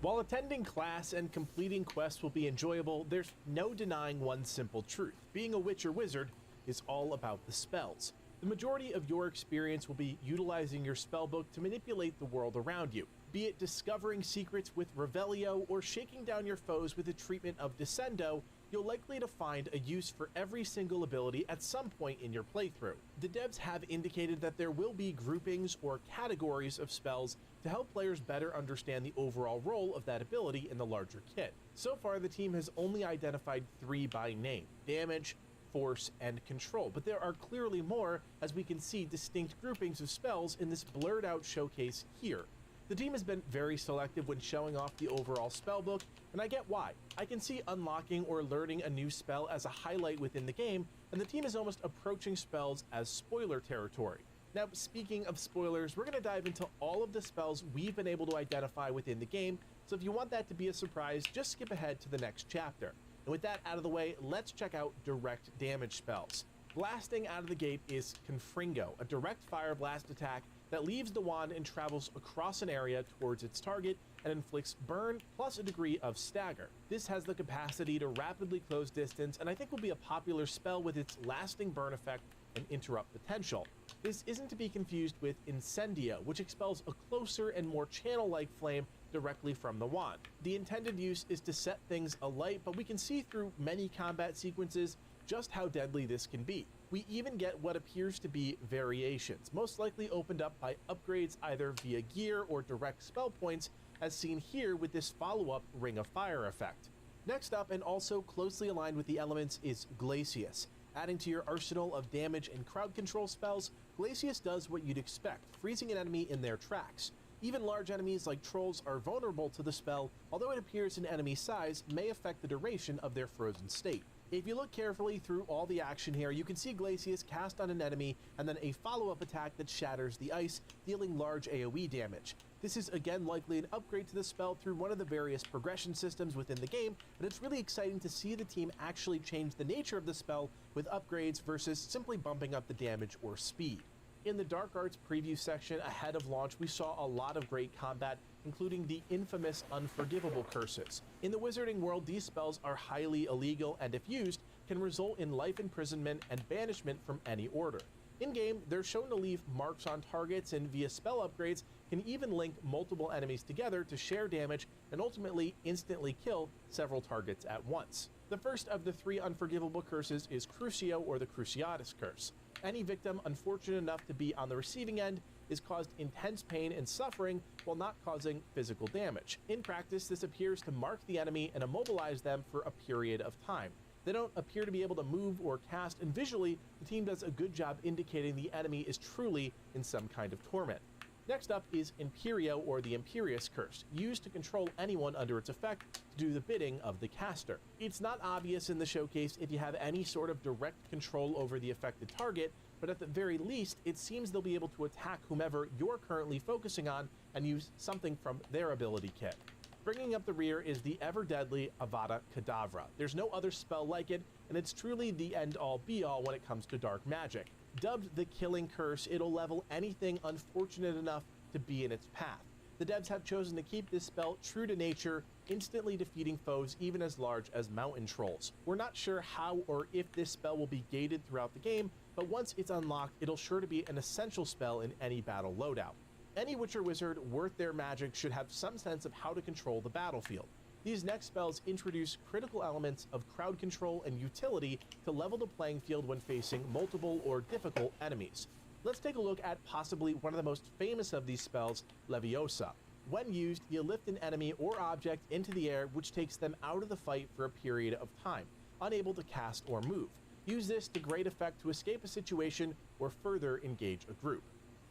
While attending class and completing quests will be enjoyable, there's no denying one simple truth. Being a witch or wizard is all about the spells. The majority of your experience will be utilizing your spellbook to manipulate the world around you, be it discovering secrets with Revelio or shaking down your foes with the treatment of Descendo. You're likely to find a use for every single ability at some point in your playthrough. The devs have indicated that there will be groupings or categories of spells to help players better understand the overall role of that ability in the larger kit. So far, the team has only identified 3 by name: damage, force, and control, but there are clearly more, as we can see distinct groupings of spells in this blurred out showcase here. The team has been very selective when showing off the overall spellbook, and I get why. I can see unlocking or learning a new spell as a highlight within the game, and the team is almost approaching spells as spoiler territory. Now, speaking of spoilers, we're going to dive into all of the spells we've been able to identify within the game, so if you want that to be a surprise, just skip ahead to the next chapter. And with that out of the way, let's check out direct damage spells. Blasting out of the gate is Confringo, a direct fire blast attack that leaves the wand and travels across an area towards its target and inflicts burn plus a degree of stagger. This has the capacity to rapidly close distance, and I think will be a popular spell with its lasting burn effect and interrupt potential. This isn't to be confused with Incendio, which expels a closer and more channel-like flame directly from the wand. The intended use is to set things alight, but we can see through many combat sequences just how deadly this can be. We even get what appears to be variations, most likely opened up by upgrades either via gear or direct spell points, as seen here with this follow-up Ring of Fire effect. Next up, and also closely aligned with the elements, is Glacius. Adding to your arsenal of damage and crowd control spells, Glacius does what you'd expect, freezing an enemy in their tracks. Even large enemies like trolls are vulnerable to the spell, although it appears an enemy's size may affect the duration of their frozen state. If you look carefully through all the action here, you can see Glacius cast on an enemy and then a follow-up attack that shatters the ice, dealing large AoE damage. This is again likely an upgrade to the spell through one of the various progression systems within the game, and it's really exciting to see the team actually change the nature of the spell with upgrades versus simply bumping up the damage or speed. In the Dark Arts preview section ahead of launch, we saw a lot of great combat, including the infamous Unforgivable curses. In the Wizarding world, these spells are highly illegal and if used, can result in life imprisonment and banishment from any order. In-game, they're shown to leave marks on targets and via spell upgrades can even link multiple enemies together to share damage and ultimately instantly kill several targets at once. The first of the 3 Unforgivable curses is Crucio, or the Cruciatus curse. Any victim unfortunate enough to be on the receiving end is caused intense pain and suffering while not causing physical damage. In practice, this appears to mark the enemy and immobilize them for a period of time. They don't appear to be able to move or cast, and visually, the team does a good job indicating the enemy is truly in some kind of torment. Next up is Imperio, or the Imperious curse, used to control anyone under its effect to do the bidding of the caster. It's not obvious in the showcase if you have any sort of direct control over the affected target, but at the very least, it seems they'll be able to attack whomever you're currently focusing on and use something from their ability kit. Bringing up the rear is the ever-deadly Avada Kedavra. There's no other spell like it, and it's truly the end-all be-all when it comes to dark magic. Dubbed the Killing Curse, it'll level anything unfortunate enough to be in its path. The devs have chosen to keep this spell true to nature, instantly defeating foes even as large as mountain trolls. We're not sure how or if this spell will be gated throughout the game, but once it's unlocked, it'll sure to be an essential spell in any battle loadout. Any Witcher wizard worth their magic should have some sense of how to control the battlefield. These next spells introduce critical elements of crowd control and utility to level the playing field when facing multiple or difficult enemies. Let's take a look at possibly one of the most famous of these spells, Leviosa. When used, you lift an enemy or object into the air, which takes them out of the fight for a period of time, unable to cast or move. Use this to great effect to escape a situation or further engage a group.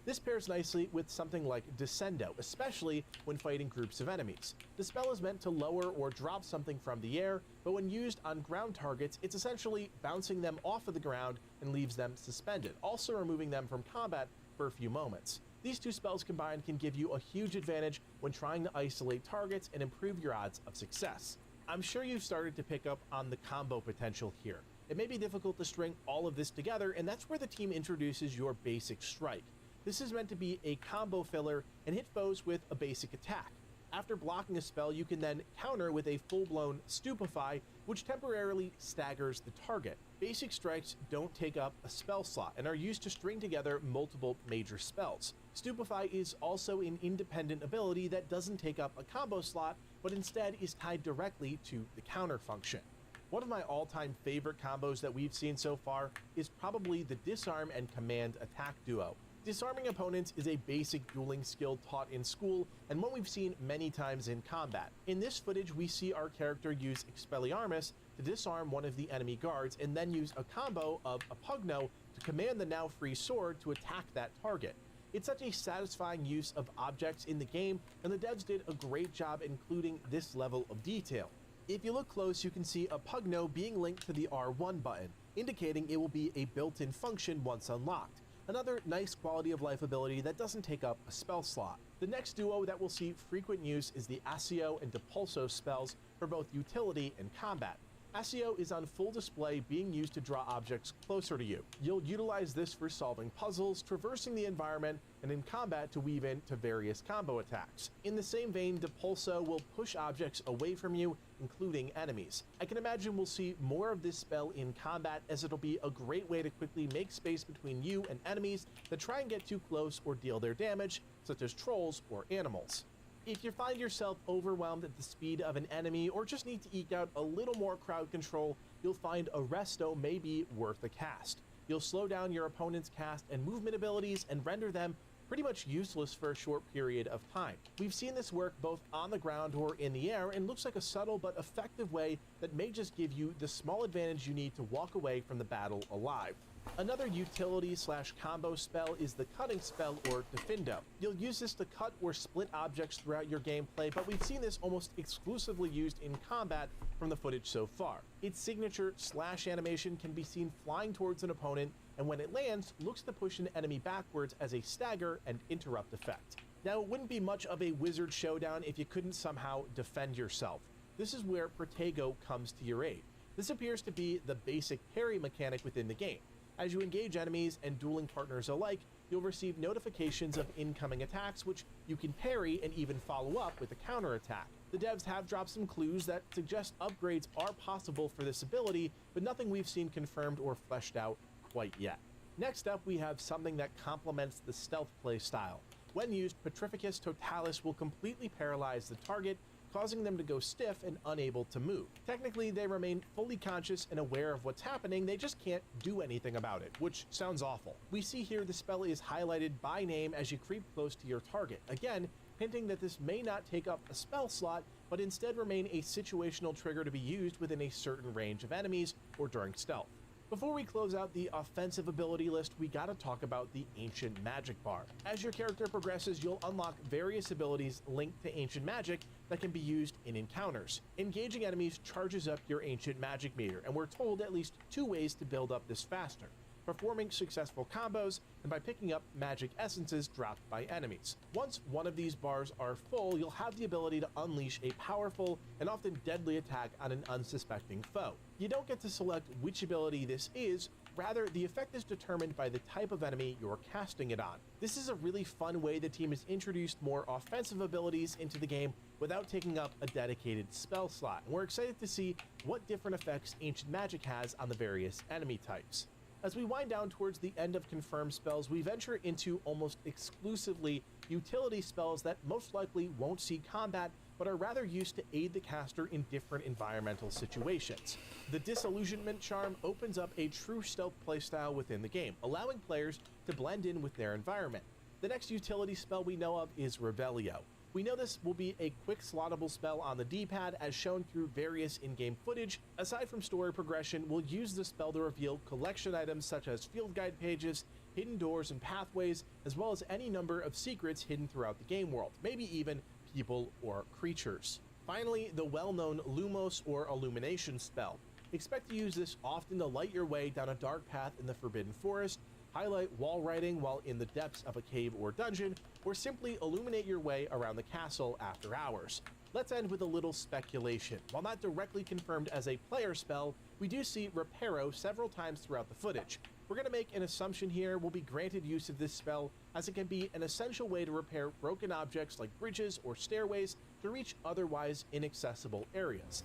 This pairs nicely with something like Descendo, especially when fighting groups of enemies. The spell is meant to lower or drop something from the air, but when used on ground targets, it's essentially bouncing them off of the ground and leaves them suspended, also removing them from combat for a few moments. These two spells combined can give you a huge advantage when trying to isolate targets and improve your odds of success. I'm sure you've started to pick up on the combo potential here. It may be difficult to string all of this together, and that's where the team introduces your basic strike. This is meant to be a combo filler and hit foes with a basic attack. After blocking a spell, you can then counter with a full-blown Stupefy, which temporarily staggers the target. Basic strikes don't take up a spell slot and are used to string together multiple major spells. Stupefy is also an independent ability that doesn't take up a combo slot, but instead is tied directly to the counter function. One of my all-time favorite combos that we've seen so far is probably the Disarm and Command attack duo. Disarming opponents is a basic dueling skill taught in school and one we've seen many times in combat. In this footage, we see our character use Expelliarmus to disarm one of the enemy guards and then use a combo of Apugno to command the now free sword to attack that target. It's such a satisfying use of objects in the game, and the devs did a great job including this level of detail. If you look close, you can see Apugno being linked to the R1 button, indicating it will be a built-in function once unlocked. Another nice quality of life ability that doesn't take up a spell slot. The next duo that will see frequent use is the Accio and Depulso spells for both utility and combat. Accio is on full display, being used to draw objects closer to you. You'll utilize this for solving puzzles, traversing the environment, and in combat to weave into various combo attacks. In the same vein, Depulso will push objects away from you, including enemies. I can imagine we'll see more of this spell in combat, as it'll be a great way to quickly make space between you and enemies that try and get too close or deal their damage, such as trolls or animals. If you find yourself overwhelmed at the speed of an enemy or just need to eke out a little more crowd control, you'll find Arresto may be worth a cast. You'll slow down your opponent's cast and movement abilities and render them pretty much useless for a short period of time. We've seen this work both on the ground or in the air, and looks like a subtle but effective way that may just give you the small advantage you need to walk away from the battle alive. Another utility/combo spell is the cutting spell, or Defindo. You'll use this to cut or split objects throughout your gameplay, but we've seen this almost exclusively used in combat from the footage so far. Its signature slash animation can be seen flying towards an opponent, and when it lands, looks to push an enemy backwards as a stagger and interrupt effect. Now, it wouldn't be much of a wizard showdown if you couldn't somehow defend yourself. This is where Protego comes to your aid. This appears to be the basic parry mechanic within the game. As you engage enemies and dueling partners alike, you'll receive notifications of incoming attacks, which you can parry and even follow up with a counterattack. The devs have dropped some clues that suggest upgrades are possible for this ability, but nothing we've seen confirmed or fleshed out quite yet. Next up, we have something that complements the stealth play style. When used, Petrificus Totalis will completely paralyze the target, causing them to go stiff and unable to move. Technically, they remain fully conscious and aware of what's happening, they just can't do anything about it, which sounds awful. We see here the spell is highlighted by name as you creep close to your target, again, hinting that this may not take up a spell slot, but instead remain a situational trigger to be used within a certain range of enemies or during stealth. Before we close out the offensive ability list, we gotta talk about the Ancient Magic bar. As your character progresses, you'll unlock various abilities linked to Ancient Magic that can be used in encounters. Engaging enemies charges up your Ancient Magic meter, and we're told at least 2 ways to build up this faster: performing successful combos, and by picking up magic essences dropped by enemies. Once one of these bars are full, you'll have the ability to unleash a powerful and often deadly attack on an unsuspecting foe. You don't get to select which ability this is, rather the effect is determined by the type of enemy you're casting it on. This is a really fun way the team has introduced more offensive abilities into the game without taking up a dedicated spell slot, and we're excited to see what different effects Ancient Magic has on the various enemy types. As we wind down towards the end of confirmed spells, we venture into almost exclusively utility spells that most likely won't see combat, but are rather used to aid the caster in different environmental situations. The Disillusionment Charm opens up a true stealth playstyle within the game, allowing players to blend in with their environment. The next utility spell we know of is Revelio. We know this will be a quick slottable spell on the D-pad as shown through various in-game footage. Aside from story progression, we'll use the spell to reveal collection items such as field guide pages, hidden doors and pathways, as well as any number of secrets hidden throughout the game world, maybe even people or creatures. Finally, the well-known Lumos or Illumination spell. Expect to use this often to light your way down a dark path in the Forbidden Forest, highlight wall writing while in the depths of a cave or dungeon, or simply illuminate your way around the castle after hours. Let's end with a little speculation. While not directly confirmed as a player spell, we do see Reparo several times throughout the footage. We're going to make an assumption here we'll be granted use of this spell, as it can be an essential way to repair broken objects like bridges or stairways to reach otherwise inaccessible areas.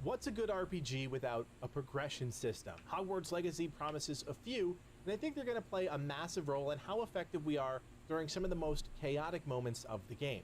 What's a good RPG without a progression system? Hogwarts Legacy promises a few, and I think they're going to play a massive role in how effective we are during some of the most chaotic moments of the game.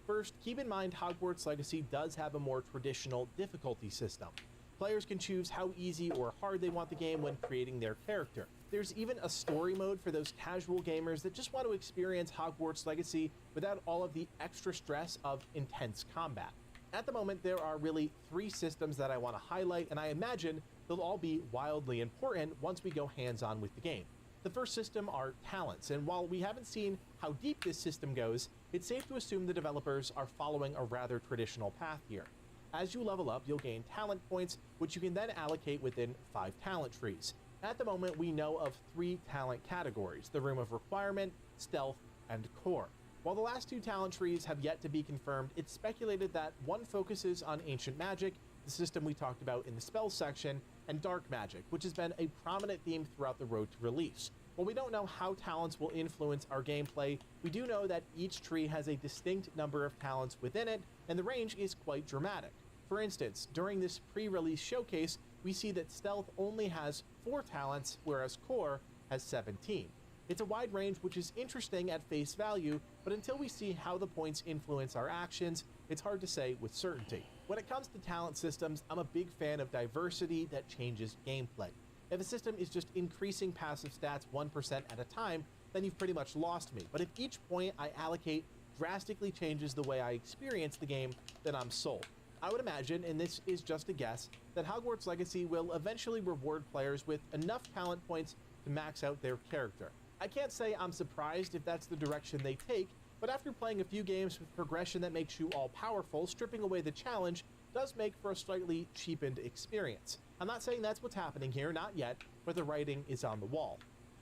First, keep in mind Hogwarts Legacy does have a more traditional difficulty system. Players can choose how easy or hard they want the game when creating their character. There's even a story mode for those casual gamers that just want to experience Hogwarts Legacy without all of the extra stress of intense combat. At the moment, there are really 3 systems that I want to highlight, and I imagine they'll all be wildly important once we go hands-on with the game. The first system are talents, and while we haven't seen how deep this system goes, it's safe to assume the developers are following a rather traditional path here. As you level up, you'll gain talent points, which you can then allocate within 5 talent trees. At the moment, we know of 3 talent categories: the Room of Requirement, Stealth, and Core. While the last 2 talent trees have yet to be confirmed, it's speculated that one focuses on Ancient Magic, the system we talked about in the spells section, and Dark Magic, which has been a prominent theme throughout the road to release. While we don't know how talents will influence our gameplay, we do know that each tree has a distinct number of talents within it, and the range is quite dramatic. For instance, during this pre-release showcase, we see that Stealth only has 4 talents, whereas Core has 17. It's a wide range, which is interesting at face value, but until we see how the points influence our actions, it's hard to say with certainty. When it comes to talent systems, I'm a big fan of diversity that changes gameplay. If a system is just increasing passive stats 1% at a time, then you've pretty much lost me. But if each point I allocate drastically changes the way I experience the game, then I'm sold. I would imagine, and this is just a guess, that Hogwarts Legacy will eventually reward players with enough talent points to max out their character. I can't say I'm surprised if that's the direction they take, but after playing a few games with progression that makes you all-powerful, stripping away the challenge does make for a slightly cheapened experience. I'm not saying that's what's happening here, not yet, but the writing is on the wall.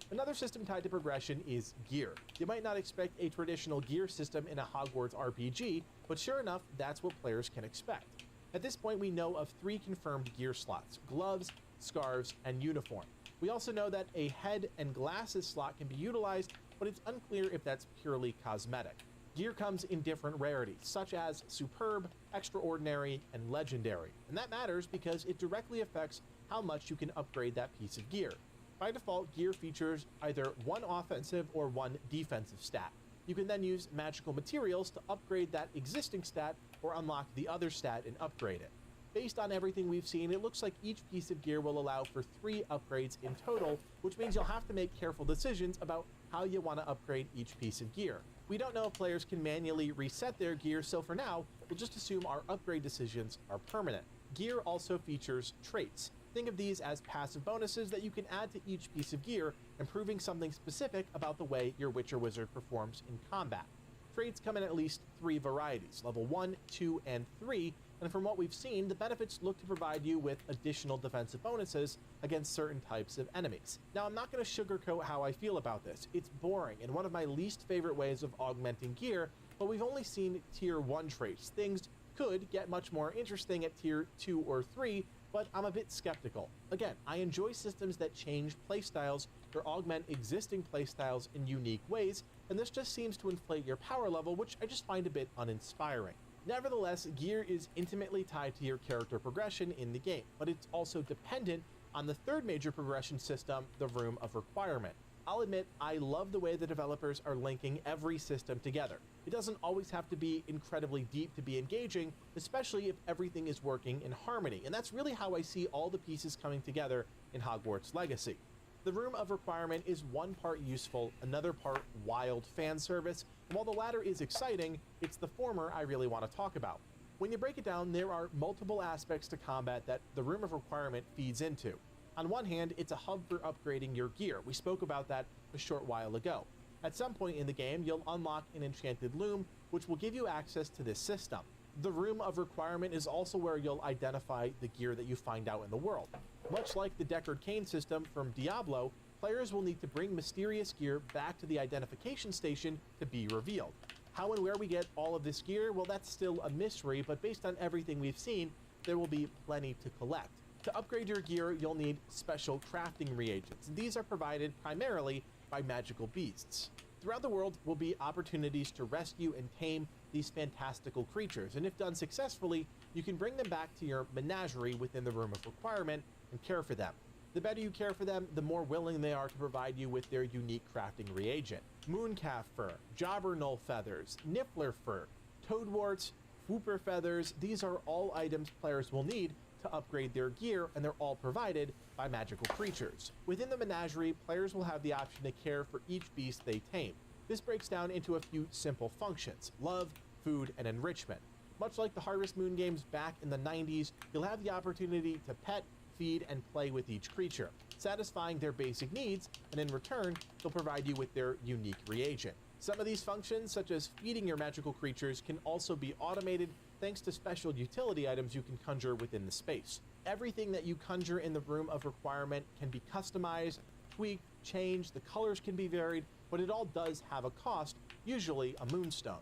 Another system tied to progression is gear. You might not expect a traditional gear system in a Hogwarts RPG, but sure enough, that's what players can expect. At this point, we know of 3 confirmed gear slots: gloves, scarves, and uniform. We also know that a head and glasses slot can be utilized, but it's unclear if that's purely cosmetic. Gear comes in different rarities, such as superb, extraordinary, and legendary. And that matters because it directly affects how much you can upgrade that piece of gear. By default, gear features either one offensive or one defensive stat. You can then use magical materials to upgrade that existing stat or unlock the other stat and upgrade it. Based on everything we've seen, it looks like each piece of gear will allow for 3 upgrades in total, which means you'll have to make careful decisions about how you want to upgrade each piece of gear. We don't know if players can manually reset their gear, so for now, we'll just assume our upgrade decisions are permanent. Gear also features traits. Think of these as passive bonuses that you can add to each piece of gear, improving something specific about the way your Witcher Wizard performs in combat. Traits come in at least 3 varieties, level 1, 2, and 3, and from what we've seen, the benefits look to provide you with additional defensive bonuses against certain types of enemies. Now, I'm not going to sugarcoat how I feel about this. It's boring and one of my least favorite ways of augmenting gear, but we've only seen tier 1 traits. Things could get much more interesting at tier 2 or 3, but I'm a bit skeptical. Again, I enjoy systems that change playstyles or augment existing playstyles in unique ways, and this just seems to inflate your power level, which I just find a bit uninspiring. Nevertheless, gear is intimately tied to your character progression in the game, but it's also dependent on the third major progression system, the Room of Requirement. I'll admit, I love the way the developers are linking every system together. It doesn't always have to be incredibly deep to be engaging, especially if everything is working in harmony, and that's really how I see all the pieces coming together in Hogwarts Legacy. The Room of Requirement is one part useful, another part wild fan service, and while the latter is exciting, it's the former I really want to talk about. When you break it down, there are multiple aspects to combat that the Room of Requirement feeds into. On one hand, it's a hub for upgrading your gear. We spoke about that a short while ago. At some point in the game, you'll unlock an enchanted loom, which will give you access to this system. The Room of Requirement is also where you'll identify the gear that you find out in the world. Much like the Deckard Cain system from Diablo, players will need to bring mysterious gear back to the identification station to be revealed. How and where we get all of this gear, well, that's still a mystery, but based on everything we've seen, there will be plenty to collect. To upgrade your gear, you'll need special crafting reagents. These are provided primarily by magical beasts. Throughout the world will be opportunities to rescue and tame these fantastical creatures, and if done successfully, you can bring them back to your menagerie within the Room of Requirement and care for them. The better you care for them, the more willing they are to provide you with their unique crafting reagent. Mooncalf fur, jobberknoll feathers, niffler fur, toadwarts, whooper feathers, these are all items players will need to upgrade their gear, and they're all provided by magical creatures. Within the menagerie, players will have the option to care for each beast they tame. This breaks down into a few simple functions: love, food, and enrichment. Much like the Harvest Moon games back in the 90s, you'll have the opportunity to pet, feed, and play with each creature, satisfying their basic needs, and in return, they'll provide you with their unique reagent. Some of these functions, such as feeding your magical creatures, can also be automated thanks to special utility items you can conjure within the space. Everything that you conjure in the Room of Requirement can be customized, tweaked, changed, the colors can be varied, but it all does have a cost, usually a moonstone.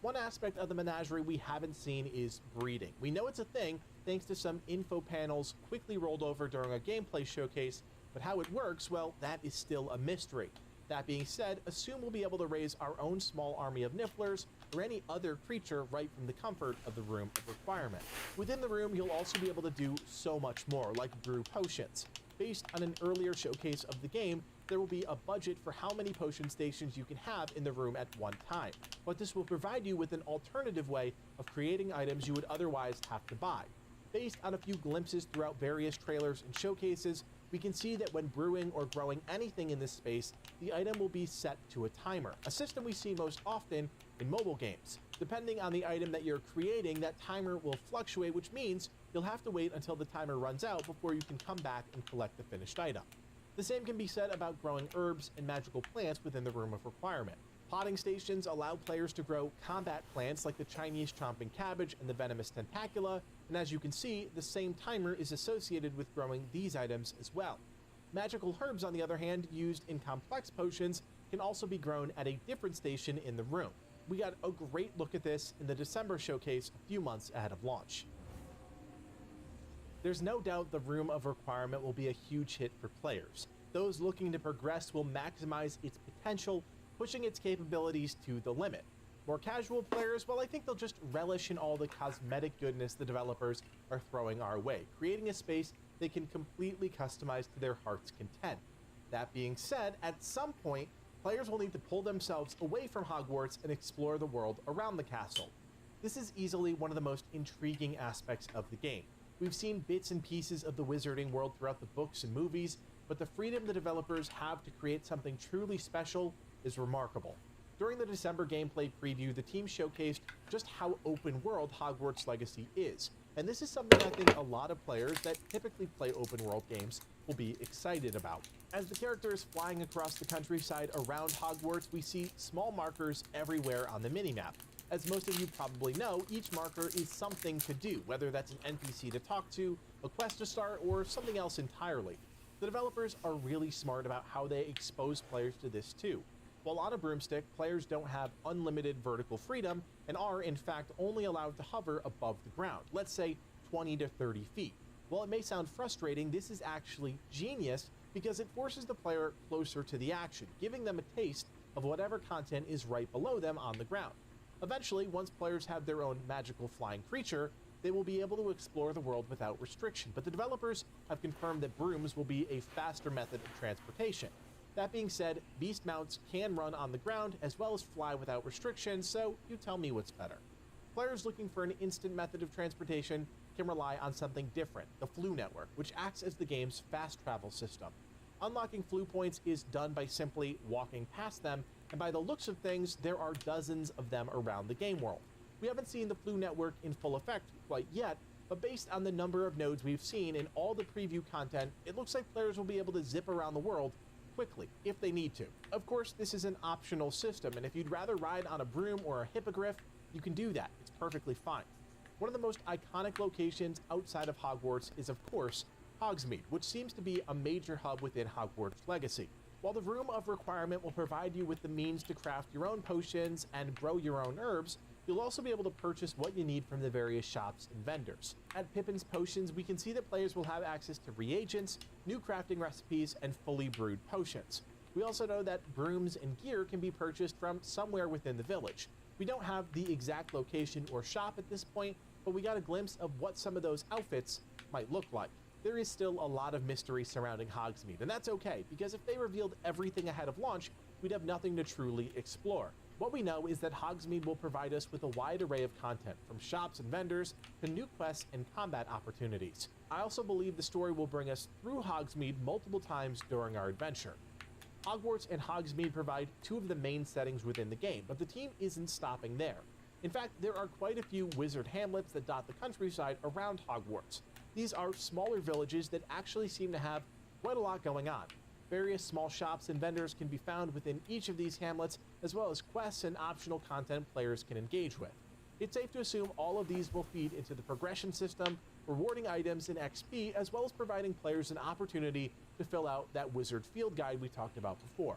One aspect of the menagerie we haven't seen is breeding. We know it's a thing thanks to some info panels quickly rolled over during a gameplay showcase, but how it works, well, that is still a mystery. That being said, assume we'll be able to raise our own small army of nifflers or any other creature right from the comfort of the Room of Requirement. Within the room, you'll also be able to do so much more, like brew potions. Based on an earlier showcase of the game, there will be a budget for how many potion stations you can have in the room at one time, but this will provide you with an alternative way of creating items you would otherwise have to buy. Based on a few glimpses throughout various trailers and showcases, we can see that when brewing or growing anything in this space, the item will be set to a timer, a system we see most often in mobile games. Depending on the item that you're creating, that timer will fluctuate, which means you'll have to wait until the timer runs out before you can come back and collect the finished item. The same can be said about growing herbs and magical plants within the Room of Requirement. Potting stations allow players to grow combat plants like the Chinese chomping cabbage and the venomous tentacula, and as you can see, the same timer is associated with growing these items as well. Magical herbs, on the other hand, used in complex potions, can also be grown at a different station in the room. We got a great look at this in the December showcase a few months ahead of launch. There's no doubt the Room of Requirement will be a huge hit for players. Those looking to progress will maximize its potential, pushing its capabilities to the limit. More casual players, well, I think they'll just relish in all the cosmetic goodness the developers are throwing our way, creating a space they can completely customize to their heart's content. That being said, at some point, players will need to pull themselves away from Hogwarts and explore the world around the castle. This is easily one of the most intriguing aspects of the game. We've seen bits and pieces of the wizarding world throughout the books and movies, but the freedom the developers have to create something truly special is remarkable. During the December gameplay preview, the team showcased just how open world Hogwarts Legacy is, and this is something I think a lot of players that typically play open world games will be excited about. As the character is flying across the countryside around Hogwarts, we see small markers everywhere on the minimap. As most of you probably know, each marker is something to do, whether that's an NPC to talk to, a quest to start, or something else entirely. The developers are really smart about how they expose players to this too. While on a broomstick, players don't have unlimited vertical freedom and are, in fact, only allowed to hover above the ground, let's say 20 to 30 feet. While it may sound frustrating, this is actually genius because it forces the player closer to the action, giving them a taste of whatever content is right below them on the ground. Eventually, once players have their own magical flying creature, they will be able to explore the world without restriction, but the developers have confirmed that brooms will be a faster method of transportation. That being said, beast mounts can run on the ground as well as fly without restriction, so you tell me what's better. Players looking for an instant method of transportation can rely on something different, the Flu Network, which acts as the game's fast travel system. Unlocking Flu points is done by simply walking past them, and by the looks of things, there are dozens of them around the game world. We haven't seen the Flu Network in full effect quite yet, but based on the number of nodes we've seen in all the preview content, it looks like players will be able to zip around the world quickly, if they need to. Of course, this is an optional system, and if you'd rather ride on a broom or a hippogriff, you can do that. It's perfectly fine. One of the most iconic locations outside of Hogwarts is, of course, Hogsmeade, which seems to be a major hub within Hogwarts Legacy. While the Room of Requirement will provide you with the means to craft your own potions and grow your own herbs, you'll also be able to purchase what you need from the various shops and vendors. At Pippin's Potions, we can see that players will have access to reagents, new crafting recipes, and fully brewed potions. We also know that brooms and gear can be purchased from somewhere within the village. We don't have the exact location or shop at this point, but we got a glimpse of what some of those outfits might look like. There is still a lot of mystery surrounding Hogsmeade, and that's okay, because if they revealed everything ahead of launch, we'd have nothing to truly explore. What we know is that Hogsmeade will provide us with a wide array of content, from shops and vendors to new quests and combat opportunities. I also believe the story will bring us through Hogsmeade multiple times during our adventure. Hogwarts and Hogsmeade provide two of the main settings within the game, but the team isn't stopping there. In fact, there are quite a few wizard hamlets that dot the countryside around Hogwarts. These are smaller villages that actually seem to have quite a lot going on. Various small shops and vendors can be found within each of these hamlets, as well as quests and optional content players can engage with. It's safe to assume all of these will feed into the progression system, rewarding items and XP, as well as providing players an opportunity to fill out that wizard field guide we talked about before.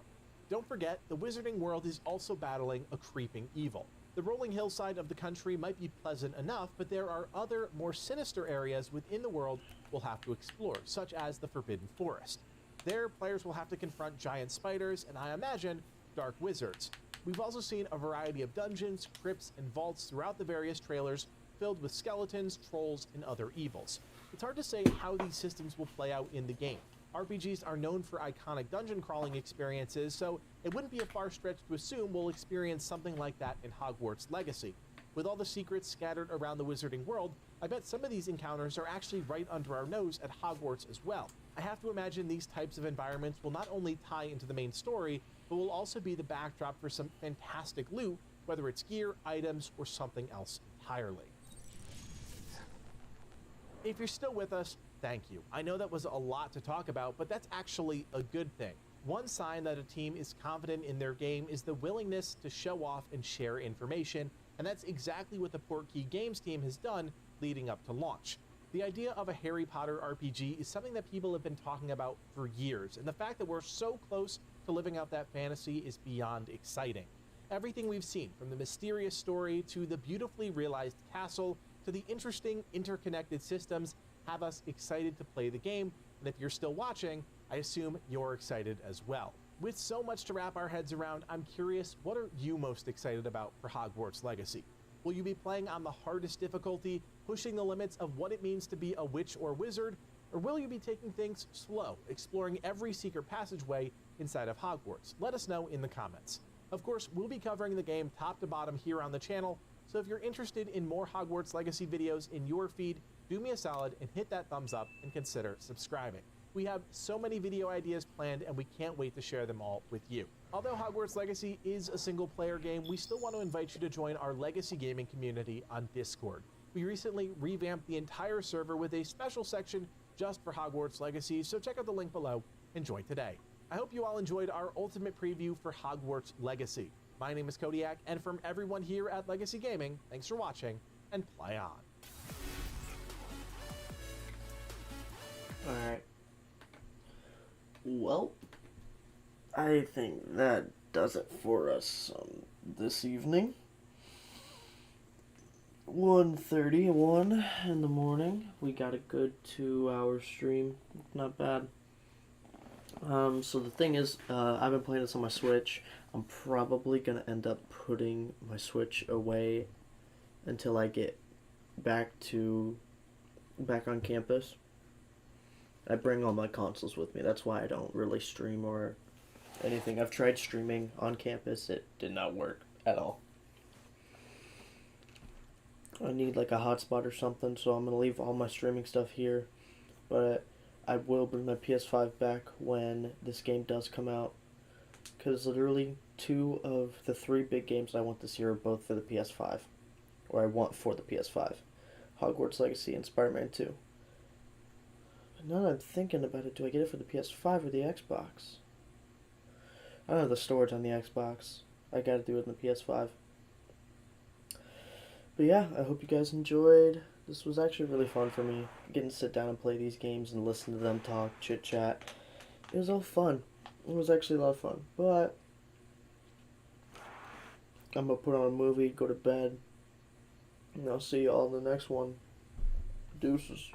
Don't forget, the wizarding world is also battling a creeping evil. The rolling hillside of the country might be pleasant enough, but there are other, more sinister areas within the world we'll have to explore, such as the Forbidden Forest. There, players will have to confront giant spiders and, I imagine, dark wizards. We've also seen a variety of dungeons, crypts, and vaults throughout the various trailers filled with skeletons, trolls, and other evils. It's hard to say how these systems will play out in the game. RPGs are known for iconic dungeon crawling experiences, so it wouldn't be a far stretch to assume we'll experience something like that in Hogwarts Legacy. With all the secrets scattered around the wizarding world, I bet some of these encounters are actually right under our nose at Hogwarts as well. I have to imagine these types of environments will not only tie into the main story, but will also be the backdrop for some fantastic loot, whether it's gear, items, or something else entirely. If you're still with us, thank you. I know that was a lot to talk about, but that's actually a good thing. One sign that a team is confident in their game is the willingness to show off and share information, and that's exactly what the Portkey Games team has done leading up to launch. The idea of a Harry Potter RPG is something that people have been talking about for years, and the fact that we're so close to living out that fantasy is beyond exciting. Everything we've seen, from the mysterious story to the beautifully realized castle to the interesting interconnected systems, have us excited to play the game, and if you're still watching, I assume you're excited as well. With so much to wrap our heads around, I'm curious, what are you most excited about for Hogwarts Legacy? Will you be playing on the hardest difficulty, pushing the limits of what it means to be a witch or wizard, or will you be taking things slow, exploring every secret passageway inside of Hogwarts? Let us know in the comments. Of course, we'll be covering the game top to bottom here on the channel, so if you're interested in more Hogwarts Legacy videos in your feed, do me a solid and hit that thumbs up and consider subscribing. We have so many video ideas planned and we can't wait to share them all with you. Although Hogwarts Legacy is a single player game, we still want to invite you to join our Legacy gaming community on Discord. We recently revamped the entire server with a special section just for Hogwarts Legacy, so check out the link below and join today. I hope you all enjoyed our ultimate preview for Hogwarts Legacy. My name is Kodiak, and from everyone here at Legacy Gaming, thanks for watching and play on. Alright. Well, I think that does it for us this evening. 1:31 in the morning. We got a good 2-hour stream. Not bad. So the thing is, I've been playing this on my Switch. I'm probably gonna end up putting my Switch away until I get back on campus. I bring all my consoles with me. That's why I don't really stream or anything. I've tried streaming on campus. It did not work at all. I need like a hotspot or something, so I'm going to leave all my streaming stuff here. But I will bring my PS5 back when this game does come out. Because literally 2 of the 3 big games I want this year are both for the PS5. Or I want for the PS5. Hogwarts Legacy and Spider-Man 2. Now that I'm thinking about it, do I get it for the PS5 or the Xbox? I don't have the storage on the Xbox. I gotta do it on the PS5. But yeah, I hope you guys enjoyed. This was actually really fun for me. Getting to sit down and play these games and listen to them talk, chit chat. It was all fun. It was actually a lot of fun. But I'm gonna put on a movie, go to bed. And I'll see you all in the next one. Deuces.